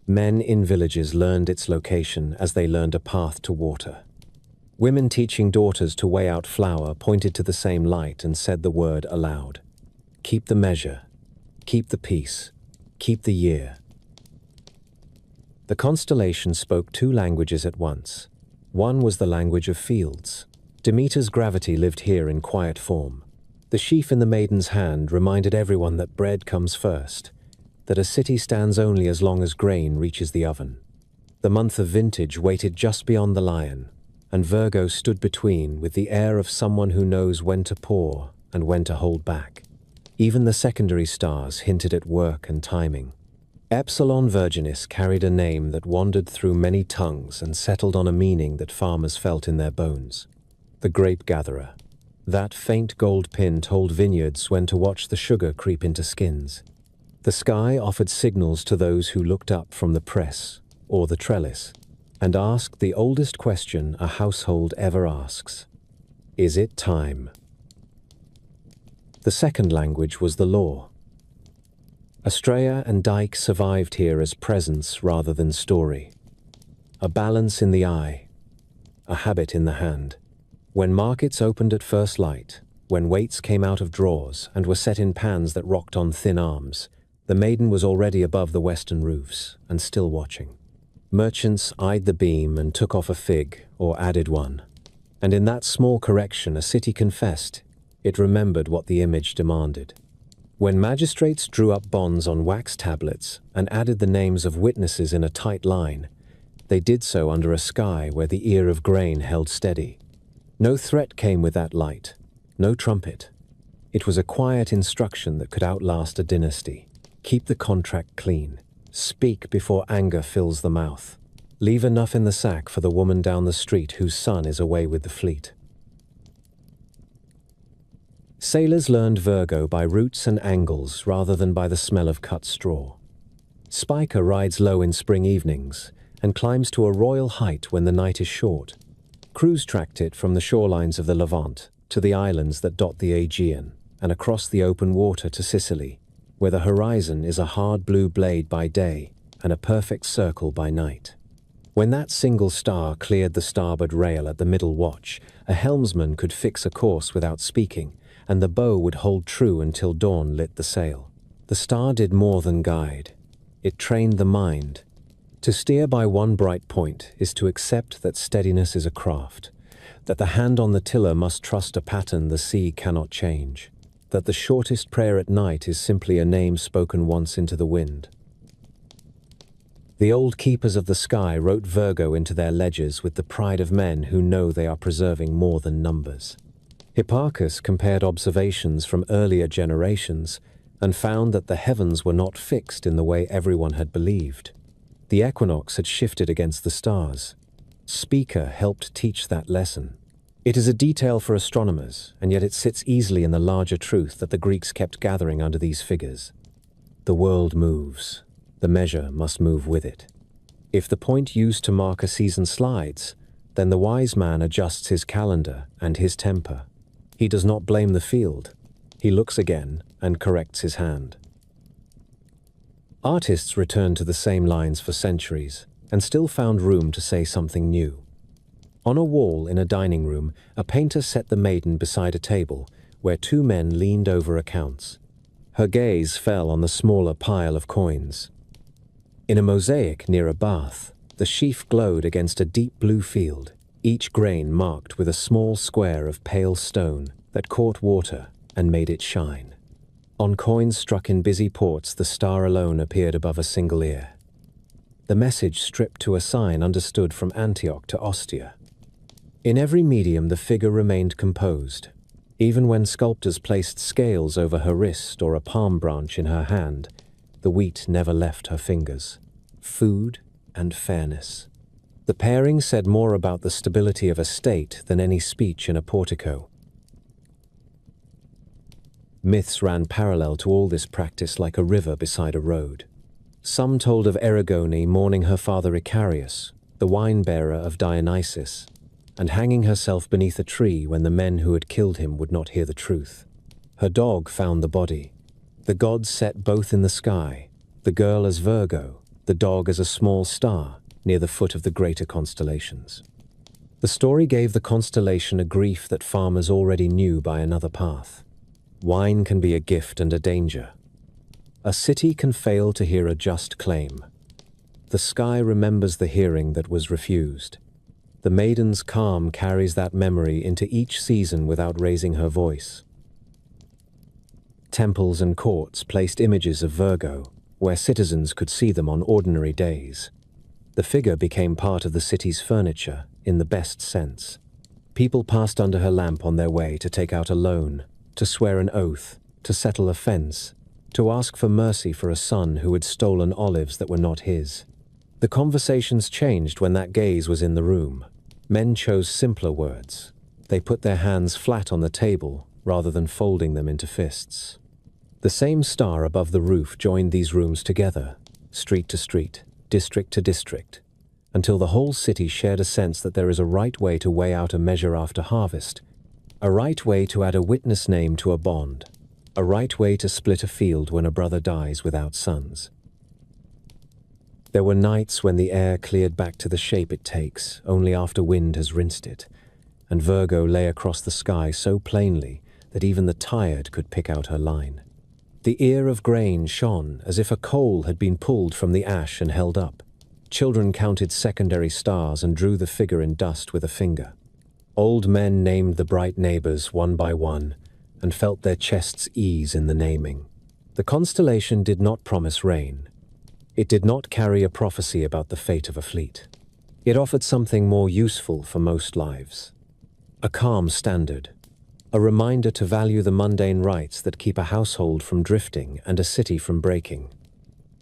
Men in villages learned its location as they learned a path to water. Women teaching daughters to weigh out flour pointed to the same light and said the word aloud. Keep the measure. Keep the peace. Keep the year. The constellation spoke two languages at once. One was the language of fields. Demeter's gravity lived here in quiet form. The sheaf in the maiden's hand reminded everyone that bread comes first, that a city stands only as long as grain reaches the oven. The month of vintage waited just beyond the lion, and Virgo stood between with the air of someone who knows when to pour and when to hold back. Even the secondary stars hinted at work and timing. Epsilon Virginis carried a name that wandered through many tongues and settled on a meaning that farmers felt in their bones. The grape gatherer. That faint gold pin told vineyards when to watch the sugar creep into skins. The sky offered signals to those who looked up from the press or the trellis and asked the oldest question a household ever asks. Is it time? The second language was the law. Estrella and Dyke survived here as presence rather than story. A balance in the eye, a habit in the hand. When markets opened at first light, when weights came out of drawers and were set in pans that rocked on thin arms, the maiden was already above the western roofs and still watching. Merchants eyed the beam and took off a fig or added one. And in that small correction a city confessed it remembered what the image demanded. When magistrates drew up bonds on wax tablets and added the names of witnesses in a tight line, they did so under a sky where the ear of grain held steady. No threat came with that light, no trumpet. It was a quiet instruction that could outlast a dynasty. Keep the contract clean. Speak before anger fills the mouth. Leave enough in the sack for the woman down the street whose son is away with the fleet. Sailors learned Virgo by roots and angles rather than by the smell of cut straw. Spiker rides low in spring evenings and climbs to a royal height when the night is short. Crews tracked it from the shorelines of the Levant to the islands that dot the Aegean and across the open water to Sicily, where the horizon is a hard blue blade by day and a perfect circle by night. When that single star cleared the starboard rail at the middle watch, a helmsman could fix a course without speaking, and the bow would hold true until dawn lit the sail. The star did more than guide. It trained the mind. To steer by one bright point is to accept that steadiness is a craft, that the hand on the tiller must trust a pattern the sea cannot change, that the shortest prayer at night is simply a name spoken once into the wind. The old keepers of the sky wrote Virgo into their ledgers with the pride of men who know they are preserving more than numbers. Hipparchus compared observations from earlier generations and found that the heavens were not fixed in the way everyone had believed. The equinox had shifted against the stars. Spica helped teach that lesson. It is a detail for astronomers, and yet it sits easily in the larger truth that the Greeks kept gathering under these figures. The world moves. The measure must move with it. If the point used to mark a season slides, then the wise man adjusts his calendar and his temper. He does not blame the field. He looks again and corrects his hand. Artists returned to the same lines for centuries and still found room to say something new. On a wall in a dining room, a painter set the maiden beside a table where two men leaned over accounts. Her gaze fell on the smaller pile of coins. In a mosaic near a bath, the sheaf glowed against a deep blue field, each grain marked with a small square of pale stone that caught water and made it shine. On coins struck in busy ports, the star alone appeared above a single ear. The message stripped to a sign understood from Antioch to Ostia. In every medium the figure remained composed. Even when sculptors placed scales over her wrist or a palm branch in her hand, the wheat never left her fingers. Food and fairness. The pairing said more about the stability of a state than any speech in a portico. Myths ran parallel to all this practice like a river beside a road. Some told of Erigone mourning her father Icarius, the wine-bearer of Dionysus, and hanging herself beneath a tree when the men who had killed him would not hear the truth. Her dog found the body. The gods set both in the sky, the girl as Virgo, the dog as a small star, near the foot of the greater constellations. The story gave the constellation a grief that farmers already knew by another path. Wine can be a gift and a danger. A city can fail to hear a just claim. The sky remembers the hearing that was refused. The maiden's calm carries that memory into each season without raising her voice. Temples and courts placed images of Virgo, where citizens could see them on ordinary days. The figure became part of the city's furniture, in the best sense. People passed under her lamp on their way to take out a loan, to swear an oath, to settle a fence, to ask for mercy for a son who had stolen olives that were not his. The conversations changed when that gaze was in the room. Men chose simpler words. They put their hands flat on the table rather than folding them into fists. The same star above the roof joined these rooms together, street to street, district to district, until the whole city shared a sense that there is a right way to weigh out a measure after harvest, a right way to add a witness name to a bond, a right way to split a field when a brother dies without sons. There were nights when the air cleared back to the shape it takes only after wind has rinsed it, and Virgo lay across the sky so plainly that even the tired could pick out her line. The ear of grain shone as if a coal had been pulled from the ash and held up. Children counted secondary stars and drew the figure in dust with a finger. Old men named the bright neighbors one by one and felt their chests ease in the naming. The constellation did not promise rain. It did not carry a prophecy about the fate of a fleet. It offered something more useful for most lives. A calm standard, a reminder to value the mundane rites that keep a household from drifting and a city from breaking.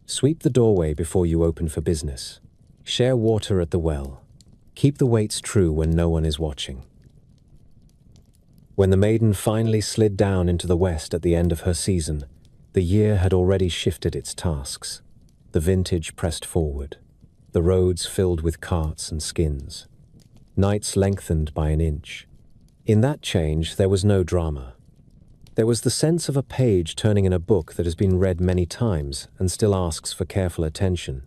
Sweep the doorway before you open for business. Share water at the well. Keep the weights true when no one is watching. When the maiden finally slid down into the west at the end of her season, the year had already shifted its tasks. The vintage pressed forward, the roads filled with carts and skins. Nights lengthened by an inch. In that change, there was no drama. There was the sense of a page turning in a book that has been read many times and still asks for careful attention.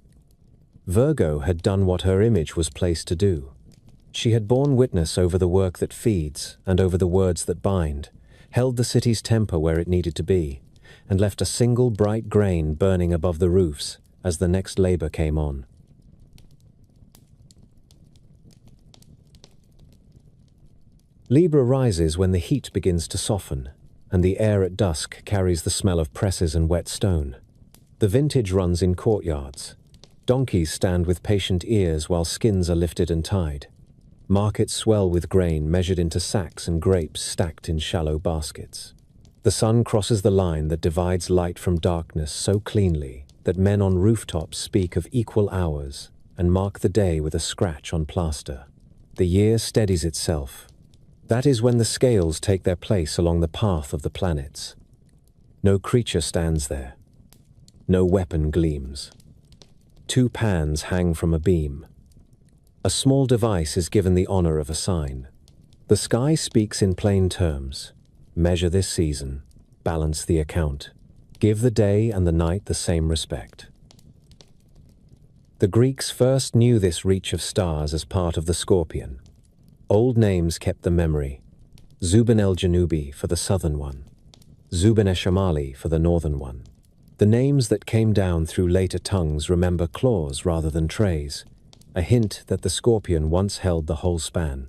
Virgo had done what her image was placed to do. She had borne witness over the work that feeds and over the words that bind, held the city's temper where it needed to be, and left a single bright grain burning above the roofs as the next labor came on. Libra rises when the heat begins to soften, and the air at dusk carries the smell of presses and wet stone. The vintage runs in courtyards. Donkeys stand with patient ears while skins are lifted and tied. Markets swell with grain measured into sacks and grapes stacked in shallow baskets. The sun crosses the line that divides light from darkness so cleanly that men on rooftops speak of equal hours and mark the day with a scratch on plaster. The year steadies itself. That is when the scales take their place along the path of the planets. No creature stands there. No weapon gleams. 2 pans hang from a beam. A small device is given the honor of a sign. The sky speaks in plain terms. Measure this season. Balance the account. Give the day and the night the same respect. The Greeks first knew this reach of stars as part of the scorpion. Old names kept the memory. Zubin el-Janubi for the southern one. Zubin esh-Shamali for the northern one. The names that came down through later tongues remember claws rather than trays, a hint that the scorpion once held the whole span.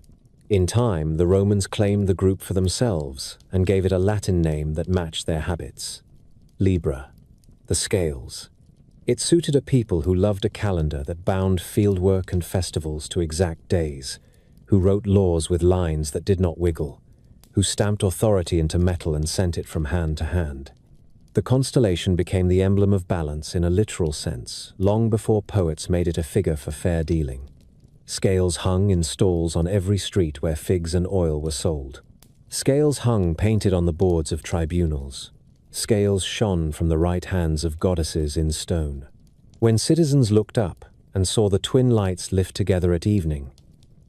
In time, the Romans claimed the group for themselves and gave it a Latin name that matched their habits. Libra, the scales. It suited a people who loved a calendar that bound fieldwork and festivals to exact days, who wrote laws with lines that did not wiggle, who stamped authority into metal and sent it from hand to hand. The constellation became the emblem of balance in a literal sense, long before poets made it a figure for fair dealing. Scales hung in stalls on every street where figs and oil were sold. Scales hung painted on the boards of tribunals. Scales shone from the right hands of goddesses in stone. When citizens looked up and saw the twin lights lift together at evening,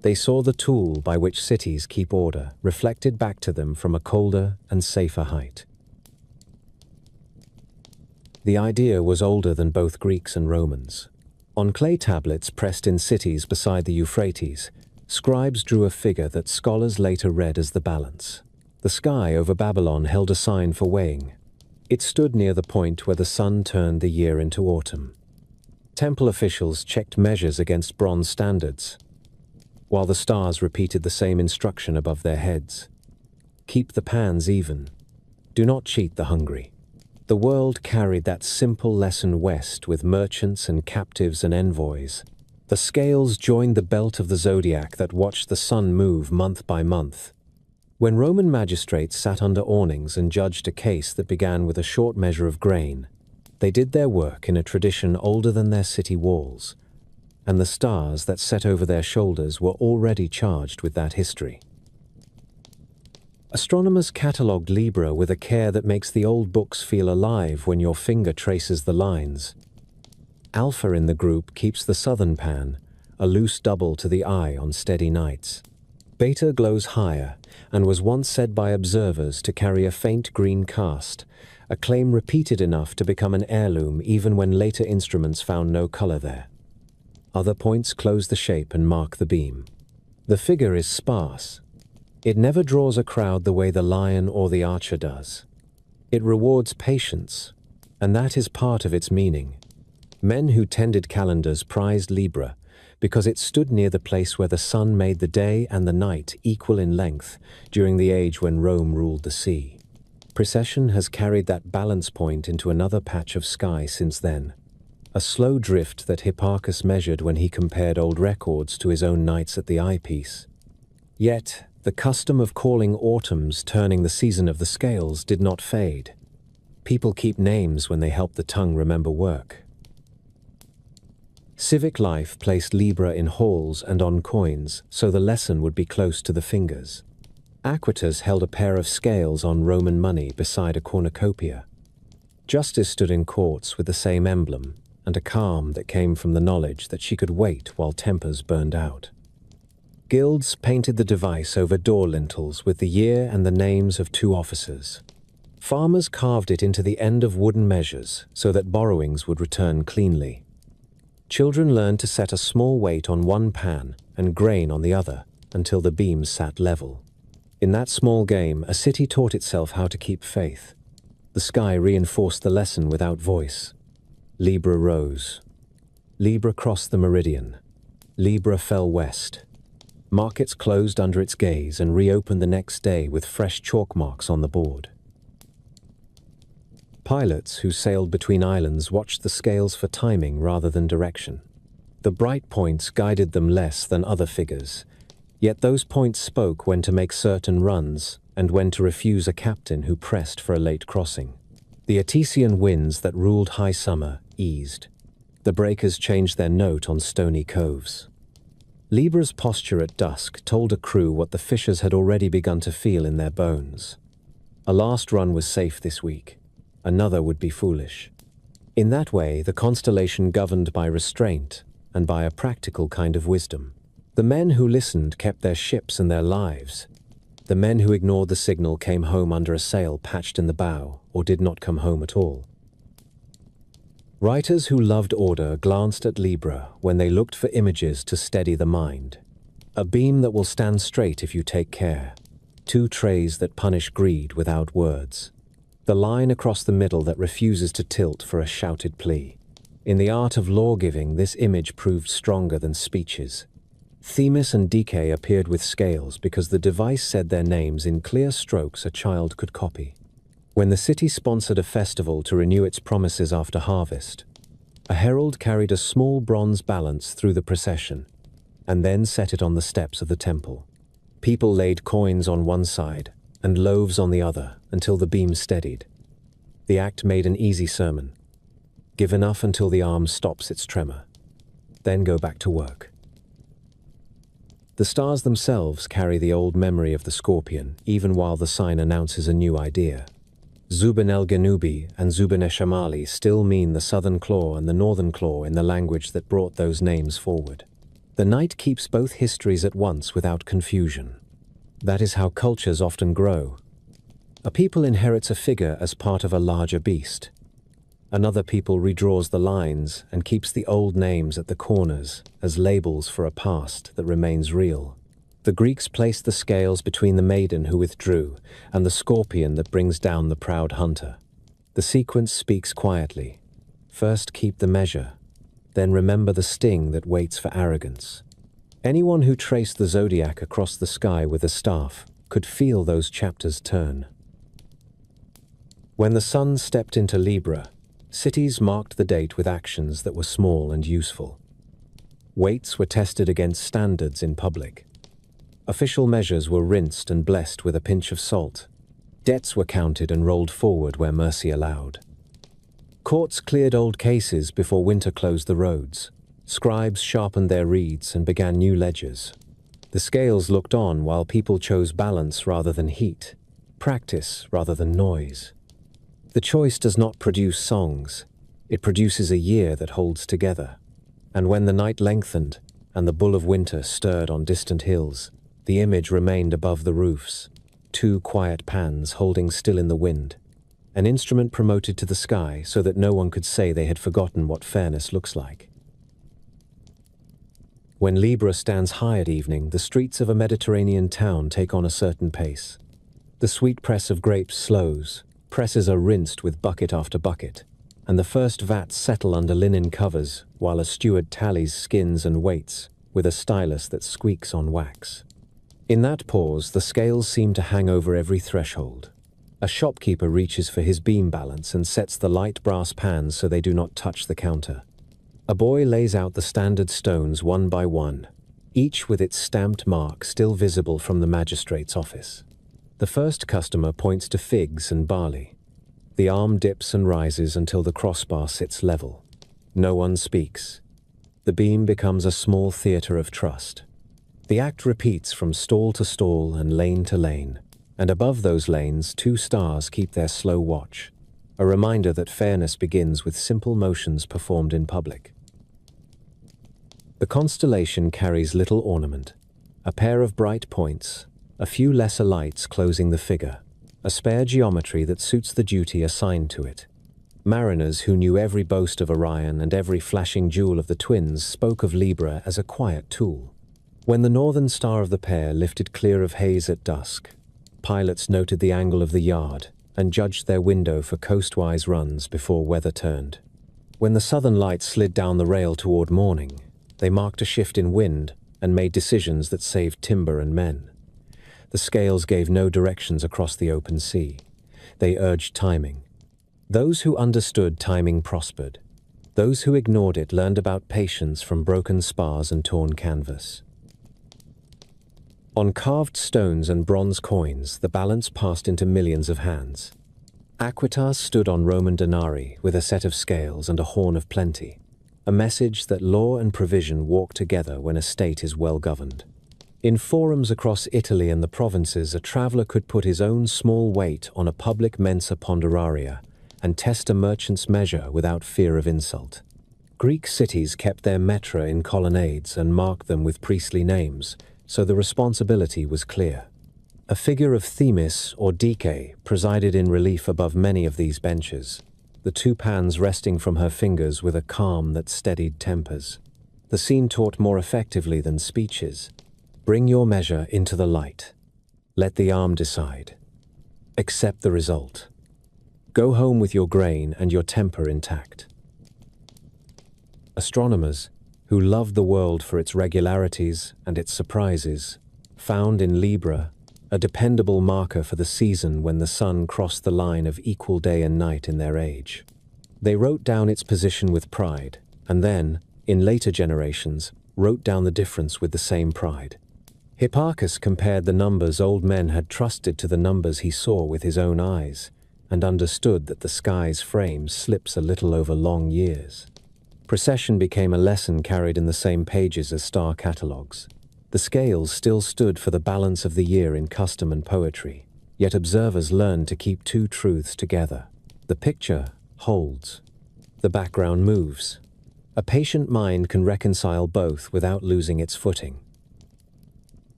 they saw the tool by which cities keep order reflected back to them from a colder and safer height. The idea was older than both Greeks and Romans. On clay tablets pressed in cities beside the Euphrates, scribes drew a figure that scholars later read as the balance. The sky over Babylon held a sign for weighing. It stood near the point where the sun turned the year into autumn. Temple officials checked measures against bronze standards, while the stars repeated the same instruction above their heads. Keep the pans even. Do not cheat the hungry. The world carried that simple lesson west with merchants and captives and envoys. The scales joined the belt of the zodiac that watched the sun move month by month. When Roman magistrates sat under awnings and judged a case that began with a short measure of grain, they did their work in a tradition older than their city walls, and the stars that set over their shoulders were already charged with that history. Astronomers catalogued Libra with a care that makes the old books feel alive when your finger traces the lines. Alpha in the group keeps the southern pan, a loose double to the eye on steady nights. Beta glows higher and was once said by observers to carry a faint green cast, a claim repeated enough to become an heirloom even when later instruments found no color there. Other points close the shape and mark the beam. The figure is sparse. It never draws a crowd the way the lion or the archer does. It rewards patience, and that is part of its meaning. Men who tended calendars prized Libra because it stood near the place where the sun made the day and the night equal in length during the age when Rome ruled the sea. Precession has carried that balance point into another patch of sky since then, a slow drift that Hipparchus measured when he compared old records to his own nights at the eyepiece. Yet, the custom of calling autumns turning the season of the scales did not fade. People keep names when they help the tongue remember work. Civic life placed Libra in halls and on coins so the lesson would be close to the fingers. Aquitas held a pair of scales on Roman money beside a cornucopia. Justice stood in courts with the same emblem, and a calm that came from the knowledge that she could wait while tempers burned out. Guilds painted the device over door lintels with the year and the names of 2 officers. Farmers carved it into the end of wooden measures so that borrowings would return cleanly. Children learned to set a small weight on one pan and grain on the other until the beams sat level. In that small game, a city taught itself how to keep faith. The sky reinforced the lesson without voice. Libra rose. Libra crossed the meridian. Libra fell west. Markets closed under its gaze and reopened the next day with fresh chalk marks on the board. Pilots who sailed between islands watched the scales for timing rather than direction. The bright points guided them less than other figures, yet those points spoke when to make certain runs and when to refuse a captain who pressed for a late crossing. The Etesian winds that ruled high summer eased. The breakers changed their note on stony coves. Libra's posture at dusk told a crew what the fishers had already begun to feel in their bones. A last run was safe this week. Another would be foolish. In that way, the constellation governed by restraint and by a practical kind of wisdom. The men who listened kept their ships and their lives. The men who ignored the signal came home under a sail patched in the bow or did not come home at all. Writers who loved order glanced at Libra when they looked for images to steady the mind. A beam that will stand straight if you take care. 2 trays that punish greed without words. The line across the middle that refuses to tilt for a shouted plea. In the art of law-giving, this image proved stronger than speeches. Themis and Dike appeared with scales because the device said their names in clear strokes a child could copy. When the city sponsored a festival to renew its promises after harvest, a herald carried a small bronze balance through the procession and then set it on the steps of the temple. People laid coins on one side and loaves on the other until the beam steadied. The act made an easy sermon. Give enough until the arm stops its tremor. Then go back to work. The stars themselves carry the old memory of the scorpion, even while the sign announces a new idea. Zubin el-Ganubi and Zubin Eshamali still mean the southern claw and the northern claw in the language that brought those names forward. The night keeps both histories at once without confusion. That is how cultures often grow. A people inherits a figure as part of a larger beast. Another people redraws the lines and keeps the old names at the corners as labels for a past that remains real. The Greeks placed the scales between the maiden who withdrew and the scorpion that brings down the proud hunter. The sequence speaks quietly. First keep the measure, then remember the sting that waits for arrogance. Anyone who traced the zodiac across the sky with a staff could feel those chapters turn. When the sun stepped into Libra, cities marked the date with actions that were small and useful. Weights were tested against standards in public. Official measures were rinsed and blessed with a pinch of salt. Debts were counted and rolled forward where mercy allowed. Courts cleared old cases before winter closed the roads. Scribes sharpened their reeds and began new ledgers. The scales looked on while people chose balance rather than heat, practice rather than noise. The choice does not produce songs. It produces a year that holds together. And when the night lengthened and the bull of winter stirred on distant hills, the image remained above the roofs, two quiet pans holding still in the wind, an instrument promoted to the sky so that no one could say they had forgotten what fairness looks like. When Libra stands high at evening, the streets of a Mediterranean town take on a certain pace. The sweet press of grapes slows, presses are rinsed with bucket after bucket, and the first vats settle under linen covers while a steward tallies skins and weights with a stylus that squeaks on wax. In that pause, the scales seem to hang over every threshold. A shopkeeper reaches for his beam balance and sets the light brass pans so they do not touch the counter. A boy lays out the standard stones one by one, each with its stamped mark still visible from the magistrate's office. The first customer points to figs and barley. The arm dips and rises until the crossbar sits level. No one speaks. The beam becomes a small theater of trust. The act repeats from stall to stall and lane to lane, and above those lanes, two stars keep their slow watch, a reminder that fairness begins with simple motions performed in public. The constellation carries little ornament, a pair of bright points, a few lesser lights closing the figure, a spare geometry that suits the duty assigned to it. Mariners who knew every boast of Orion and every flashing jewel of the twins spoke of Libra as a quiet tool. When the northern star of the pair lifted clear of haze at dusk, pilots noted the angle of the yard and judged their window for coastwise runs before weather turned. When the southern lights slid down the rail toward morning, they marked a shift in wind and made decisions that saved timber and men. The scales gave no directions across the open sea. They urged timing. Those who understood timing prospered. Those who ignored it learned about patience from broken spars and torn canvas. On carved stones and bronze coins, the balance passed into millions of hands. Aquitas stood on Roman denarii with a set of scales and a horn of plenty, a message that law and provision walk together when a state is well governed. In forums across Italy and the provinces, a traveler could put his own small weight on a public mensa ponderaria and test a merchant's measure without fear of insult. Greek cities kept their metra in colonnades and marked them with priestly names, so the responsibility was clear. A figure of Themis or Dike presided in relief above many of these benches, the two pans resting from her fingers with a calm that steadied tempers. The scene taught more effectively than speeches. Bring your measure into the light. Let the arm decide. Accept the result. Go home with your grain and your temper intact. Astronomers, who loved the world for its regularities and its surprises, found in Libra a dependable marker for the season when the sun crossed the line of equal day and night in their age. They wrote down its position with pride, and then, in later generations, wrote down the difference with the same pride. Hipparchus compared the numbers old men had trusted to the numbers he saw with his own eyes, and understood that the sky's frame slips a little over long years. Precession became a lesson carried in the same pages as star catalogues. The scales still stood for the balance of the year in custom and poetry, yet observers learned to keep two truths together. The picture holds. The background moves. A patient mind can reconcile both without losing its footing.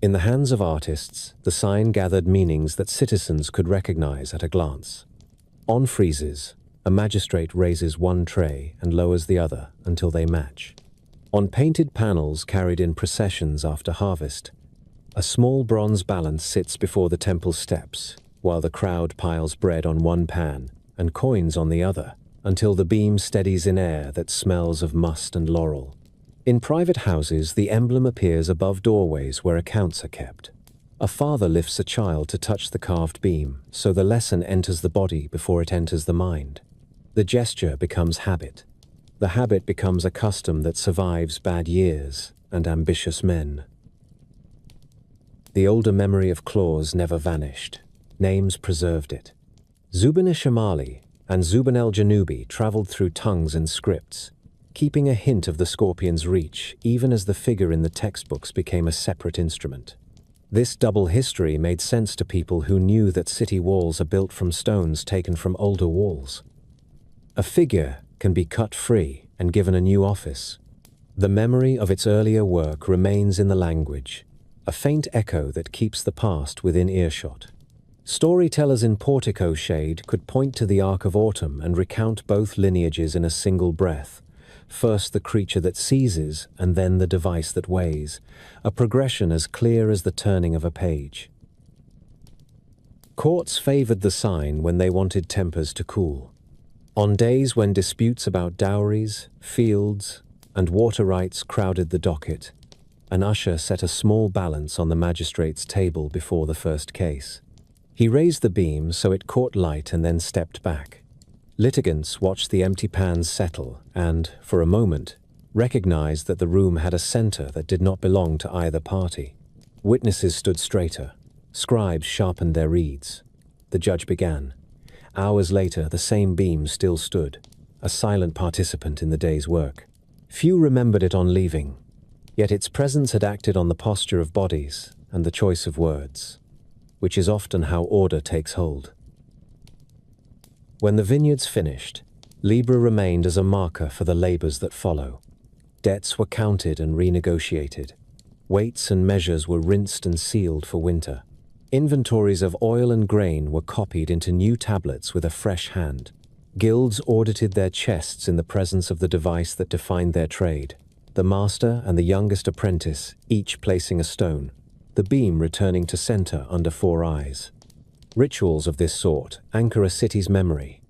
In the hands of artists, the sign gathered meanings that citizens could recognize at a glance. On friezes, a magistrate raises one tray and lowers the other until they match. On painted panels carried in processions after harvest, a small bronze balance sits before the temple steps, while the crowd piles bread on one pan and coins on the other, until the beam steadies in air that smells of must and laurel. In private houses, the emblem appears above doorways where accounts are kept. A father lifts a child to touch the carved beam, so the lesson enters the body before it enters the mind. The gesture becomes habit. The habit becomes a custom that survives bad years and ambitious men. The older memory of claws never vanished. Names preserved it. Zubin Shamali and Zubin el-Janubi traveled through tongues and scripts, keeping a hint of the scorpion's reach even as the figure in the textbooks became a separate instrument. This double history made sense to people who knew that city walls are built from stones taken from older walls. A figure can be cut free and given a new office. The memory of its earlier work remains in the language, a faint echo that keeps the past within earshot. Storytellers in portico shade could point to the Ark of Autumn and recount both lineages in a single breath. First the creature that seizes, and then the device that weighs, a progression as clear as the turning of a page. Courts favored the sign when they wanted tempers to cool. On days when disputes about dowries, fields, and water rights crowded the docket, an usher set a small balance on the magistrate's table before the first case. He raised the beam so it caught light and then stepped back. Litigants watched the empty pans settle and, for a moment, recognized that the room had a center that did not belong to either party. Witnesses stood straighter. Scribes sharpened their reeds. The judge began. Hours later, the same beam still stood, a silent participant in the day's work. Few remembered it on leaving, yet its presence had acted on the posture of bodies and the choice of words, which is often how order takes hold. When the vineyards finished, Libra remained as a marker for the labors that follow. Debts were counted and renegotiated. Weights and measures were rinsed and sealed for winter. Inventories of oil and grain were copied into new tablets with a fresh hand. Guilds audited their chests in the presence of the device that defined their trade. The master and the youngest apprentice, each placing a stone, the beam returning to center under four eyes. Rituals of this sort anchor a city's memory.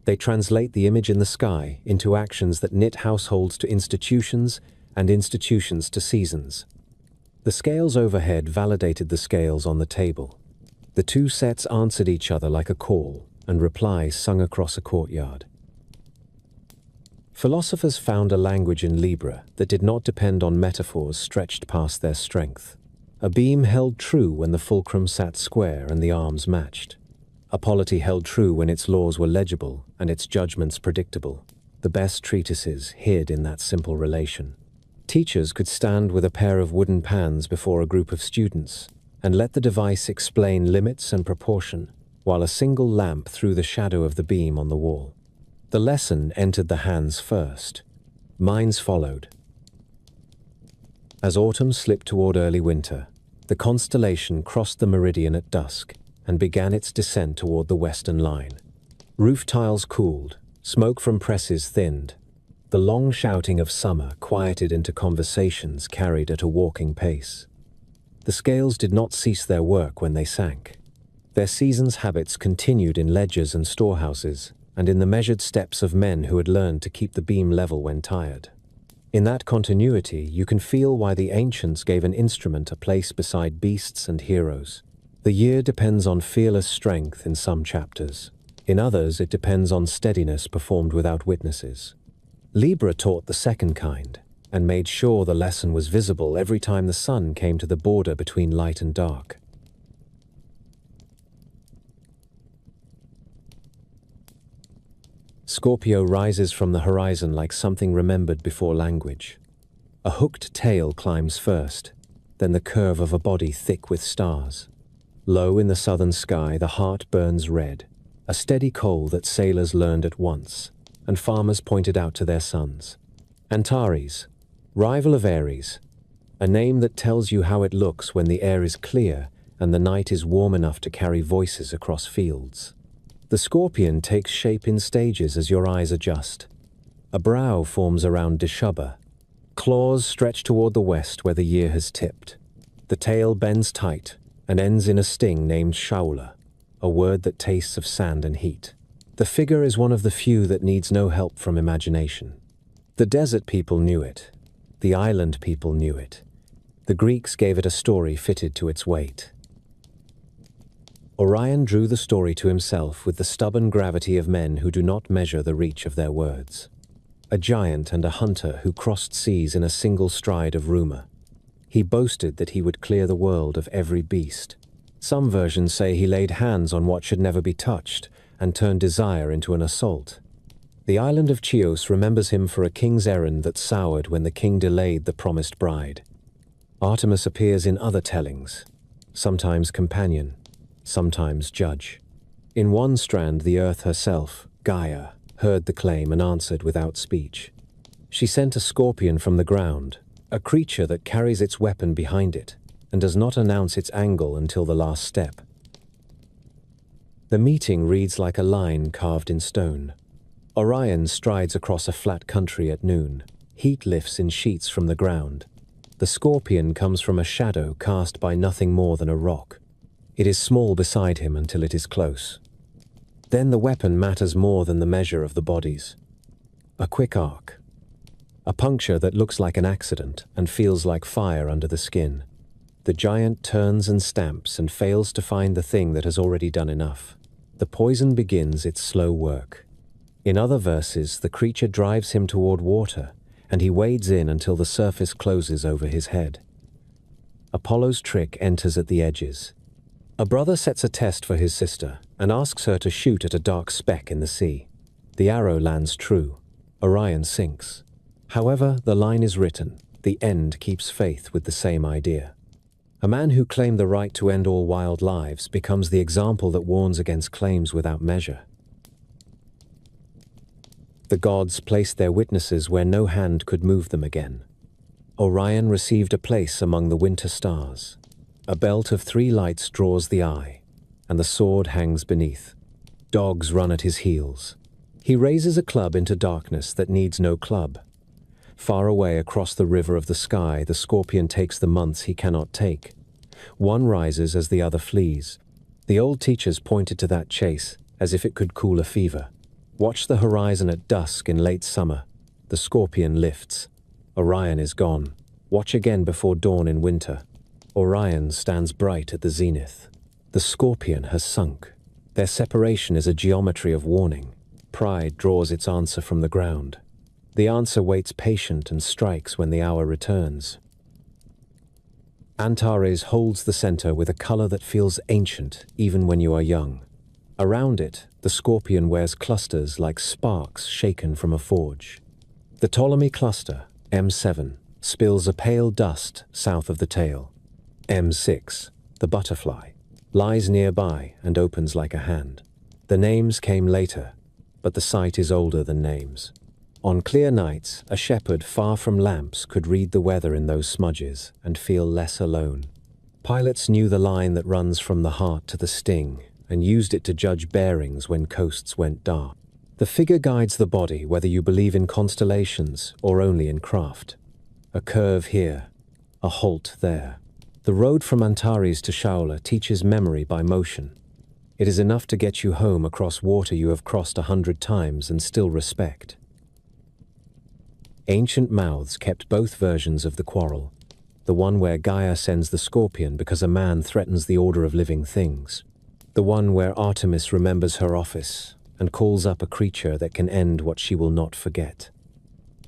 They translate the image in the sky into actions that knit households to institutions and institutions to seasons. The scales overhead validated the scales on the table. The two sets answered each other like a call, and replies sung across a courtyard. Philosophers found a language in Libra that did not depend on metaphors stretched past their strength. A beam held true when the fulcrum sat square and the arms matched. A polity held true when its laws were legible and its judgments predictable. The best treatises hid in that simple relation. Teachers could stand with a pair of wooden pans before a group of students and let the device explain limits and proportion, while a single lamp threw the shadow of the beam on the wall. The lesson entered the hands first. Minds followed. As autumn slipped toward early winter, the constellation crossed the meridian at dusk and began its descent toward the western line. Roof tiles cooled, smoke from presses thinned. The long shouting of summer quieted into conversations carried at a walking pace. The scales did not cease their work when they sank. Their season's habits continued in ledgers and storehouses, and in the measured steps of men who had learned to keep the beam level when tired. In that continuity, you can feel why the ancients gave an instrument a place beside beasts and heroes. The year depends on fearless strength in some chapters. In others, it depends on steadiness performed without witnesses. Libra taught the second kind, and made sure the lesson was visible every time the sun came to the border between light and dark. Scorpio rises from the horizon like something remembered before language. A hooked tail climbs first, then the curve of a body thick with stars. Low in the southern sky, the heart burns red, a steady coal that sailors learned at once, and farmers pointed out to their sons. Antares, rival of Aries, a name that tells you how it looks when the air is clear and the night is warm enough to carry voices across fields. The scorpion takes shape in stages as your eyes adjust. A brow forms around Dishubba. Claws stretch toward the west where the year has tipped. The tail bends tight and ends in a sting named Shaula, a word that tastes of sand and heat. The figure is one of the few that needs no help from imagination. The desert people knew it. The island people knew it. The Greeks gave it a story fitted to its weight. Orion drew the story to himself with the stubborn gravity of men who do not measure the reach of their words. A giant and a hunter who crossed seas in a single stride of rumor. He boasted that he would clear the world of every beast. Some versions say he laid hands on what should never be touched and turned desire into an assault. The island of Chios remembers him for a king's errand that soured when the king delayed the promised bride. Artemis appears in other tellings, sometimes companion, sometimes judge. In one strand, the earth herself, Gaia, heard the claim and answered without speech. She sent a scorpion from the ground, a creature that carries its weapon behind it. and does not announce its angle until the last step. The meeting reads like a line carved in stone. Orion strides across a flat country at noon. Heat lifts in sheets from the ground. The Scorpion comes from a shadow cast by nothing more than a rock. It is small beside him until it is close. Then the weapon matters more than the measure of the bodies. A quick arc. A puncture that looks like an accident and feels like fire under the skin. The giant turns and stamps and fails to find the thing that has already done enough. The poison begins its slow work. In other verses, the creature drives him toward water, and he wades in until the surface closes over his head. Apollo's trick enters at the edges. A brother sets a test for his sister and asks her to shoot at a dark speck in the sea. The arrow lands true. Orion sinks. However, the line is written. The end keeps faith with the same idea. A man who claimed the right to end all wild lives becomes the example that warns against claims without measure. The gods placed their witnesses where no hand could move them again. Orion received a place among the winter stars. A belt of 3 lights draws the eye, and the sword hangs beneath. Dogs run at his heels. He raises a club into darkness that needs no club. Far away across the river of the sky, the Scorpion takes the months he cannot take. One rises as the other flees. The old teachers pointed to that chase as if it could cool a fever. Watch the horizon at dusk in late summer. The Scorpion lifts. Orion is gone. Watch again before dawn in winter. Orion stands bright at the zenith. The Scorpion has sunk. Their separation is a geometry of warning. Pride draws its answer from the ground. The answer waits patient and strikes when the hour returns. Antares holds the center with a color that feels ancient even when you are young. Around it, the Scorpion wears clusters like sparks shaken from a forge. The Ptolemy cluster, M7, spills a pale dust south of the tail. M6, the butterfly, lies nearby and opens like a hand. The names came later, but the sight is older than names. On clear nights, a shepherd far from lamps could read the weather in those smudges and feel less alone. Pilots knew the line that runs from the heart to the sting and used it to judge bearings when coasts went dark. The figure guides the body whether you believe in constellations or only in craft. A curve here, a halt there. The road from Antares to Shaula teaches memory by motion. It is enough to get you home across water you have crossed 100 times and still respect. Ancient mouths kept both versions of the quarrel. The one where Gaia sends the Scorpion because a man threatens the order of living things. The one where Artemis remembers her office and calls up a creature that can end what she will not forget.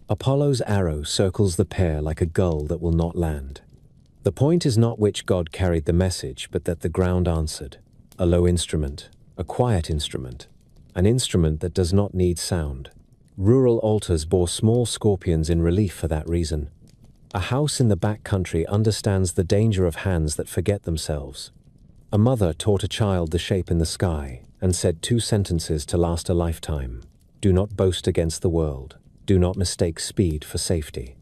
Apollo's arrow circles the pair like a gull that will not land. The point is not which god carried the message, but that the ground answered. A low instrument, a quiet instrument, an instrument that does not need sound. Rural altars bore small scorpions in relief for that reason. A house in the back country understands the danger of hands that forget themselves. A mother taught a child the shape in the sky and said 2 sentences to last a lifetime. Do not boast against the world. Do not mistake speed for safety.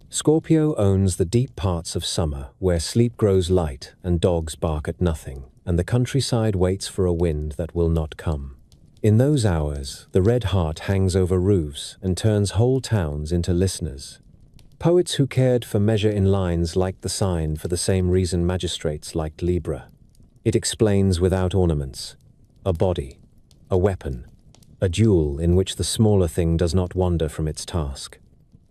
Scorpio owns the deep parts of summer where sleep grows light and dogs bark at nothing, and the countryside waits for a wind that will not come. In those hours, the red heart hangs over roofs and turns whole towns into listeners. Poets who cared for measure in lines liked the sign for the same reason magistrates liked Libra. It explains without ornaments. A body, a weapon, a duel in which the smaller thing does not wander from its task.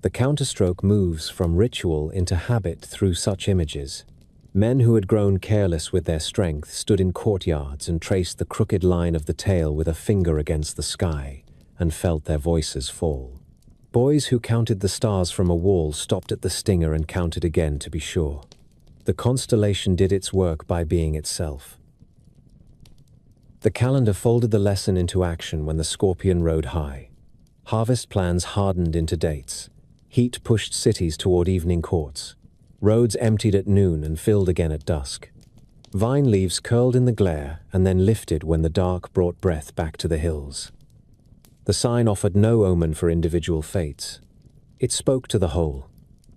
The counterstroke moves from ritual into habit through such images. Men who had grown careless with their strength stood in courtyards and traced the crooked line of the tail with a finger against the sky and felt their voices fall. Boys who counted the stars from a wall stopped at the stinger and counted again to be sure. The constellation did its work by being itself. The calendar folded the lesson into action when the Scorpion rode high. Harvest plans hardened into dates. Heat pushed cities toward evening courts. Roads emptied at noon and filled again at dusk. Vine leaves curled in the glare and then lifted when the dark brought breath back to the hills. The sign offered no omen for individual fates. It spoke to the whole.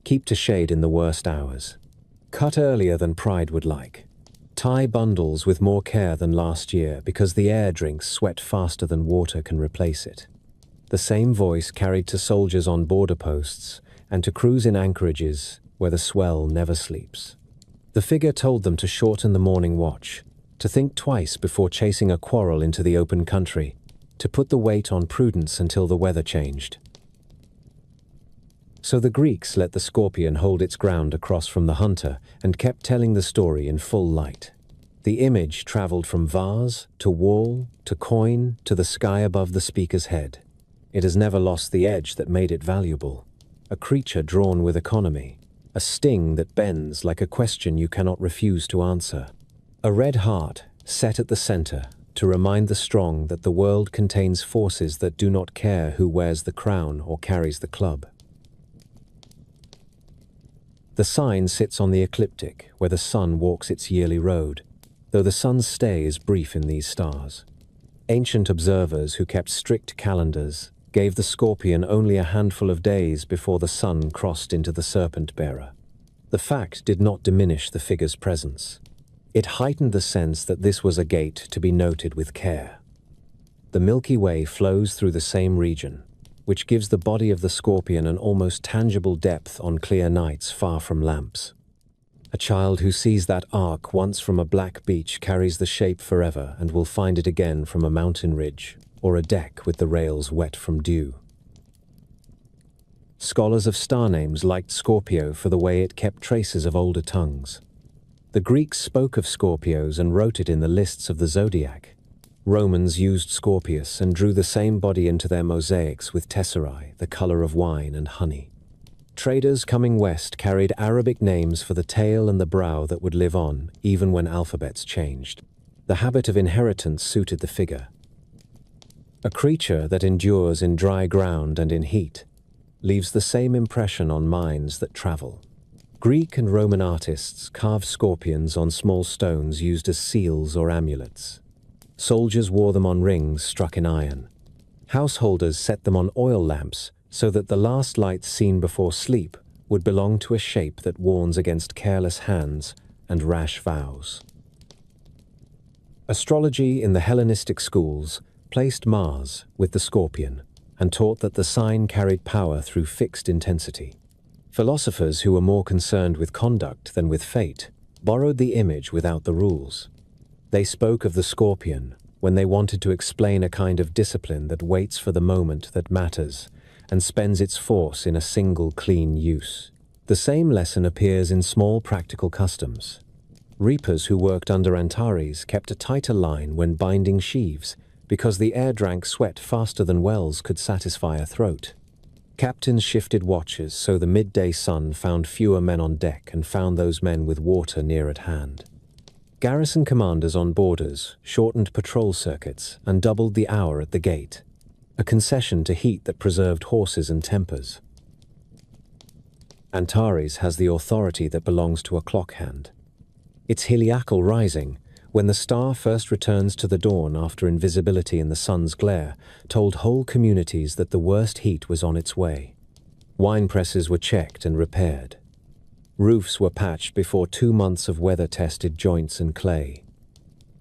Keep to shade in the worst hours. Cut earlier than pride would like. Tie bundles with more care than last year because the air drinks sweat faster than water can replace it. The same voice carried to soldiers on border posts and to crews in anchorages where the swell never sleeps. The figure told them to shorten the morning watch, to think twice before chasing a quarrel into the open country, to put the weight on prudence until the weather changed. So the Greeks let the scorpion hold its ground across from the hunter and kept telling the story in full light. The image traveled from vase to wall to coin to the sky above the speaker's head. It has never lost the edge that made it valuable. A creature drawn with economy. A sting that bends like a question you cannot refuse to answer. A red heart set at the center to remind the strong that the world contains forces that do not care who wears the crown or carries the club. The sign sits on the ecliptic where the sun walks its yearly road, though the sun's stay is brief in these stars. Ancient observers who kept strict calendars gave the scorpion only a handful of days before the sun crossed into the serpent-bearer. The fact did not diminish the figure's presence. It heightened the sense that this was a gate to be noted with care. The Milky Way flows through the same region, which gives the body of the scorpion an almost tangible depth on clear nights far from lamps. A child who sees that arc once from a black beach carries the shape forever and will find it again from a mountain ridge or a deck with the rails wet from dew. Scholars of star names liked Scorpio for the way it kept traces of older tongues. The Greeks spoke of Scorpios and wrote it in the lists of the zodiac. Romans used Scorpius and drew the same body into their mosaics with tesserae, the color of wine and honey. Traders coming west carried Arabic names for the tail and the brow that would live on, even when alphabets changed. The habit of inheritance suited the figure. A creature that endures in dry ground and in heat leaves the same impression on minds that travel. Greek and Roman artists carved scorpions on small stones used as seals or amulets. Soldiers wore them on rings struck in iron. Householders set them on oil lamps so that the last light seen before sleep would belong to a shape that warns against careless hands and rash vows. Astrology in the Hellenistic schools placed Mars with the scorpion and taught that the sign carried power through fixed intensity. Philosophers who were more concerned with conduct than with fate borrowed the image without the rules. They spoke of the scorpion when they wanted to explain a kind of discipline that waits for the moment that matters and spends its force in a single clean use. The same lesson appears in small practical customs. Reapers who worked under Antares kept a tighter line when binding sheaves because the air drank sweat faster than wells could satisfy a throat. Captains shifted watches so the midday sun found fewer men on deck and found those men with water near at hand. Garrison commanders on borders shortened patrol circuits and doubled the hour at the gate, a concession to heat that preserved horses and tempers. Antares has the authority that belongs to a clock hand. Its heliacal rising, when the star first returns to the dawn after invisibility in the sun's glare, told whole communities that the worst heat was on its way. Wine presses were checked and repaired. Roofs were patched before 2 months of weather-tested joints and clay.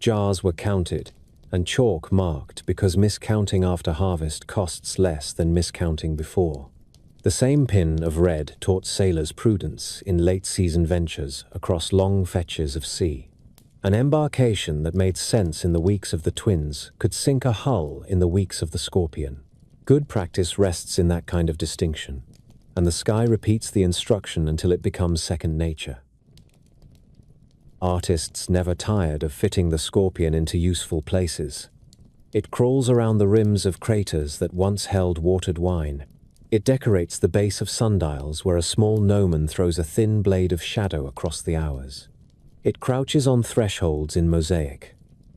Jars were counted and chalk marked because miscounting after harvest costs less than miscounting before. The same pin of red taught sailors prudence in late-season ventures across long fetches of sea. An embarkation that made sense in the weeks of the twins could sink a hull in the weeks of the scorpion. Good practice rests in that kind of distinction, and the sky repeats the instruction until it becomes second nature. Artists never tired of fitting the scorpion into useful places. It crawls around the rims of craters that once held watered wine. It decorates the base of sundials where a small gnomon throws a thin blade of shadow across the hours. It crouches on thresholds in mosaic,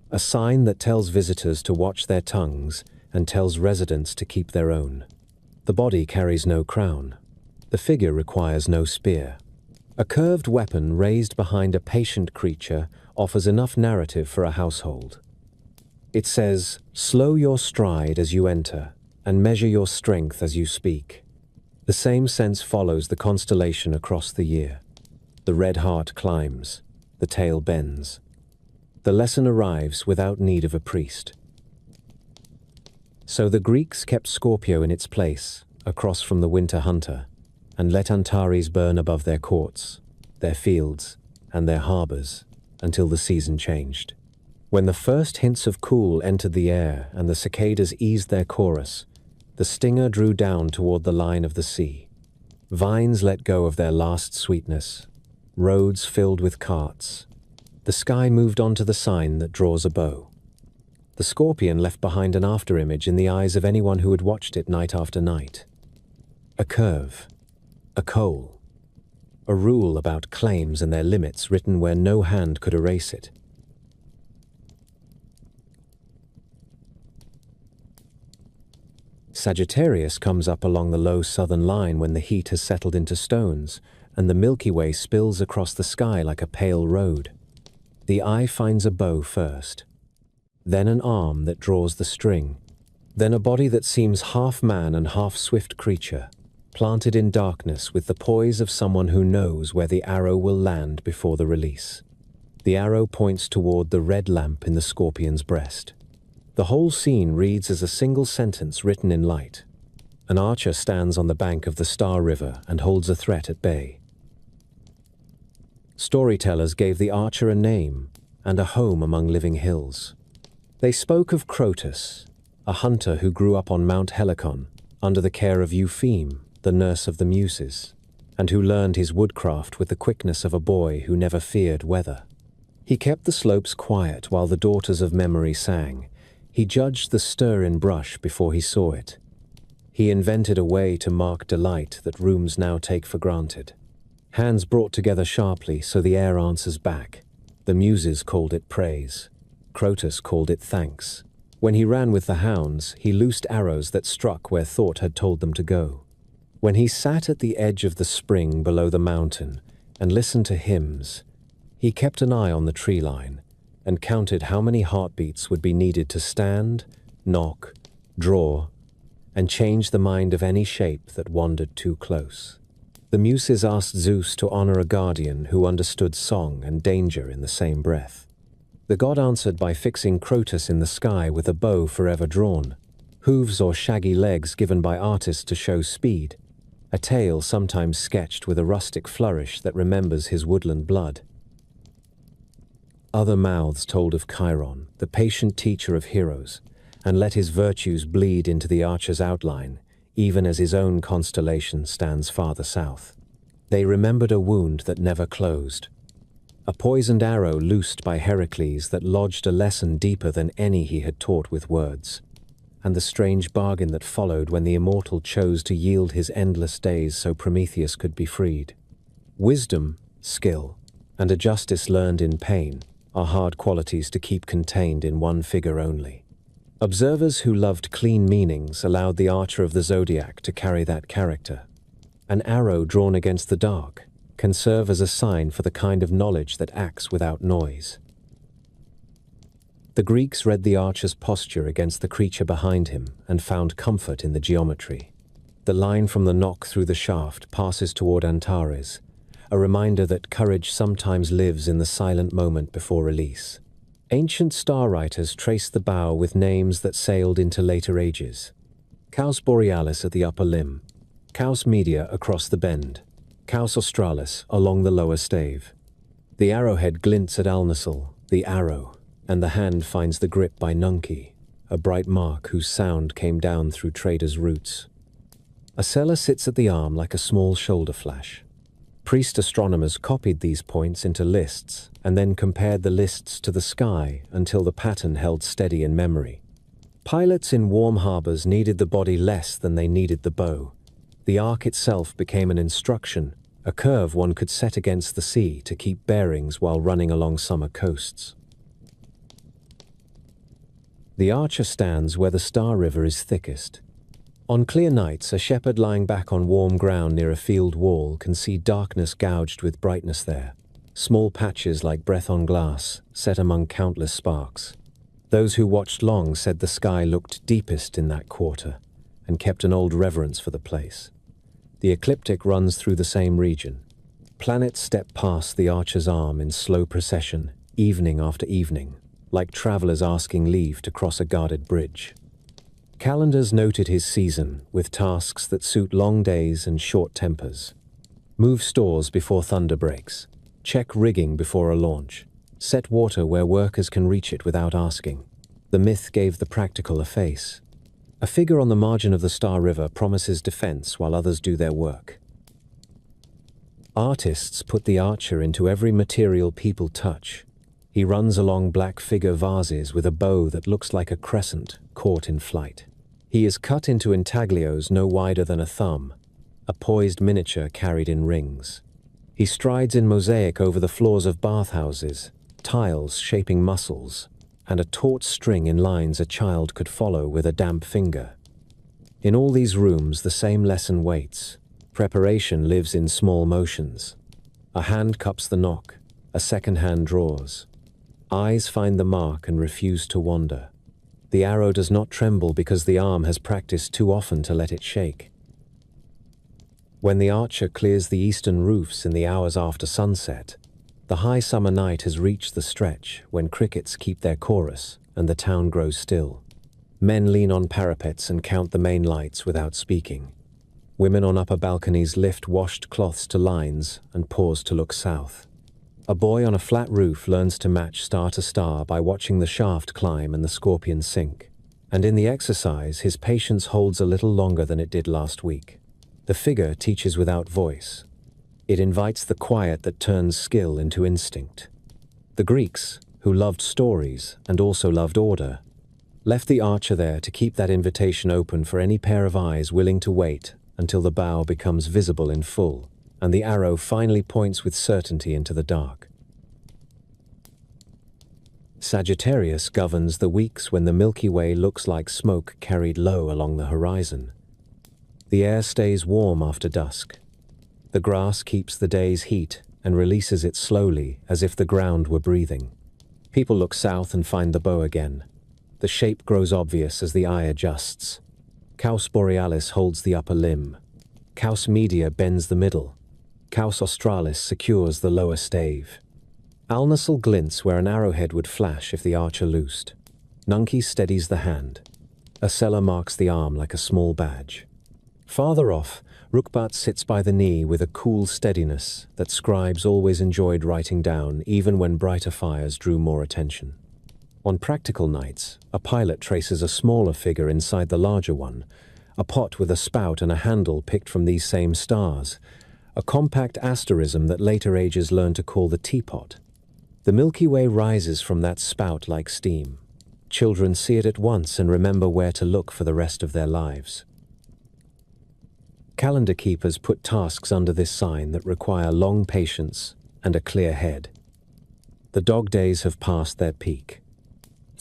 a sign that tells visitors to watch their tongues and tells residents to keep their own. The body carries no crown. The figure requires no spear. A curved weapon raised behind a patient creature offers enough narrative for a household. It says, "Slow your stride as you enter, and measure your strength as you speak." The same sense follows the constellation across the year. The red heart climbs, the tail bends. The lesson arrives without need of a priest. So the Greeks kept Scorpio in its place, across from the winter hunter, and let Antares burn above their courts, their fields, and their harbors, until the season changed. When the first hints of cool entered the air and the cicadas eased their chorus, the stinger drew down toward the line of the sea. Vines let go of their last sweetness, roads filled with carts. The sky moved on to the sign that draws a bow. The scorpion left behind an afterimage in the eyes of anyone who had watched it night after night. A curve, a coal, a rule about claims and their limits written where no hand could erase it. Sagittarius comes up along the low southern line when the heat has settled into stones, and the Milky Way spills across the sky like a pale road. The eye finds a bow first, then an arm that draws the string, then a body that seems half man and half swift creature, planted in darkness with the poise of someone who knows where the arrow will land before the release. The arrow points toward the red lamp in the scorpion's breast. The whole scene reads as a single sentence written in light. An archer stands on the bank of the Star River and holds a threat at bay. Storytellers gave the archer a name and a home among living hills. They spoke of Crotus, a hunter who grew up on Mount Helicon under the care of Eupheme, the nurse of the Muses, and who learned his woodcraft with the quickness of a boy who never feared weather. He kept the slopes quiet while the daughters of memory sang. He judged the stir in brush before he saw it. He invented a way to mark delight that rooms now take for granted. Hands brought together sharply so the air answers back. The Muses called it praise. Crotus called it thanks. When he ran with the hounds, he loosed arrows that struck where thought had told them to go. When he sat at the edge of the spring below the mountain and listened to hymns, he kept an eye on the tree line and counted how many heartbeats would be needed to stand, knock, draw, and change the mind of any shape that wandered too close. The Muses asked Zeus to honor a guardian who understood song and danger in the same breath. The god answered by fixing Crotus in the sky with a bow forever drawn, hooves or shaggy legs given by artists to show speed, a tail sometimes sketched with a rustic flourish that remembers his woodland blood. Other mouths told of Chiron, the patient teacher of heroes, and let his virtues bleed into the archer's outline, even as his own constellation stands farther south. They remembered a wound that never closed, a poisoned arrow loosed by Heracles that lodged a lesson deeper than any he had taught with words, and the strange bargain that followed when the immortal chose to yield his endless days so Prometheus could be freed. Wisdom, skill, and a justice learned in pain are hard qualities to keep contained in one figure only. Observers who loved clean meanings allowed the archer of the zodiac to carry that character. An arrow drawn against the dark can serve as a sign for the kind of knowledge that acts without noise. The Greeks read the archer's posture against the creature behind him and found comfort in the geometry. The line from the knock through the shaft passes toward Antares, a reminder that courage sometimes lives in the silent moment before release. Ancient star writers traced the bow with names that sailed into later ages. Caus Borealis at the upper limb, Caus Media across the bend, Caus Australis along the lower stave. The arrowhead glints at Alnasil, the arrow, and the hand finds the grip by Nunki, a bright mark whose sound came down through traders' roots. A cellar sits at the arm like a small shoulder flash. Priest astronomers copied these points into lists and then compared the lists to the sky until the pattern held steady in memory. Pilots in warm harbors needed the body less than they needed the bow. The arc itself became an instruction, a curve one could set against the sea to keep bearings while running along summer coasts. The archer stands where the Star River is thickest. On clear nights, a shepherd lying back on warm ground near a field wall can see darkness gouged with brightness there, small patches like breath on glass, set among countless sparks. Those who watched long said the sky looked deepest in that quarter, and kept an old reverence for the place. The ecliptic runs through the same region. Planets step past the archer's arm in slow procession, evening after evening, like travelers asking leave to cross a guarded bridge. Calendars noted his season with tasks that suit long days and short tempers. Move stores before thunder breaks. Check rigging before a launch. Set water where workers can reach it without asking. The myth gave the practical a face. A figure on the margin of the Star River promises defense while others do their work. Artists put the archer into every material people touch. He runs along black figure vases with a bow that looks like a crescent caught in flight. He is cut into intaglios no wider than a thumb, a poised miniature carried in rings. He strides in mosaic over the floors of bathhouses, tiles shaping muscles, and a taut string in lines a child could follow with a damp finger. In all these rooms the same lesson waits. Preparation lives in small motions. A hand cups the knock, a second hand draws. Eyes find the mark and refuse to wander. The arrow does not tremble because the arm has practiced too often to let it shake. When the archer clears the eastern roofs in the hours after sunset, the high summer night has reached the stretch when crickets keep their chorus and the town grows still. Men lean on parapets and count the main lights without speaking. Women on upper balconies lift washed cloths to lines and pause to look south. A boy on a flat roof learns to match star to star by watching the shaft climb and the scorpion sink. And in the exercise, his patience holds a little longer than it did last week. The figure teaches without voice. It invites the quiet that turns skill into instinct. The Greeks, who loved stories and also loved order, left the archer there to keep that invitation open for any pair of eyes willing to wait until the bow becomes visible in full, and the arrow finally points with certainty into the dark. Sagittarius governs the weeks when the Milky Way looks like smoke carried low along the horizon. The air stays warm after dusk. The grass keeps the day's heat and releases it slowly as if the ground were breathing. People look south and find the bow again. The shape grows obvious as the eye adjusts. Caus borealis holds the upper limb. Caus media bends the middle. Caus australis secures the lower stave. Alnasil glints where an arrowhead would flash if the archer loosed. Nunci steadies the hand. Acella marks the arm like a small badge. Farther off, Rukbat sits by the knee with a cool steadiness that scribes always enjoyed writing down even when brighter fires drew more attention. On practical nights, a pilot traces a smaller figure inside the larger one, a pot with a spout and a handle picked from these same stars, a compact asterism that later ages learn to call the teapot. The Milky Way rises from that spout like steam. Children see it at once and remember where to look for the rest of their lives. Calendar keepers put tasks under this sign that require long patience and a clear head. The dog days have passed their peak.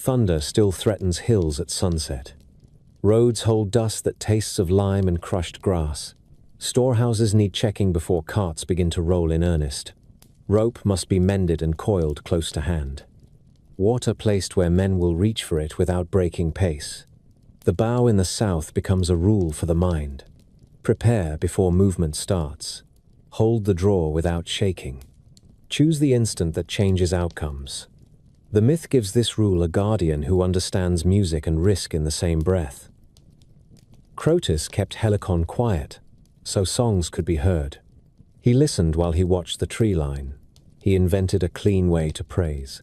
Thunder still threatens hills at sunset. Roads hold dust that tastes of lime and crushed grass. Storehouses need checking before carts begin to roll in earnest. Rope must be mended and coiled close to hand. Water placed where men will reach for it without breaking pace. The bow in the south becomes a rule for the mind. Prepare before movement starts. Hold the draw without shaking. Choose the instant that changes outcomes. The myth gives this rule a guardian who understands music and risk in the same breath. Crotus kept Helicon quiet, so songs could be heard. He listened while he watched the tree line. He invented a clean way to praise.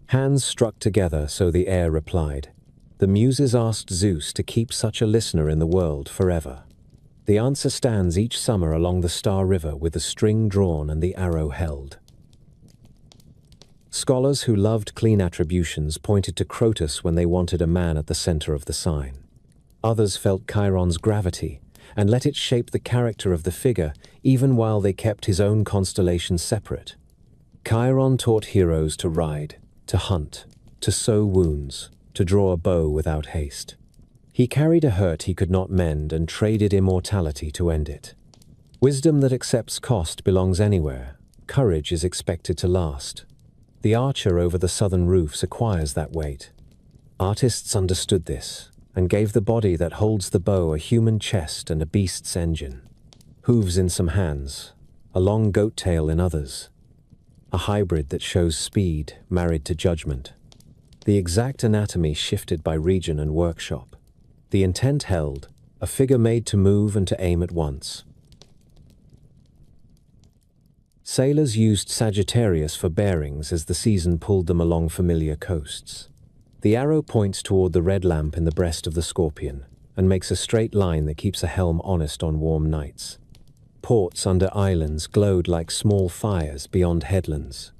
Hands struck together so the air replied. The muses asked Zeus to keep such a listener in the world forever. The answer stands each summer along the Star River with the string drawn and the arrow held. Scholars who loved clean attributions pointed to Crotus when they wanted a man at the center of the sign. Others felt Chiron's gravity and let it shape the character of the figure even while they kept his own constellation separate. Chiron taught heroes to ride, to hunt, to sew wounds, to draw a bow without haste. He carried a hurt he could not mend and traded immortality to end it. Wisdom that accepts cost belongs anywhere. Courage is expected to last. The archer over the southern roofs acquires that weight. Artists understood this and gave the body that holds the bow a human chest and a beast's engine. Hooves in some hands, a long goat tail in others. A hybrid that shows speed married to judgment. The exact anatomy shifted by region and workshop. The intent held, a figure made to move and to aim at once. Sailors used Sagittarius for bearings as the season pulled them along familiar coasts. The arrow points toward the red lamp in the breast of the Scorpion and makes a straight line that keeps a helm honest on warm nights. Ports under islands glowed like small fires beyond headlands.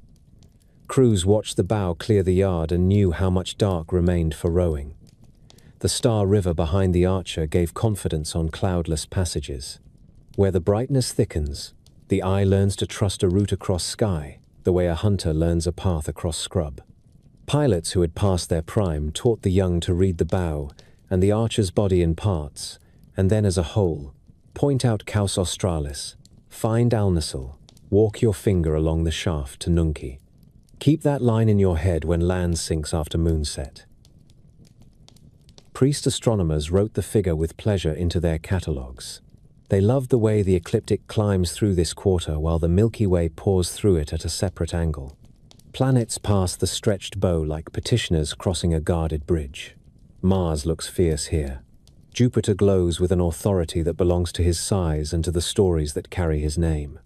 Crews watched the bow clear the yard and knew how much dark remained for rowing. The Star River behind the Archer gave confidence on cloudless passages. Where the brightness thickens, the eye learns to trust a route across sky, the way a hunter learns a path across scrub. Pilots who had passed their prime taught the young to read the bow and the Archer's body in parts, and then as a whole. Point out Caus Australis, find Alnasil, walk your finger along the shaft to Nunki. Keep that line in your head when land sinks after moonset. Priest astronomers wrote the figure with pleasure into their catalogues. They loved the way the ecliptic climbs through this quarter while the Milky Way pours through it at a separate angle. Planets pass the stretched bow like petitioners crossing a guarded bridge. Mars looks fierce here. Jupiter glows with an authority that belongs to his size and to the stories that carry his name.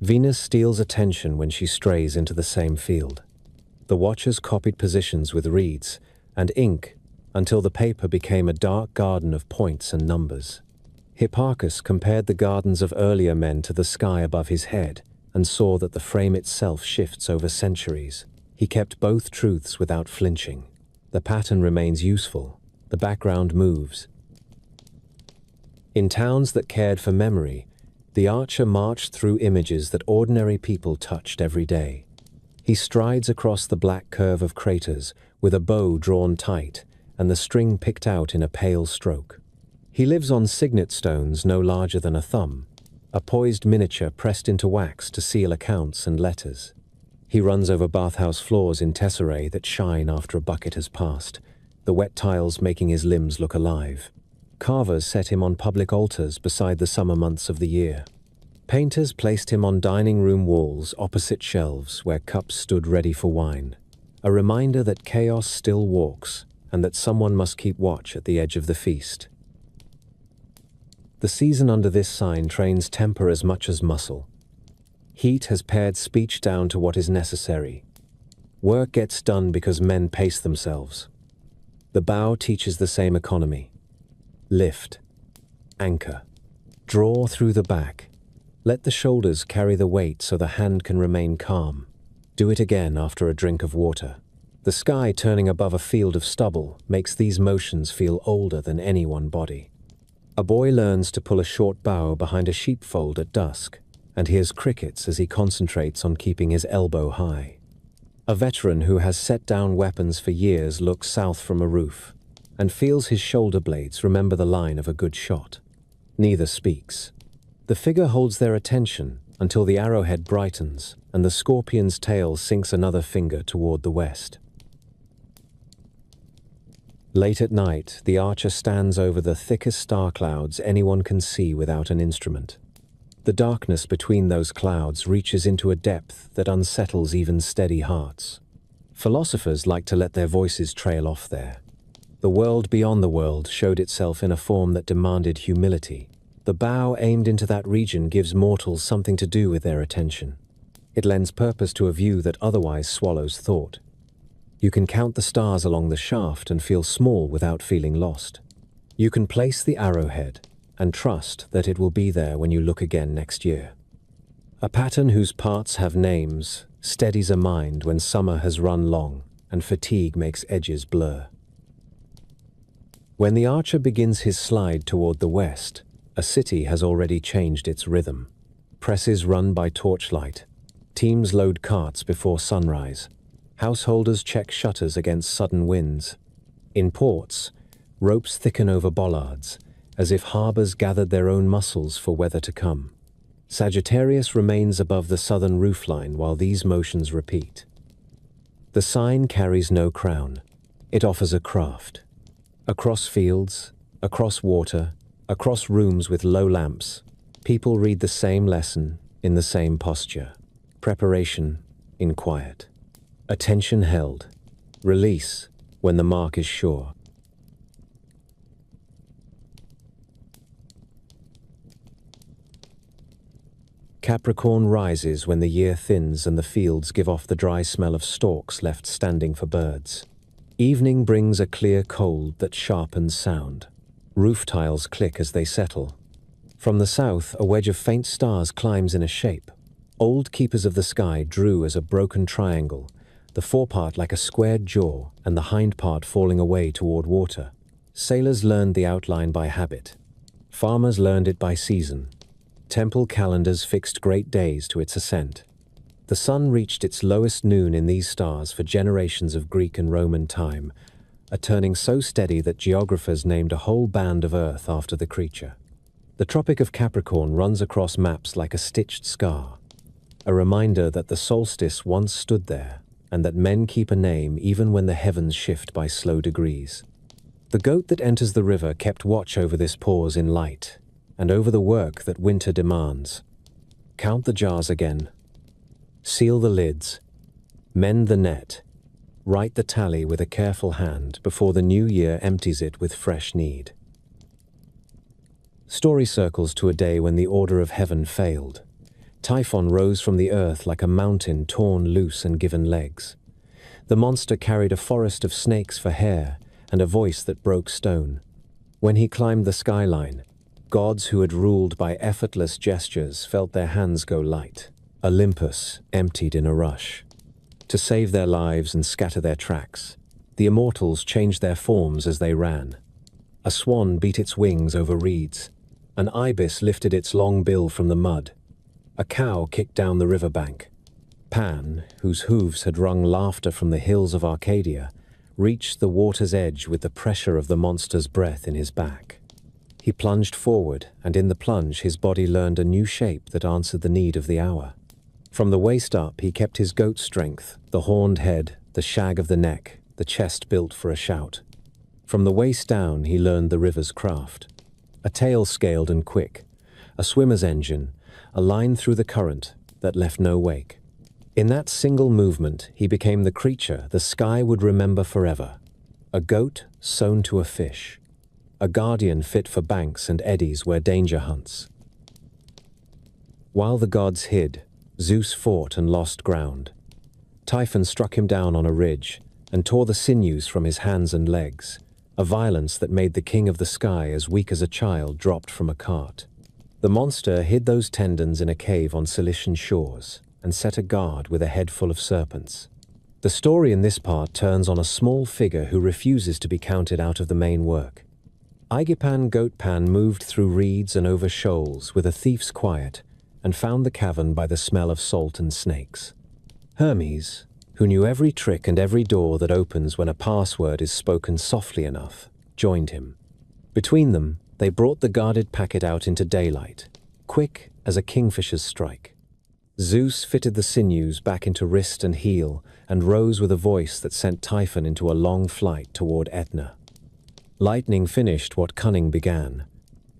Venus steals attention when she strays into the same field. The watchers copied positions with reeds and ink until the paper became a dark garden of points and numbers. Hipparchus compared the gardens of earlier men to the sky above his head and saw that the frame itself shifts over centuries. He kept both truths without flinching. The pattern remains useful. The background moves. In towns that cared for memory, the Archer marched through images that ordinary people touched every day. He strides across the black curve of craters with a bow drawn tight and the string picked out in a pale stroke. He lives on signet stones no larger than a thumb, a poised miniature pressed into wax to seal accounts and letters. He runs over bathhouse floors in tesserae that shine after a bucket has passed, the wet tiles making his limbs look alive. Carvers set him on public altars beside the summer months of the year. Painters placed him on dining room walls opposite shelves where cups stood ready for wine, a reminder that chaos still walks and that someone must keep watch at the edge of the feast. The season under this sign trains temper as much as muscle. Heat has pared speech down to what is necessary. Work gets done because men pace themselves. The bow teaches the same economy. Lift, anchor, draw through the back. Let the shoulders carry the weight so the hand can remain calm. Do it again after a drink of water. The sky turning above a field of stubble makes these motions feel older than any one body. A boy learns to pull a short bow behind a sheepfold at dusk and hears crickets as he concentrates on keeping his elbow high. A veteran who has set down weapons for years looks south from a roof and feels his shoulder blades remember the line of a good shot. Neither speaks. The figure holds their attention until the arrowhead brightens and the Scorpion's tail sinks another finger toward the west. Late at night, the Archer stands over the thickest star clouds anyone can see without an instrument. The darkness between those clouds reaches into a depth that unsettles even steady hearts. Philosophers like to let their voices trail off there. The world beyond the world showed itself in a form that demanded humility. The bow aimed into that region gives mortals something to do with their attention. It lends purpose to a view that otherwise swallows thought. You can count the stars along the shaft and feel small without feeling lost. You can place the arrowhead and trust that it will be there when you look again next year. A pattern whose parts have names steadies a mind when summer has run long and fatigue makes edges blur. When the Archer begins his slide toward the west, a city has already changed its rhythm. Presses run by torchlight. Teams load carts before sunrise. Householders check shutters against sudden winds. In ports, ropes thicken over bollards, as if harbors gathered their own muscles for weather to come. Sagittarius remains above the southern roofline while these motions repeat. The sign carries no crown. It offers a craft. Across fields, across water, across rooms with low lamps, people read the same lesson, in the same posture. Preparation in quiet. Attention held. Release when the mark is sure. Capricorn rises when the year thins and the fields give off the dry smell of stalks left standing for birds. Evening brings a clear cold that sharpens sound. Roof tiles click as they settle. From the south, a wedge of faint stars climbs in a shape. Old keepers of the sky drew as a broken triangle, the forepart like a squared jaw and the hind part falling away toward water. Sailors learned the outline by habit. Farmers learned it by season. Temple calendars fixed great days to its ascent. The sun reached its lowest noon in these stars for generations of Greek and Roman time, a turning so steady that geographers named a whole band of Earth after the creature. The Tropic of Capricorn runs across maps like a stitched scar, a reminder that the solstice once stood there and that men keep a name even when the heavens shift by slow degrees. The goat that enters the river kept watch over this pause in light and over the work that winter demands. Count the jars again. Seal the lids. Mend the net. Write the tally with a careful hand before the new year empties it with fresh need. Story circles to a day when the order of heaven failed. Typhon rose from the earth like a mountain torn loose and given legs. The monster carried a forest of snakes for hair and a voice that broke stone. When he climbed the skyline, gods who had ruled by effortless gestures felt their hands go light. Olympus emptied in a rush. To save their lives and scatter their tracks, the immortals changed their forms as they ran. A swan beat its wings over reeds. An ibis lifted its long bill from the mud. A cow kicked down the riverbank. Pan, whose hooves had wrung laughter from the hills of Arcadia, reached the water's edge with the pressure of the monster's breath in his back. He plunged forward, and in the plunge his body learned a new shape that answered the need of the hour. From the waist up, he kept his goat strength, the horned head, the shag of the neck, the chest built for a shout. From the waist down, he learned the river's craft. A tail scaled and quick, a swimmer's engine, a line through the current that left no wake. In that single movement, he became the creature the sky would remember forever. A goat sewn to a fish. A guardian fit for banks and eddies where danger hunts. While the gods hid, Zeus fought and lost ground. Typhon struck him down on a ridge and tore the sinews from his hands and legs, a violence that made the king of the sky as weak as a child dropped from a cart. The monster hid those tendons in a cave on Cilician shores and set a guard with a head full of serpents. The story in this part turns on a small figure who refuses to be counted out of the main work. Aigipan Goatpan moved through reeds and over shoals with a thief's quiet and found the cavern by the smell of salt and snakes. Hermes, who knew every trick and every door that opens when a password is spoken softly enough, joined him. Between them, they brought the guarded packet out into daylight, quick as a kingfisher's strike. Zeus fitted the sinews back into wrist and heel and rose with a voice that sent Typhon into a long flight toward Etna. Lightning finished what cunning began.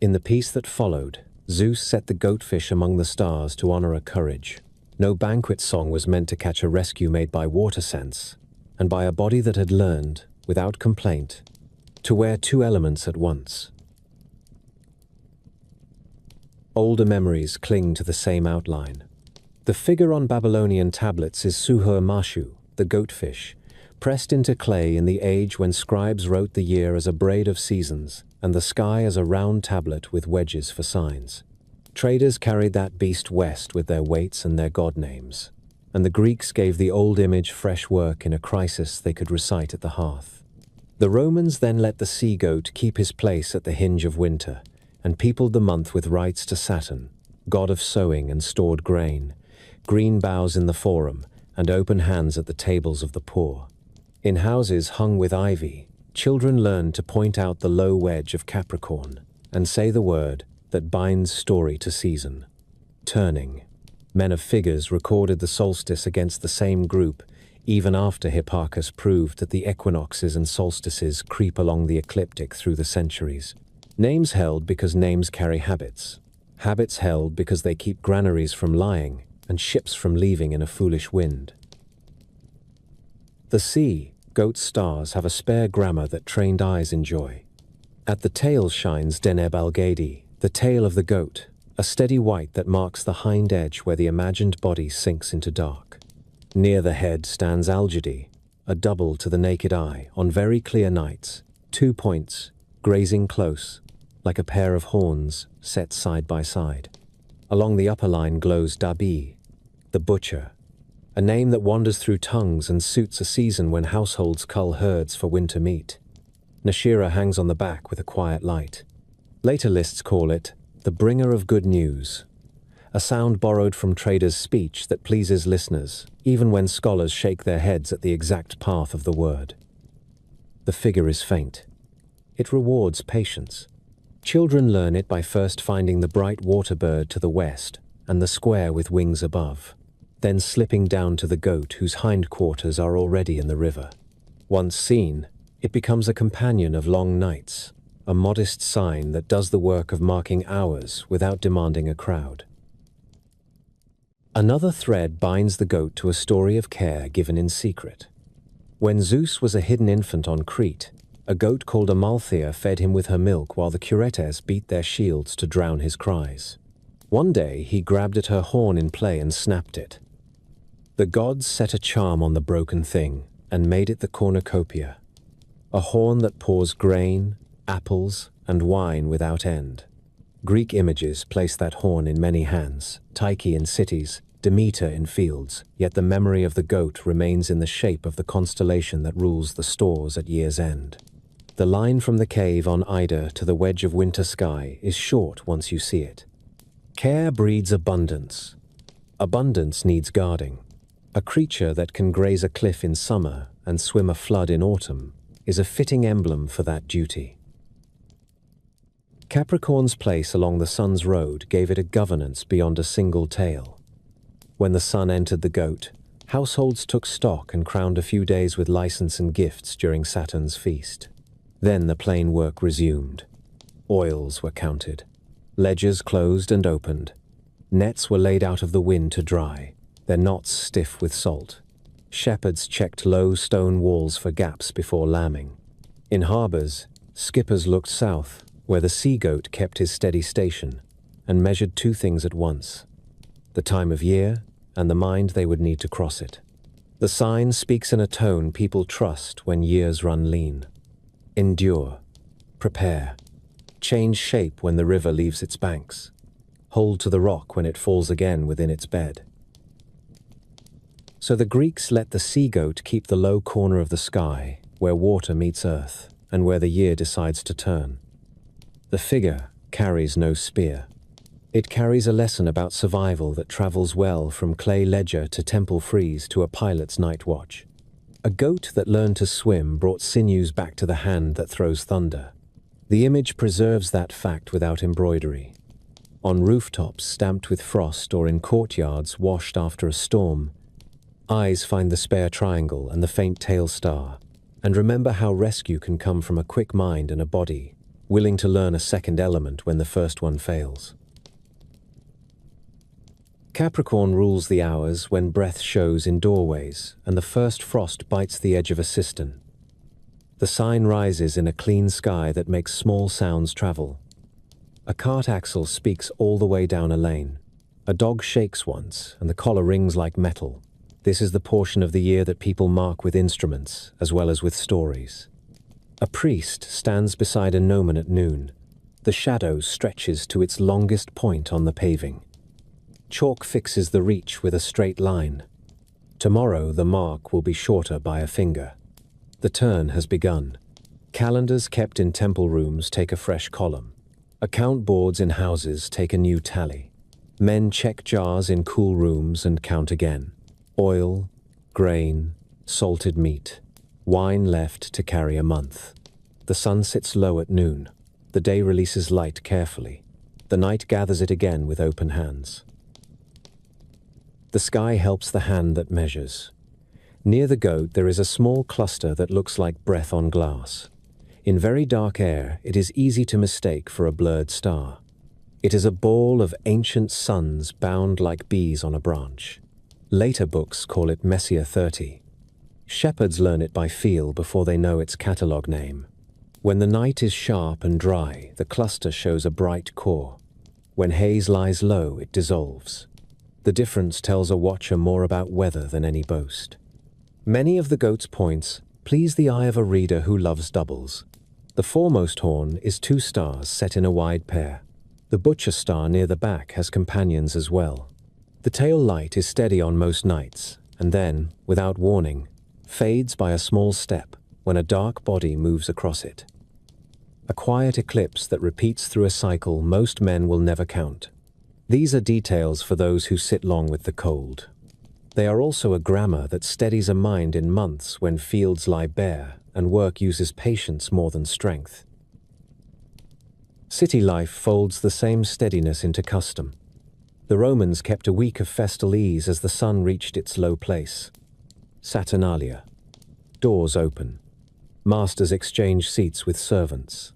In the peace that followed, Zeus set the goatfish among the stars to honor a courage. No banquet song was meant to catch a rescue made by water sense, and by a body that had learned, without complaint, to wear two elements at once. Older memories cling to the same outline. The figure on Babylonian tablets is Suhur-Mashu, the goatfish, pressed into clay in the age when scribes wrote the year as a braid of seasons, and the sky as a round tablet with wedges for signs. Traders carried that beast west with their weights and their god names, and the Greeks gave the old image fresh work in a crisis they could recite at the hearth. The Romans then let the sea-goat keep his place at the hinge of winter, and peopled the month with rites to Saturn, god of sowing and stored grain, green boughs in the forum, and open hands at the tables of the poor. In houses hung with ivy, children learned to point out the low wedge of Capricorn and say the word that binds story to season. Turning. Men of figures recorded the solstice against the same group, even after Hipparchus proved that the equinoxes and solstices creep along the ecliptic through the centuries. Names held because names carry habits. Habits held because they keep granaries from lying and ships from leaving in a foolish wind. The sea, goat stars have a spare grammar that trained eyes enjoy. At the tail shines Deneb al-Gadi, the tail of the goat, a steady white that marks the hind edge where the imagined body sinks into dark. Near the head stands Al-Jadi, a double to the naked eye on very clear nights, 2 points, grazing close, like a pair of horns set side by side. Along the upper line glows Dabi, the butcher, a name that wanders through tongues and suits a season when households cull herds for winter meat. Nashira hangs on the back with a quiet light. Later lists call it the bringer of good news, a sound borrowed from traders' speech that pleases listeners, even when scholars shake their heads at the exact path of the word. The figure is faint. It rewards patience. Children learn it by first finding the bright water bird to the west and the square with wings above, then slipping down to the goat whose hindquarters are already in the river. Once seen, it becomes a companion of long nights, a modest sign that does the work of marking hours without demanding a crowd. Another thread binds the goat to a story of care given in secret. When Zeus was a hidden infant on Crete, a goat called Amalthea fed him with her milk while the Curetes beat their shields to drown his cries. One day he grabbed at her horn in play and snapped it. The gods set a charm on the broken thing and made it the cornucopia, a horn that pours grain, apples, and wine without end. Greek images place that horn in many hands, Tyche in cities, Demeter in fields, yet the memory of the goat remains in the shape of the constellation that rules the stores at year's end. The line from the cave on Ida to the wedge of winter sky is short once you see it. Care breeds abundance. Abundance needs guarding. A creature that can graze a cliff in summer and swim a flood in autumn is a fitting emblem for that duty. Capricorn's place along the sun's road gave it a governance beyond a single tale. When the sun entered the goat, households took stock and crowned a few days with license and gifts during Saturn's feast. Then the plain work resumed. Oils were counted, ledgers closed and opened, nets were laid out of the wind to dry, their knots stiff with salt. Shepherds checked low stone walls for gaps before lambing. In harbors, skippers looked south, where the sea-goat kept his steady station, and measured 2 things at once: the time of year and the mind they would need to cross it. The sign speaks in a tone people trust when years run lean. Endure, prepare, change shape when the river leaves its banks, hold to the rock when it falls again within its bed. So the Greeks let the sea-goat keep the low corner of the sky, where water meets earth, and where the year decides to turn. The figure carries no spear. It carries a lesson about survival that travels well from clay ledger to temple frieze to a pilot's night watch. A goat that learned to swim brought sinews back to the hand that throws thunder. The image preserves that fact without embroidery. On rooftops stamped with frost or in courtyards washed after a storm, eyes find the spare triangle and the faint tail star, and remember how rescue can come from a quick mind and a body, willing to learn a second element when the first one fails. Capricorn rules the hours when breath shows in doorways and the first frost bites the edge of a cistern. The sign rises in a clean sky that makes small sounds travel. A cart axle speaks all the way down a lane. A dog shakes once and the collar rings like metal. This is the portion of the year that people mark with instruments as well as with stories. A priest stands beside a gnomon at noon. The shadow stretches to its longest point on the paving. Chalk fixes the reach with a straight line. Tomorrow the mark will be shorter by a finger. The turn has begun. Calendars kept in temple rooms take a fresh column. Account boards in houses take a new tally. Men check jars in cool rooms and count again. Oil, grain, salted meat, wine left to carry a month. The sun sits low at noon. The day releases light carefully. The night gathers it again with open hands. The sky helps the hand that measures. Near the goat there is a small cluster that looks like breath on glass. In very dark air, it is easy to mistake for a blurred star. It is a ball of ancient suns bound like bees on a branch. Later books call it Messiah 30. Shepherds learn it by feel before they know its catalogue name. When the night is sharp and dry, the cluster shows a bright core. When haze lies low, it dissolves. The difference tells a watcher more about weather than any boast. Many of the goat's points please the eye of a reader who loves doubles. The foremost horn is 2 stars set in a wide pair. The butcher star near the back has companions as well. The tail light is steady on most nights, and then, without warning, fades by a small step when a dark body moves across it. A quiet eclipse that repeats through a cycle most men will never count. These are details for those who sit long with the cold. They are also a grammar that steadies a mind in months when fields lie bare and work uses patience more than strength. City life folds the same steadiness into custom. The Romans kept a week of festal ease as the sun reached its low place. Saturnalia. Doors open. Masters exchange seats with servants.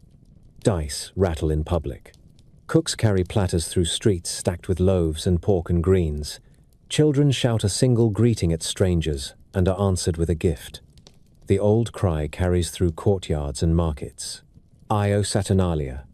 Dice rattle in public. Cooks carry platters through streets stacked with loaves and pork and greens. Children shout a single greeting at strangers and are answered with a gift. The old cry carries through courtyards and markets. Io Saturnalia.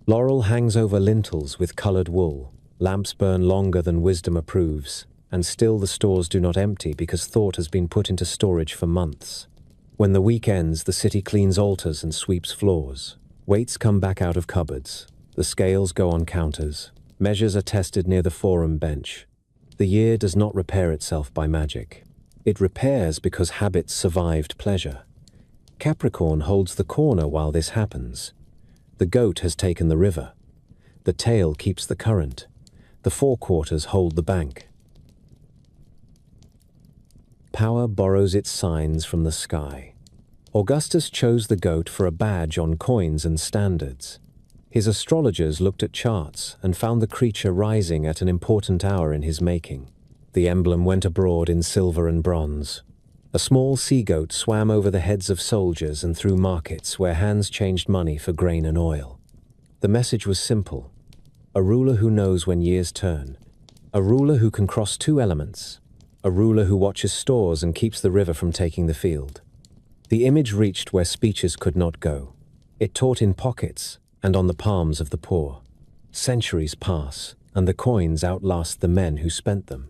Laurel hangs over lintels with colored wool. Lamps burn longer than wisdom approves, and still the stores do not empty because thought has been put into storage for months. When the week ends, the city cleans altars and sweeps floors. Weights come back out of cupboards. The scales go on counters. Measures are tested near the forum bench. The year does not repair itself by magic. It repairs because habits survived pleasure. Capricorn holds the corner while this happens. The goat has taken the river. The tail keeps the current. The forequarters hold the bank. Power borrows its signs from the sky. Augustus chose the goat for a badge on coins and standards. His astrologers looked at charts and found the creature rising at an important hour in his making. The emblem went abroad in silver and bronze. A small sea-goat swam over the heads of soldiers and through markets where hands changed money for grain and oil. The message was simple. A ruler who knows when years turn. A ruler who can cross 2 elements. A ruler who watches stores and keeps the river from taking the field. The image reached where speeches could not go. It taught in pockets and on the palms of the poor. Centuries pass, and the coins outlast the men who spent them.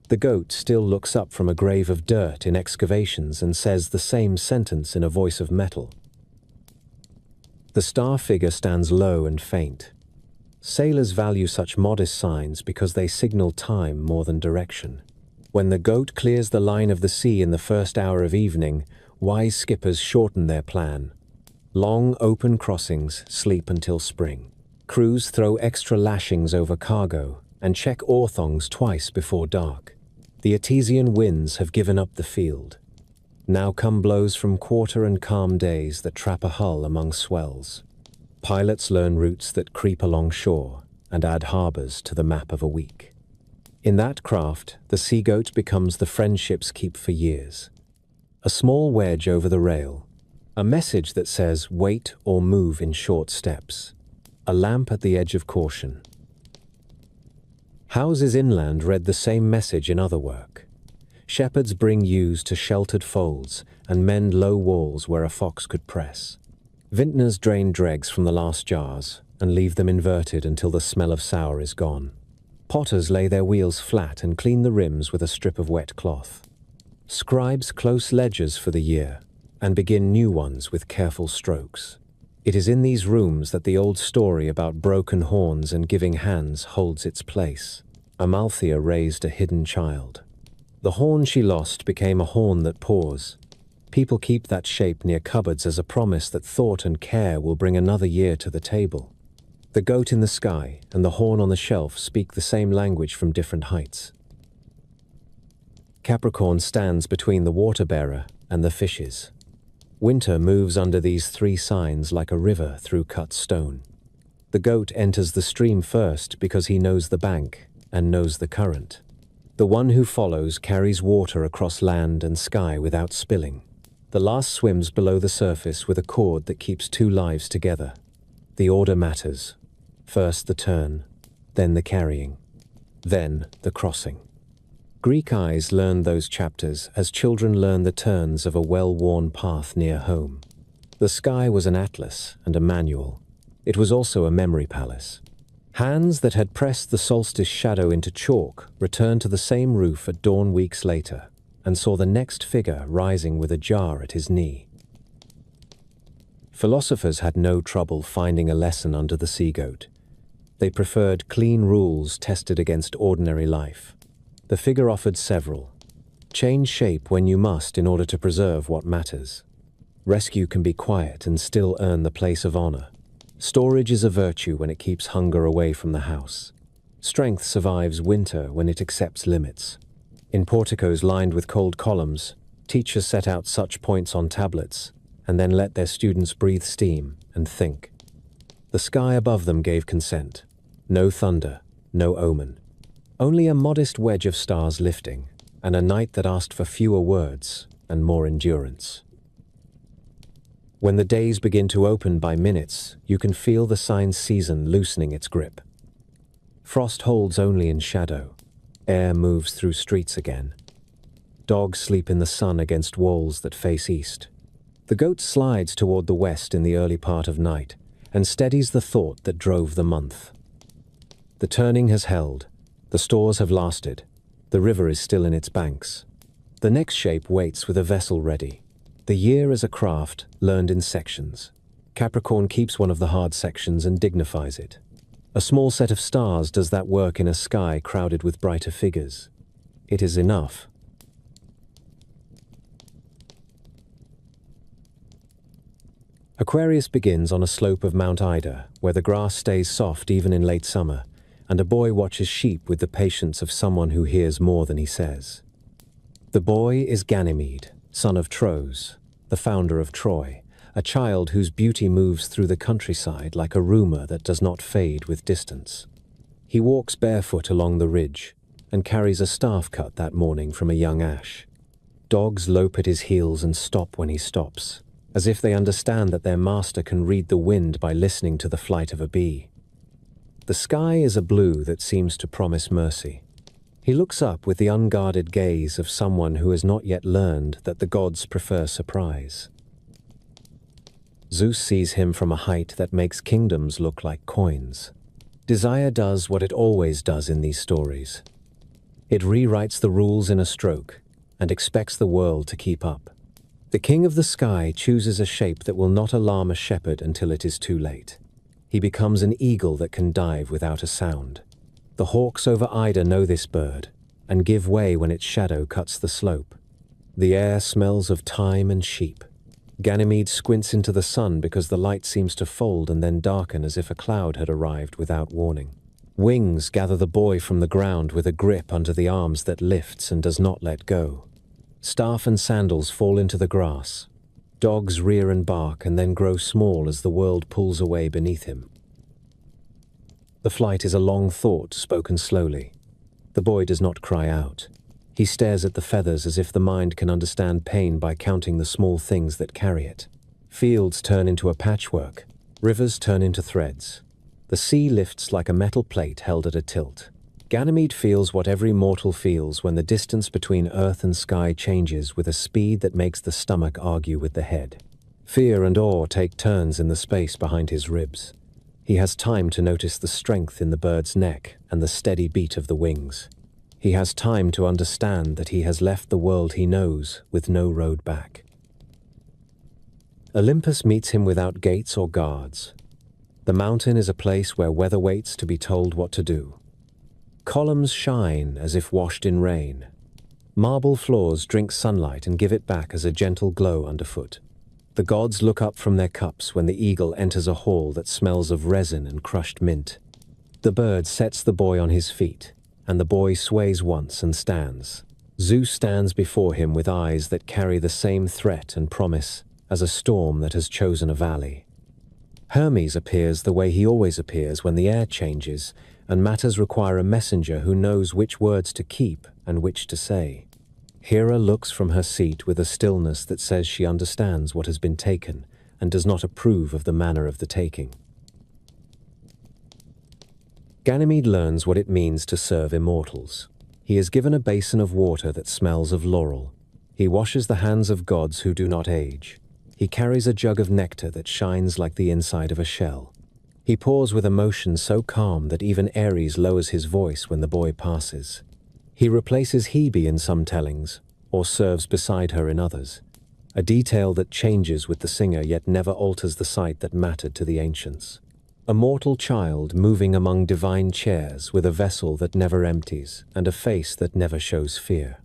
The goat still looks up from a grave of dirt in excavations and says the same sentence in a voice of metal. The star figure stands low and faint. Sailors value such modest signs because they signal time more than direction. When the goat clears the line of the sea in the first hour of evening, wise skippers shorten their plan. Long, open crossings sleep until spring. Crews throw extra lashings over cargo and check oar thongs twice before dark. The Etesian winds have given up the field. Now come blows from quarter and calm days that trap a hull among swells. Pilots learn routes that creep along shore and add harbors to the map of a week. In that craft, the sea goat becomes the friend ships keep for years. A small wedge over the rail. A message that says wait or move in short steps. A lamp at the edge of caution. Houses inland read the same message in other work. Shepherds bring ewes to sheltered folds and mend low walls where a fox could press. Vintners drain dregs from the last jars and leave them inverted until the smell of sour is gone. Potters lay their wheels flat and clean the rims with a strip of wet cloth. Scribes close ledgers for the year and begin new ones with careful strokes. It is in these rooms that the old story about broken horns and giving hands holds its place. Amalthea raised a hidden child. The horn she lost became a horn that pours. People keep that shape near cupboards as a promise that thought and care will bring another year to the table. The goat in the sky and the horn on the shelf speak the same language from different heights. Capricorn stands between the water-bearer and the fishes. Winter moves under these 3 signs like a river through cut stone. The goat enters the stream first because he knows the bank and knows the current. The one who follows carries water across land and sky without spilling. The last swims below the surface with a cord that keeps 2 lives together. The order matters. First the turn, then the carrying, then the crossing. Greek eyes learned those chapters as children learn the turns of a well-worn path near home. The sky was an atlas and a manual. It was also a memory palace. Hands that had pressed the solstice shadow into chalk returned to the same roof at dawn weeks later and saw the next figure rising with a jar at his knee. Philosophers had no trouble finding a lesson under the sea-goat. They preferred clean rules tested against ordinary life. The figure offered several. Change shape when you must in order to preserve what matters. Rescue can be quiet and still earn the place of honor. Storage is a virtue when it keeps hunger away from the house. Strength survives winter when it accepts limits. In porticos lined with cold columns, teachers set out such points on tablets and then let their students breathe steam and think. The sky above them gave consent. No thunder, no omen. Only a modest wedge of stars lifting, and a night that asked for fewer words and more endurance. When the days begin to open by minutes, you can feel the sign's season loosening its grip. Frost holds only in shadow. Air moves through streets again. Dogs sleep in the sun against walls that face east. The goat slides toward the west in the early part of night and steadies the thought that drove the month. The turning has held. The stores have lasted. The river is still in its banks. The next shape waits with a vessel ready. The year is a craft learned in sections. Capricorn keeps one of the hard sections and dignifies it. A small set of stars does that work in a sky crowded with brighter figures. It is enough. Aquarius begins on a slope of Mount Ida, where the grass stays soft even in late summer, and a boy watches sheep with the patience of someone who hears more than he says. The boy is Ganymede, son of Tros, the founder of Troy, a child whose beauty moves through the countryside like a rumor that does not fade with distance. He walks barefoot along the ridge and carries a staff cut that morning from a young ash. Dogs lope at his heels and stop when he stops, as if they understand that their master can read the wind by listening to the flight of a bee. The sky is a blue that seems to promise mercy. He looks up with the unguarded gaze of someone who has not yet learned that the gods prefer surprise. Zeus sees him from a height that makes kingdoms look like coins. Desire does what it always does in these stories. It rewrites the rules in a stroke and expects the world to keep up. The king of the sky chooses a shape that will not alarm a shepherd until it is too late. He becomes an eagle that can dive without a sound. The hawks over Ida know this bird and give way when its shadow cuts the slope. The air smells of thyme and sheep. Ganymede squints into the sun because the light seems to fold and then darken as if a cloud had arrived without warning. Wings gather the boy from the ground with a grip under the arms that lifts and does not let go. Staff and sandals fall into the grass. Dogs rear and bark and then grow small as the world pulls away beneath him. The flight is a long thought spoken slowly. The boy does not cry out. He stares at the feathers as if the mind can understand pain by counting the small things that carry it. Fields turn into a patchwork. Rivers turn into threads. The sea lifts like a metal plate held at a tilt. Ganymede feels what every mortal feels when the distance between earth and sky changes with a speed that makes the stomach argue with the head. Fear and awe take turns in the space behind his ribs. He has time to notice the strength in the bird's neck and the steady beat of the wings. He has time to understand that he has left the world he knows with no road back. Olympus meets him without gates or guards. The mountain is a place where weather waits to be told what to do. Columns shine as if washed in rain. Marble floors drink sunlight and give it back as a gentle glow underfoot. The gods look up from their cups when the eagle enters a hall that smells of resin and crushed mint. The bird sets the boy on his feet, and the boy sways once and stands. Zeus stands before him with eyes that carry the same threat and promise as a storm that has chosen a valley. Hermes appears the way he always appears when the air changes, and matters require a messenger who knows which words to keep and which to say. Hera looks from her seat with a stillness that says she understands what has been taken and does not approve of the manner of the taking. Ganymede learns what it means to serve immortals. He is given a basin of water that smells of laurel. He washes the hands of gods who do not age. He carries a jug of nectar that shines like the inside of a shell. He pours with emotion so calm that even Ares lowers his voice when the boy passes. He replaces Hebe in some tellings, or serves beside her in others, a detail that changes with the singer yet never alters the sight that mattered to the ancients. A mortal child moving among divine chairs with a vessel that never empties and a face that never shows fear.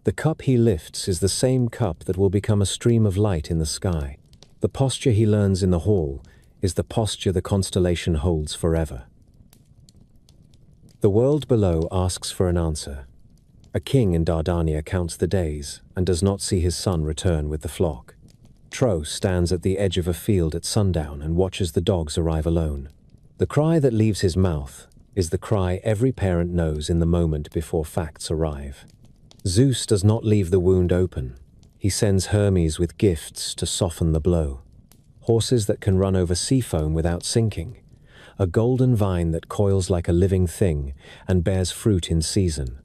The cup he lifts is the same cup that will become a stream of light in the sky. The posture he learns in the hall is the posture the constellation holds forever. The world below asks for an answer. A king in Dardania counts the days and does not see his son return with the flock. Tro stands at the edge of a field at sundown and watches the dogs arrive alone. The cry that leaves his mouth is the cry every parent knows in the moment before facts arrive. Zeus does not leave the wound open. He sends Hermes with gifts to soften the blow. Horses that can run over sea foam without sinking. A golden vine that coils like a living thing and bears fruit in season.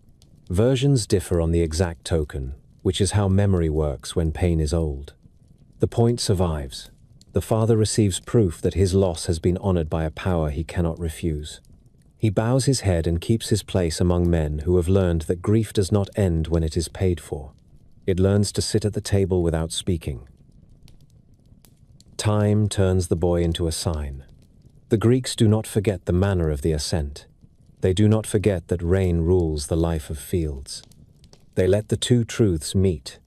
Versions differ on the exact token, which is how memory works when pain is old. The point survives. The father receives proof that his loss has been honored by a power he cannot refuse. He bows his head and keeps his place among men who have learned that grief does not end when it is paid for. It learns to sit at the table without speaking. Time turns the boy into a sign. The Greeks do not forget the manner of the ascent. They do not forget that rain rules the life of fields. They let the two truths meet.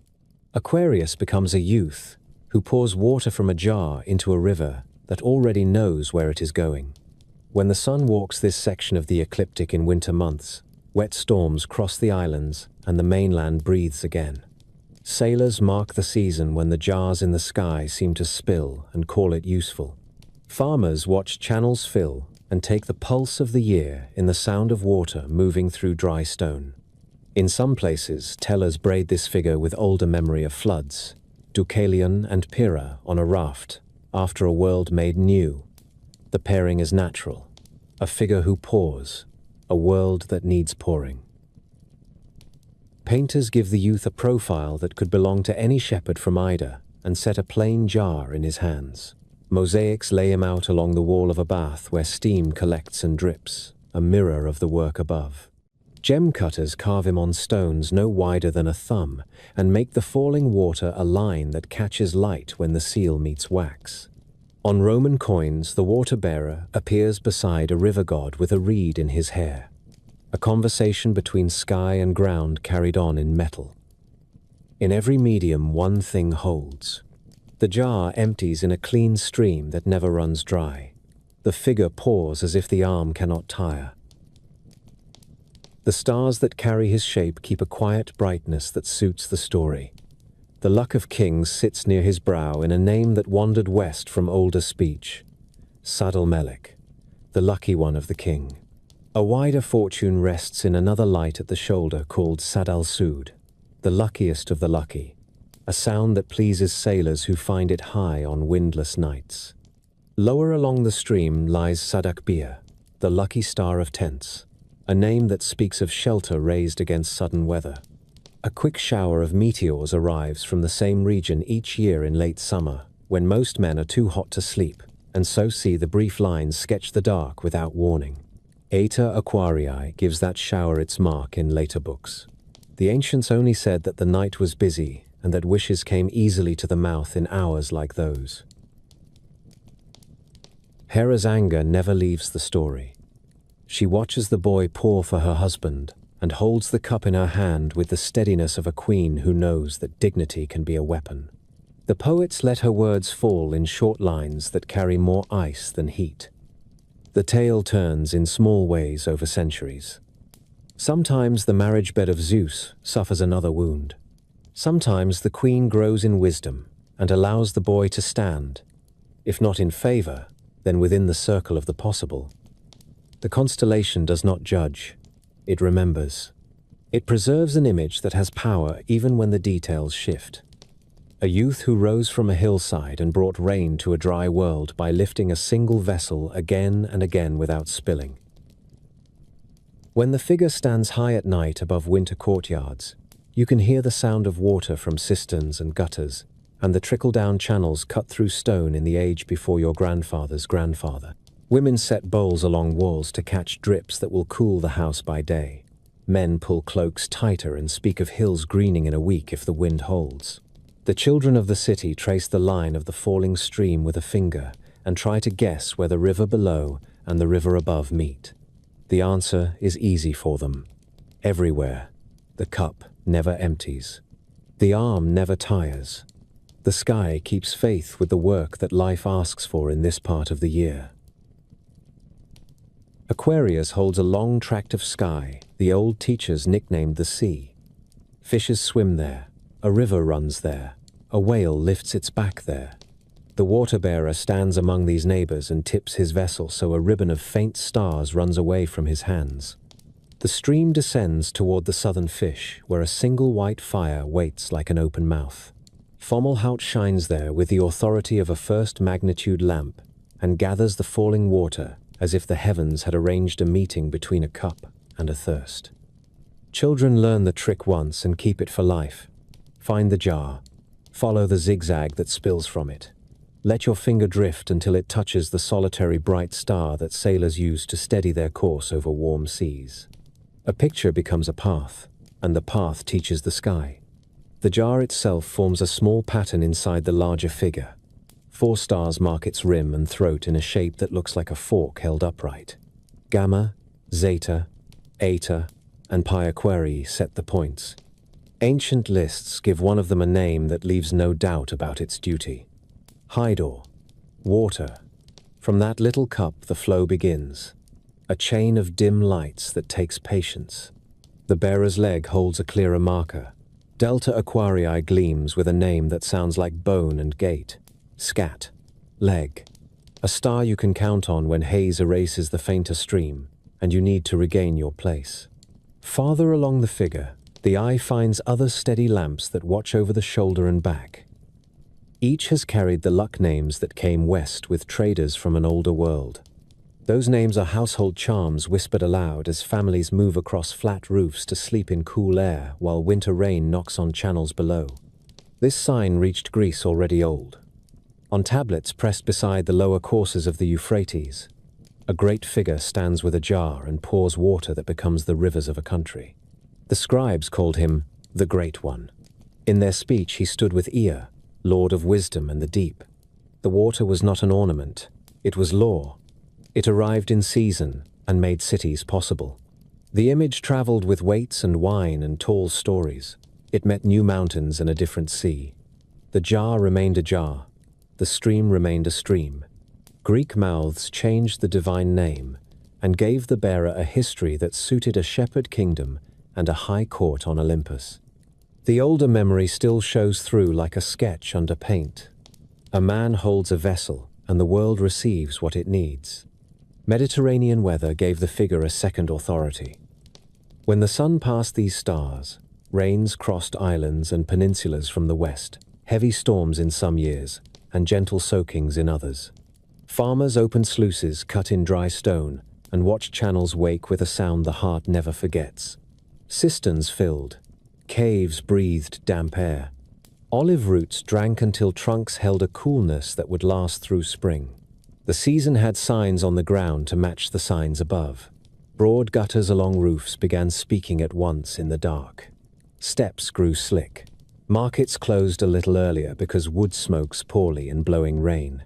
Aquarius becomes a youth who pours water from a jar into a river that already knows where it is going. When the sun walks this section of the ecliptic in winter months, wet storms cross the islands and the mainland breathes again. Sailors mark the season when the jars in the sky seem to spill and call it useful. Farmers watch channels fill and take the pulse of the year in the sound of water moving through dry stone. In some places, tellers braid this figure with older memory of floods, Deucalion and Pyrrha on a raft, after a world made new. The pairing is natural, a figure who pours, a world that needs pouring. Painters give the youth a profile that could belong to any shepherd from Ida and set a plain jar in his hands. Mosaics lay him out along the wall of a bath where steam collects and drips, a mirror of the work above. Gem cutters carve him on stones no wider than a thumb and make the falling water a line that catches light when the seal meets wax. On Roman coins, the water-bearer appears beside a river god with a reed in his hair. A conversation between sky and ground carried on in metal. In every medium, one thing holds. The jar empties in a clean stream that never runs dry. The figure pours as if the arm cannot tire. The stars that carry his shape keep a quiet brightness that suits the story. The luck of kings sits near his brow in a name that wandered west from older speech. Sadal Melik, the lucky one of the king. A wider fortune rests in another light at the shoulder called Sadal Sud, the luckiest of the lucky, a sound that pleases sailors who find it high on windless nights. Lower along the stream lies Sadak Bir, the lucky star of tents, a name that speaks of shelter raised against sudden weather. A quick shower of meteors arrives from the same region each year in late summer, when most men are too hot to sleep, and so see the brief lines sketch the dark without warning. Eta Aquarii gives that shower its mark in later books. The ancients only said that the night was busy and that wishes came easily to the mouth in hours like those. Hera's anger never leaves the story. She watches the boy pour for her husband and holds the cup in her hand with the steadiness of a queen who knows that dignity can be a weapon. The poets let her words fall in short lines that carry more ice than heat. The tale turns in small ways over centuries. Sometimes the marriage bed of Zeus suffers another wound. Sometimes the queen grows in wisdom and allows the boy to stand, if not in favor, then within the circle of the possible. The constellation does not judge, it remembers. It preserves an image that has power even when the details shift. A youth who rose from a hillside and brought rain to a dry world by lifting a single vessel again and again without spilling. When the figure stands high at night above winter courtyards, you can hear the sound of water from cisterns and gutters, and the trickle-down channels cut through stone in the age before your grandfather's grandfather. Women set bowls along walls to catch drips that will cool the house by day. Men pull cloaks tighter and speak of hills greening in a week if the wind holds. The children of the city trace the line of the falling stream with a finger and try to guess where the river below and the river above meet. The answer is easy for them. Everywhere, the cup never empties. The arm never tires. The sky keeps faith with the work that life asks for in this part of the year. Aquarius holds a long tract of sky the old teachers nicknamed the sea. Fishes swim there, a river runs there, a whale lifts its back there. The water-bearer stands among these neighbors and tips his vessel so a ribbon of faint stars runs away from his hands. The stream descends toward the southern fish, where a single white fire waits like an open mouth. Fomalhaut shines there with the authority of a first-magnitude lamp and gathers the falling water as if the heavens had arranged a meeting between a cup and a thirst. Children learn the trick once and keep it for life. Find the jar. Follow the zigzag that spills from it. Let your finger drift until it touches the solitary bright star that sailors use to steady their course over warm seas. A picture becomes a path, and the path teaches the sky. The jar itself forms a small pattern inside the larger figure. 4 stars mark its rim and throat in a shape that looks like a fork held upright. Gamma, Zeta, Eta, and Pi Aquarii set the points. Ancient lists give one of them a name that leaves no doubt about its duty. Hydor, water. From that little cup the flow begins. A chain of dim lights that takes patience. The bearer's leg holds a clearer marker. Delta Aquarii gleams with a name that sounds like bone and gate. Scat, leg. A star you can count on when haze erases the fainter stream, and you need to regain your place. Farther along the figure, the eye finds other steady lamps that watch over the shoulder and back. Each has carried the luck names that came west with traders from an older world. Those names are household charms whispered aloud as families move across flat roofs to sleep in cool air while winter rain knocks on channels below. This sign reached Greece already old. On tablets pressed beside the lower courses of the Euphrates, a great figure stands with a jar and pours water that becomes the rivers of a country. The scribes called him the Great One. In their speech he stood with Ea, Lord of Wisdom and the Deep. The water was not an ornament, it was law. It arrived in season and made cities possible. The image traveled with weights and wine and tall stories. It met new mountains and a different sea. The jar remained a jar. The stream remained a stream. Greek mouths changed the divine name and gave the bearer a history that suited a shepherd kingdom and a high court on Olympus. The older memory still shows through like a sketch under paint. A man holds a vessel and the world receives what it needs. Mediterranean weather gave the figure a second authority. When the sun passed these stars, rains crossed islands and peninsulas from the west, heavy storms in some years, and gentle soakings in others. Farmers opened sluices cut in dry stone and watched channels wake with a sound the heart never forgets. Cisterns filled. Caves breathed damp air. Olive roots drank until trunks held a coolness that would last through spring. The season had signs on the ground to match the signs above. Broad gutters along roofs began speaking at once in the dark. Steps grew slick. Markets closed a little earlier because wood smokes poorly in blowing rain.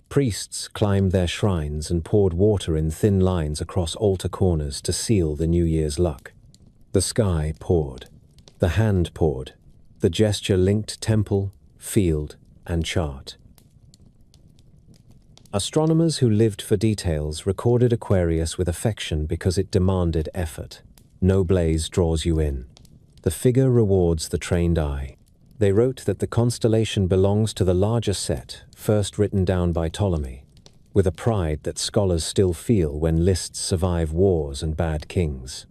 Priests climbed their shrines and poured water in thin lines across altar corners to seal the New Year's luck. The sky poured. The hand poured. The gesture linked temple, field, and chart. Astronomers who lived for details recorded Aquarius with affection because it demanded effort. No blaze draws you in. The figure rewards the trained eye. They wrote that the constellation belongs to the larger set, first written down by Ptolemy, with a pride that scholars still feel when lists survive wars and bad kings.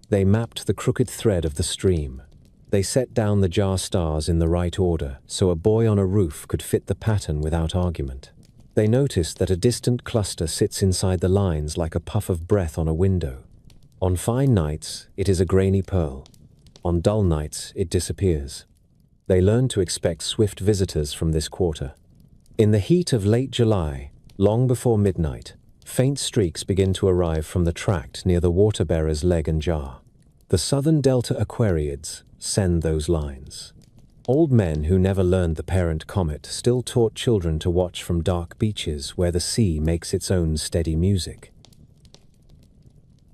They mapped the crooked thread of the stream. They set down the jar stars in the right order so a boy on a roof could fit the pattern without argument. They noticed that a distant cluster sits inside the lines like a puff of breath on a window. On fine nights, it is a grainy pearl. On dull nights, it disappears. They learn to expect swift visitors from this quarter. In the heat of late July, long before midnight, faint streaks begin to arrive from the tract near the water-bearer's leg and jar. The southern delta Aquariids send those lines. Old men who never learned the parent comet still taught children to watch from dark beaches where the sea makes its own steady music.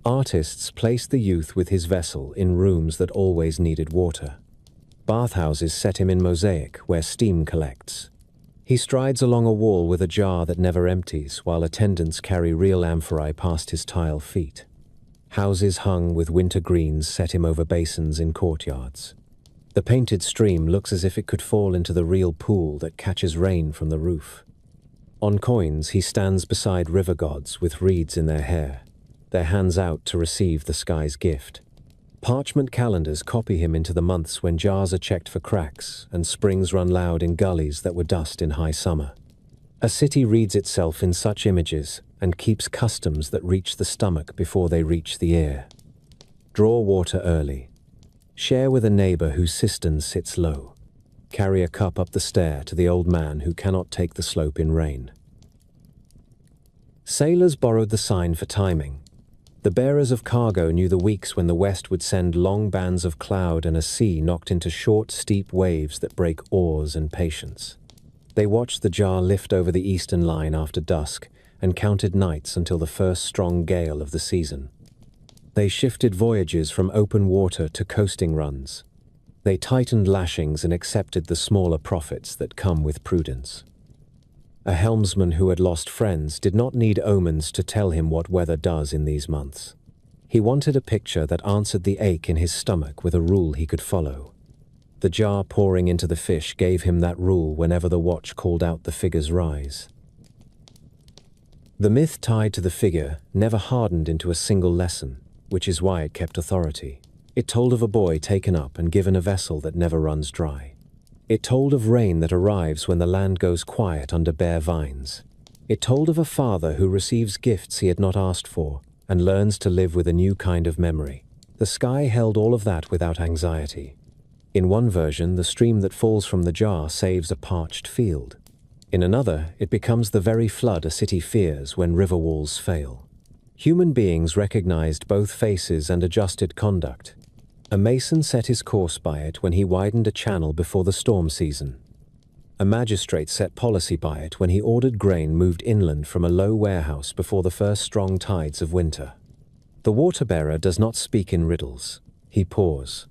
Artists placed the youth with his vessel in rooms that always needed water. Bathhouses set him in mosaic where steam collects. He strides along a wall with a jar that never empties, while attendants carry real amphorae past his tile feet. Houses hung with winter greens set him over basins in courtyards. The painted stream looks as if it could fall into the real pool that catches rain from the roof. On coins, he stands beside river gods with reeds in their hair, their hands out to receive the sky's gift. Parchment calendars copy him into the months when jars are checked for cracks and springs run loud in gullies that were dust in high summer. A city reads itself in such images and keeps customs that reach the stomach before they reach the ear. Draw water early. Share with a neighbor whose cistern sits low. Carry a cup up the stair to the old man who cannot take the slope in rain. Sailors borrowed the sign for timing. The bearers of cargo knew the weeks when the west would send long bands of cloud and a sea knocked into short, steep waves that break oars and patience. They watched the jar lift over the eastern line after dusk and counted nights until the first strong gale of the season. They shifted voyages from open water to coasting runs. They tightened lashings and accepted the smaller profits that come with prudence. A helmsman who had lost friends did not need omens to tell him what weather does in these months. He wanted a picture that answered the ache in his stomach with a rule he could follow. The jar pouring into the fish gave him that rule whenever the watch called out the figure's rise. The myth tied to the figure never hardened into a single lesson, which is why it kept authority. It told of a boy taken up and given a vessel that never runs dry. It told of rain that arrives when the land goes quiet under bare vines. It told of a father who receives gifts he had not asked for and learns to live with a new kind of memory. The sky held all of that without anxiety. In one version, the stream that falls from the jar saves a parched field. In another, it becomes the very flood a city fears when river walls fail. Human beings recognized both faces and adjusted conduct. A mason set his course by it when he widened a channel before the storm season. A magistrate set policy by it when he ordered grain moved inland from a low warehouse before the first strong tides of winter. The water-bearer does not speak in riddles. He pours.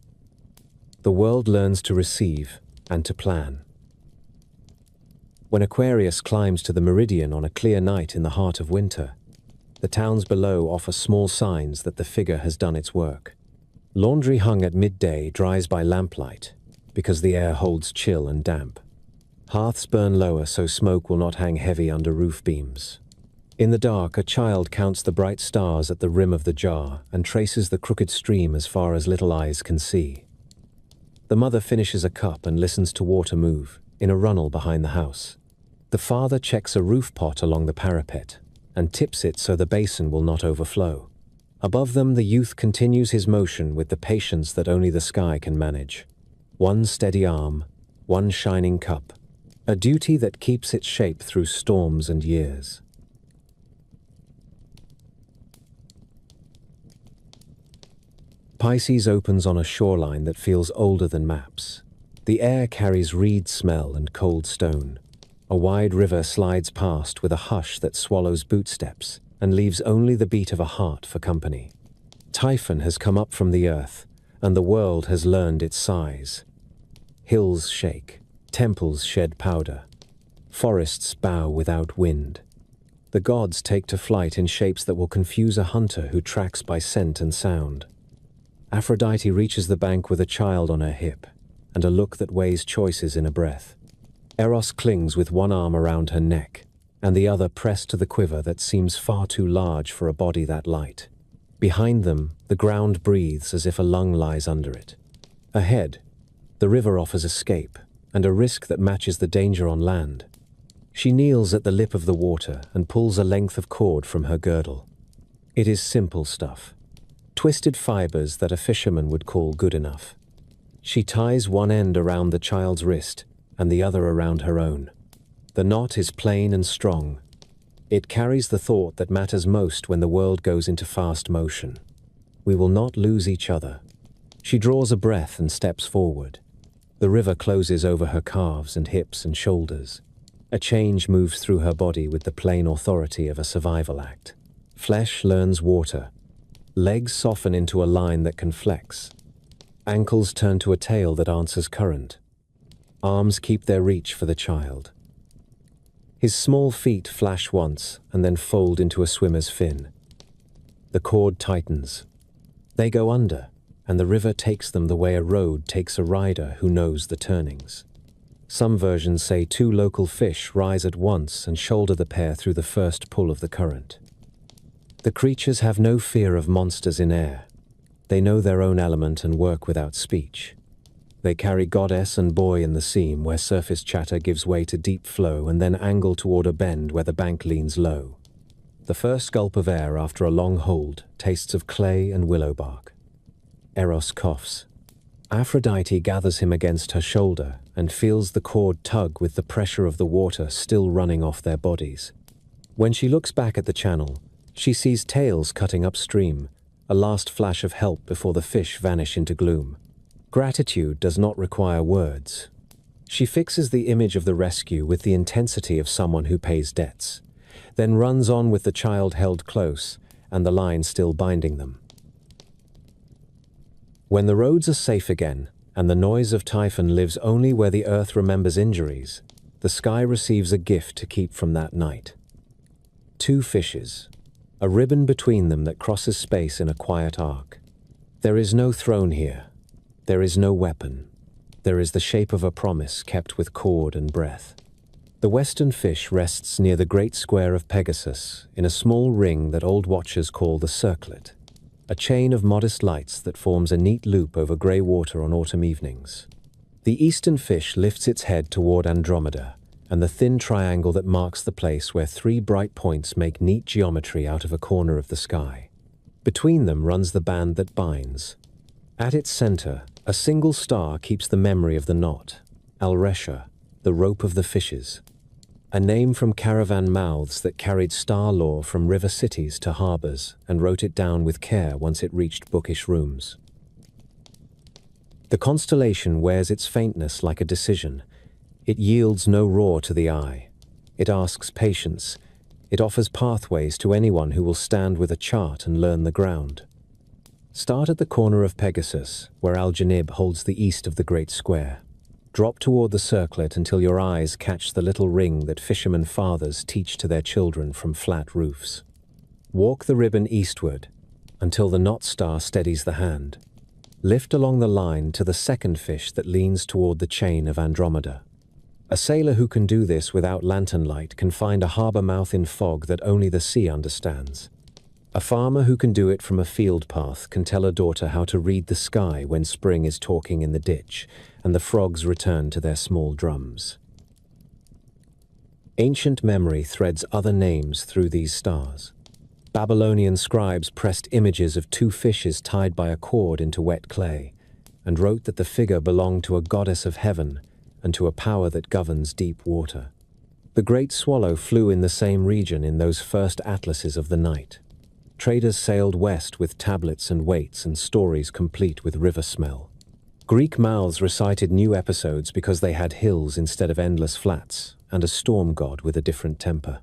The world learns to receive and to plan. When Aquarius climbs to the meridian on a clear night in the heart of winter, the towns below offer small signs that the figure has done its work. Laundry hung at midday dries by lamplight, because the air holds chill and damp. Hearths burn lower so smoke will not hang heavy under roof beams. In the dark, a child counts the bright stars at the rim of the jar and traces the crooked stream as far as little eyes can see. The mother finishes a cup and listens to water move in a runnel behind the house. The father checks a roof pot along the parapet and tips it so the basin will not overflow. Above them, the youth continues his motion with the patience that only the sky can manage. One steady arm, one shining cup, a duty that keeps its shape through storms and years. Pisces opens on a shoreline that feels older than maps. The air carries reed smell and cold stone. A wide river slides past with a hush that swallows bootsteps and leaves only the beat of a heart for company. Typhon has come up from the earth, and the world has learned its size. Hills shake, temples shed powder, forests bow without wind. The gods take to flight in shapes that will confuse a hunter who tracks by scent and sound. Aphrodite reaches the bank with a child on her hip, and a look that weighs choices in a breath. Eros clings with one arm around her neck, and the other pressed to the quiver that seems far too large for a body that light. Behind them, the ground breathes as if a lung lies under it. Ahead, the river offers escape, and a risk that matches the danger on land. She kneels at the lip of the water and pulls a length of cord from her girdle. It is simple stuff. twisted fibers that a fisherman would call good enough. She ties one end around the child's wrist and the other around her own. The knot is plain and strong. It carries the thought that matters most when the world goes into fast motion. We will not lose each other. She draws a breath and steps forward. The river closes over her calves and hips and shoulders. A change moves through her body with the plain authority of a survival act. Flesh learns water. Legs soften into a line that can flex. Ankles turn to a tail that answers current. Arms keep their reach for the child. His small feet flash once and then fold into a swimmer's fin. The cord tightens. They go under, and the river takes them the way a road takes a rider who knows the turnings. Some versions say two local fish rise at once and shoulder the pair through the first pull of the current. The creatures have no fear of monsters in air. They know their own element and work without speech. They carry goddess and boy in the seam where surface chatter gives way to deep flow and then angle toward a bend where the bank leans low. The first gulp of air after a long hold tastes of clay and willow bark. Eros coughs. Aphrodite gathers him against her shoulder and feels the cord tug with the pressure of the water still running off their bodies. When she looks back at the channel, she sees tails cutting upstream, a last flash of help before the fish vanish into gloom. Gratitude does not require words. She fixes the image of the rescue with the intensity of someone who pays debts, then runs on with the child held close and the line still binding them. When the roads are safe again, and the noise of Typhon lives only where the earth remembers injuries, the sky receives a gift to keep from that night. Two fishes, a ribbon between them that crosses space in a quiet arc. There is no throne here. There is no weapon. There is the shape of a promise kept with cord and breath. The western fish rests near the great square of Pegasus, in a small ring that old watchers call the circlet, a chain of modest lights that forms a neat loop over grey water on autumn evenings. The eastern fish lifts its head toward Andromeda, and the thin triangle that marks the place where three bright points make neat geometry out of a corner of the sky. Between them runs the band that binds. At its center, a single star keeps the memory of the knot, Alresha, the rope of the fishes, a name from caravan mouths that carried star lore from river cities to harbors and wrote it down with care once it reached bookish rooms. The constellation wears its faintness like a decision. It yields no roar to the eye. It asks patience. It offers pathways to anyone who will stand with a chart and learn the ground. Start at the corner of Pegasus, where Al-Janib holds the east of the great square. Drop toward the circlet until your eyes catch the little ring that fishermen fathers teach to their children from flat roofs. Walk the ribbon eastward until the knot star steadies the hand. Lift along the line to the second fish that leans toward the chain of Andromeda. A sailor who can do this without lantern light can find a harbor mouth in fog that only the sea understands. A farmer who can do it from a field path can tell a daughter how to read the sky when spring is talking in the ditch and the frogs return to their small drums. Ancient memory threads other names through these stars. Babylonian scribes pressed images of two fishes tied by a cord into wet clay and wrote that the figure belonged to a goddess of heaven and to a power that governs deep water. The great swallow flew in the same region in those first atlases of the night. Traders sailed west with tablets and weights and stories complete with river smell. Greek mouths recited new episodes because they had hills instead of endless flats and a storm god with a different temper.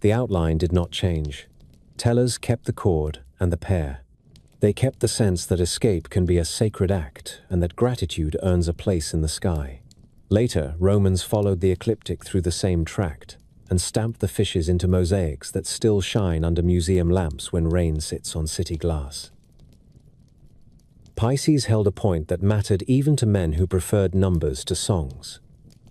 The outline did not change. Tellers kept the cord and the pair. They kept the sense that escape can be a sacred act and that gratitude earns a place in the sky. Later, Romans followed the ecliptic through the same tract and stamped the fishes into mosaics that still shine under museum lamps when rain sits on city glass. Pisces held a point that mattered even to men who preferred numbers to songs.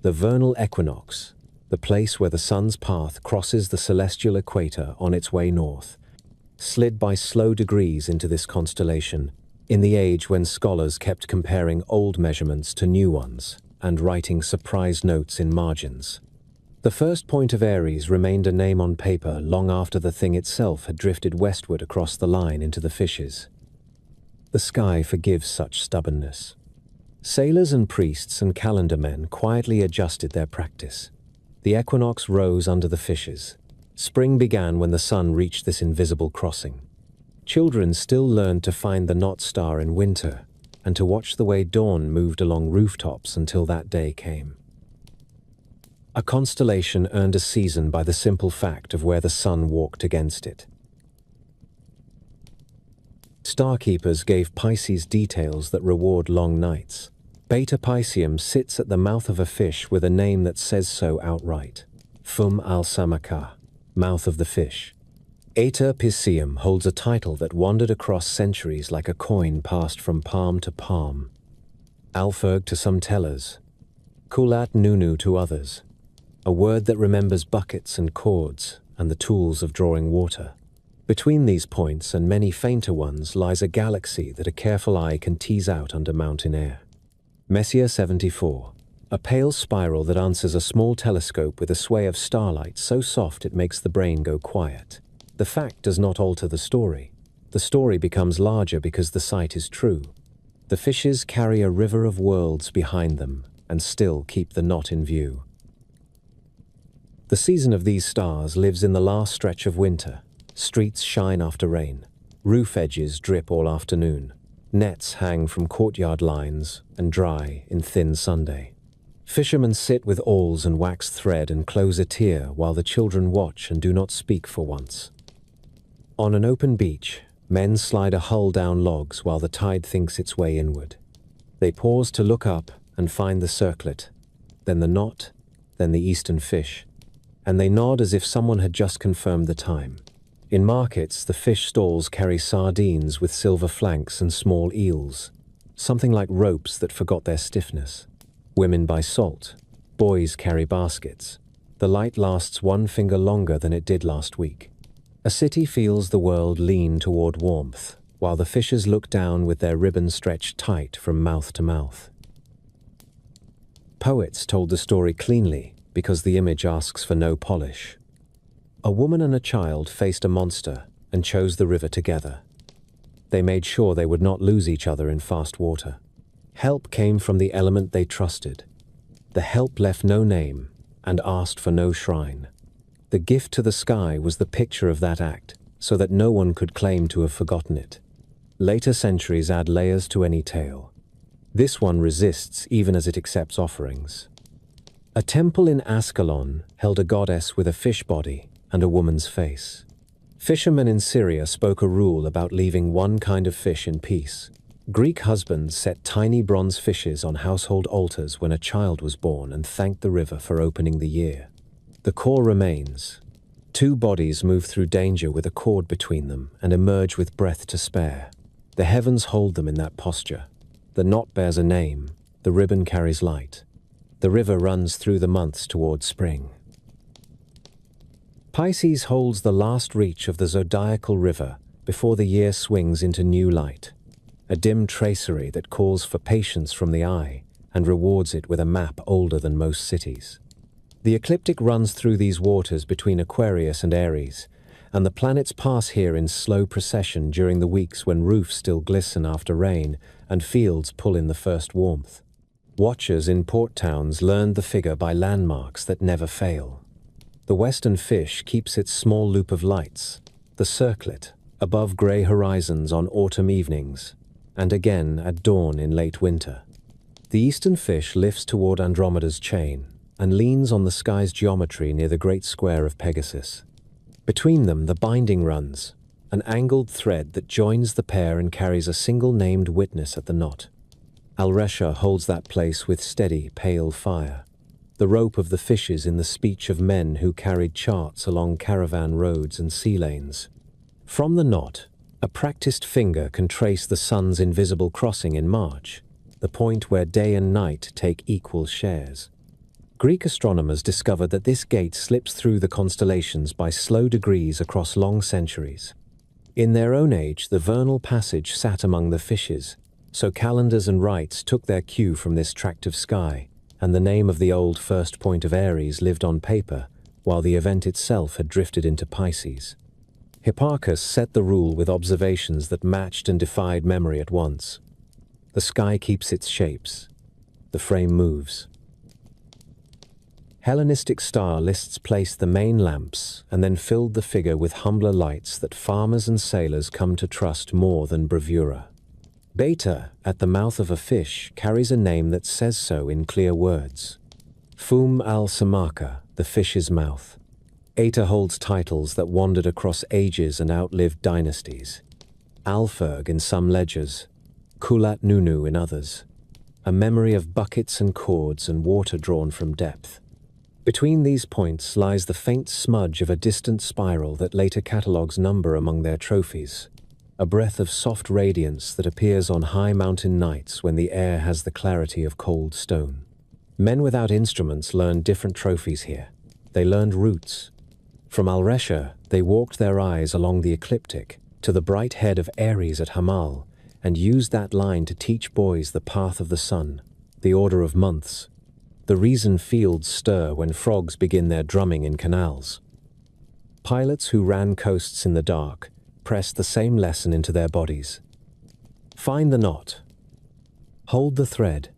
The vernal equinox, the place where the sun's path crosses the celestial equator on its way north, slid by slow degrees into this constellation, in the age when scholars kept comparing old measurements to new ones and writing surprise notes in margins. The first point of Aries remained a name on paper long after the thing itself had drifted westward across the line into the fishes. The sky forgives such stubbornness. Sailors and priests and calendar men quietly adjusted their practice. The equinox rose under the fishes. Spring began when the sun reached this invisible crossing. Children still learned to find the Knot Star in winter and to watch the way dawn moved along rooftops until that day came. A constellation earned a season by the simple fact of where the sun walked against it. Starkeepers gave Pisces details that reward long nights. Beta Piscium sits at the mouth of a fish with a name that says so outright. Fum al-Samaka, mouth of the fish. Eta Piscium holds a title that wandered across centuries like a coin passed from palm to palm. Alferg to some tellers. Kulat Nunu to others. A word that remembers buckets and cords and the tools of drawing water. Between these points and many fainter ones lies a galaxy that a careful eye can tease out under mountain air. Messier 74, a pale spiral that answers a small telescope with a sway of starlight so soft it makes the brain go quiet. The fact does not alter the story. The story becomes larger because the sight is true. The fishes carry a river of worlds behind them and still keep the knot in view. The season of these stars lives in the last stretch of winter. Streets shine after rain. Roof edges drip all afternoon. Nets hang from courtyard lines and dry in thin Sunday. Fishermen sit with awls and waxed thread and close a tear while the children watch and do not speak for once. On an open beach, men slide a hull down logs while the tide thinks its way inward. They pause to look up and find the circlet, then the knot, then the eastern fish, and they nod as if someone had just confirmed the time. In markets, the fish stalls carry sardines with silver flanks and small eels, something like ropes that forgot their stiffness. Women buy salt. Boys carry baskets. The light lasts one finger longer than it did last week. A city feels the world lean toward warmth, while the fishes look down with their ribbons stretched tight from mouth to mouth. Poets told the story cleanly because the image asks for no polish. A woman and a child faced a monster and chose the river together. They made sure they would not lose each other in fast water. Help came from the element they trusted. The help left no name and asked for no shrine. The gift to the sky was the picture of that act, so that no one could claim to have forgotten it. Later centuries add layers to any tale. This one resists even as it accepts offerings. A temple in Ascalon held a goddess with a fish body and a woman's face. Fishermen in Syria spoke a rule about leaving one kind of fish in peace. Greek husbands set tiny bronze fishes on household altars when a child was born and thanked the river for opening the year. The core remains. Two bodies move through danger with a cord between them and emerge with breath to spare. The heavens hold them in that posture. The knot bears a name. The ribbon carries light. The river runs through the months toward spring. Pisces holds the last reach of the zodiacal river before the year swings into new light. A dim tracery that calls for patience from the eye and rewards it with a map older than most cities. The ecliptic runs through these waters between Aquarius and Aries, and the planets pass here in slow procession during the weeks when roofs still glisten after rain and fields pull in the first warmth. Watchers in port towns learned the figure by landmarks that never fail. The western fish keeps its small loop of lights, the circlet, above grey horizons on autumn evenings, and again at dawn in late winter. The eastern fish lifts toward Andromeda's chain and leans on the sky's geometry near the great square of Pegasus. Between them the binding runs, an angled thread that joins the pair and carries a single named witness at the knot. Alresha holds that place with steady, pale fire, the rope of the fishes in the speech of men who carried charts along caravan roads and sea lanes. From the knot, a practiced finger can trace the sun's invisible crossing in March, the point where day and night take equal shares. Greek astronomers discovered that this gate slips through the constellations by slow degrees across long centuries. In their own age, the vernal passage sat among the fishes, so calendars and rites took their cue from this tract of sky, and the name of the old first point of Aries lived on paper, while the event itself had drifted into Pisces. Hipparchus set the rule with observations that matched and defied memory at once. The sky keeps its shapes. The frame moves. Hellenistic star lists placed the main lamps and then filled the figure with humbler lights that farmers and sailors come to trust more than bravura. Beta, at the mouth of a fish, carries a name that says so in clear words. Fum al-Samaka, the fish's mouth. Eta holds titles that wandered across ages and outlived dynasties. Alferg in some ledgers, Kulat Nunu in others. A memory of buckets and cords and water drawn from depth. Between these points lies the faint smudge of a distant spiral that later catalogues number among their trophies. A breath of soft radiance that appears on high mountain nights when the air has the clarity of cold stone. Men without instruments learned different trophies here. They learned routes. From Alresha, they walked their eyes along the ecliptic to the bright head of Aries at Hamal and used that line to teach boys the path of the sun, the order of months, the reason fields stir when frogs begin their drumming in canals. Pilots who ran coasts in the dark pressed the same lesson into their bodies. Find the knot. Hold the thread.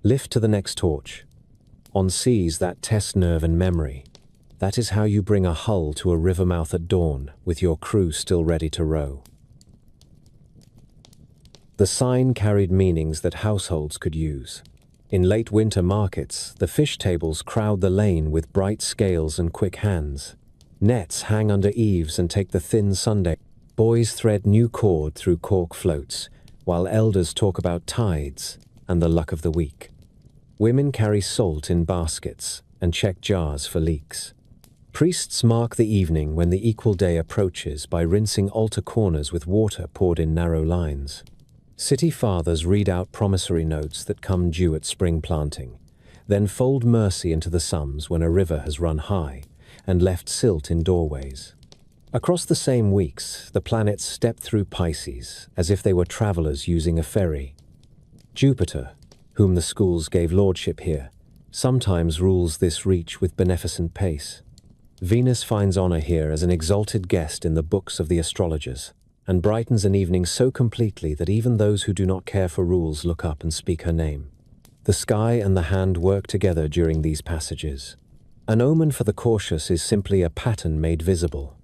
Lift to the next torch. On seas that test nerve and memory. That is how you bring a hull to a river mouth at dawn, with your crew still ready to row. The sign carried meanings that households could use. In late winter markets, the fish tables crowd the lane with bright scales and quick hands. Nets hang under eaves and take the thin Sunday. Boys thread new cord through cork floats, while elders talk about tides and the luck of the week. Women carry salt in baskets and check jars for leaks. Priests mark the evening when the equal day approaches by rinsing altar corners with water poured in narrow lines. City fathers read out promissory notes that come due at spring planting, then fold mercy into the sums when a river has run high and left silt in doorways. Across the same weeks, the planets step through Pisces as if they were travelers using a ferry. Jupiter, whom the schools gave lordship here, sometimes rules this reach with beneficent pace. Venus finds honor here as an exalted guest in the books of the astrologers, and brightens an evening so completely that even those who do not care for rules look up and speak her name. The sky and the hand work together during these passages. An omen for the cautious is simply a pattern made visible.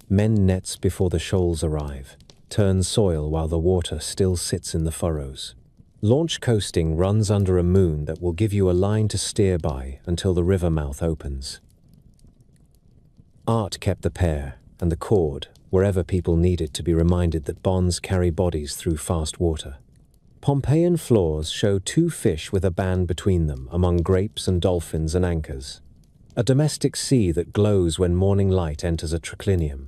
Men nets before the shoals arrive, turn soil while the water still sits in the furrows. Launch coasting runs under a moon that will give you a line to steer by until the river mouth opens. Art kept the pair and the cord wherever people needed to be reminded that bonds carry bodies through fast water. Pompeian floors show two fish with a band between them among grapes and dolphins and anchors. A domestic sea that glows when morning light enters a triclinium.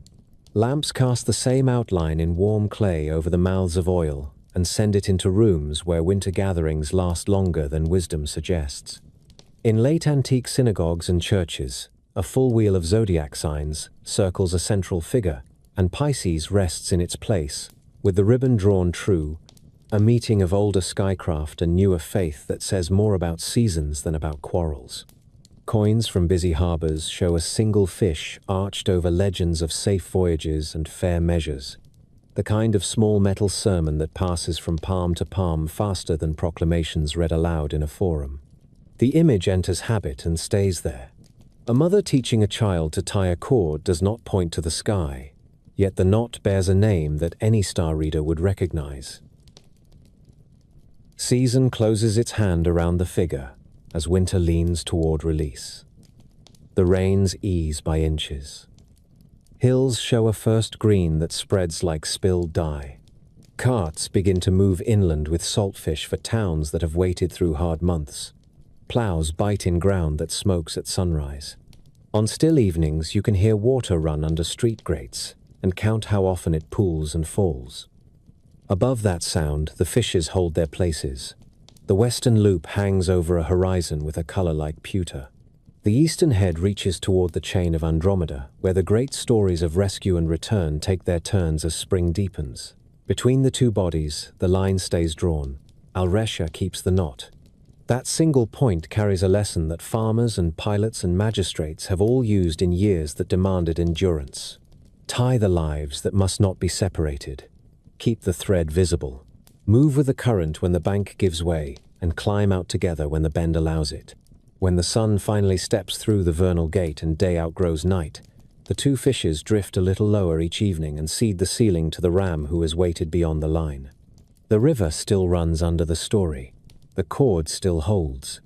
Lamps cast the same outline in warm clay over the mouths of oil and send it into rooms where winter gatherings last longer than wisdom suggests. In late antique synagogues and churches, a full wheel of zodiac signs circles a central figure, and Pisces rests in its place, with the ribbon drawn true, a meeting of older skycraft and newer faith that says more about seasons than about quarrels. Coins from busy harbors show a single fish arched over legends of safe voyages and fair measures, the kind of small metal sermon that passes from palm to palm faster than proclamations read aloud in a forum. The image enters habit and stays there. A mother teaching a child to tie a cord does not point to the sky, yet the knot bears a name that any star reader would recognize. Season closes its hand around the figure as winter leans toward release. The rains ease by inches. Hills show a first green that spreads like spilled dye. Carts begin to move inland with saltfish for towns that have waited through hard months. Plows bite in ground that smokes at sunrise. On still evenings, you can hear water run under street grates and count how often it pools and falls. Above that sound, the fishes hold their places. The western loop hangs over a horizon with a color like pewter. The eastern head reaches toward the chain of Andromeda, where the great stories of rescue and return take their turns as spring deepens. Between the two bodies, the line stays drawn. Alresha keeps the knot. That single point carries a lesson that farmers and pilots and magistrates have all used in years that demanded endurance. Tie the lives that must not be separated. Keep the thread visible. Move with the current when the bank gives way, and climb out together when the bend allows it. When the sun finally steps through the vernal gate and day outgrows night, the two fishes drift a little lower each evening and cede the ceiling to the ram who has waited beyond the line. The river still runs under the story. The cord still holds.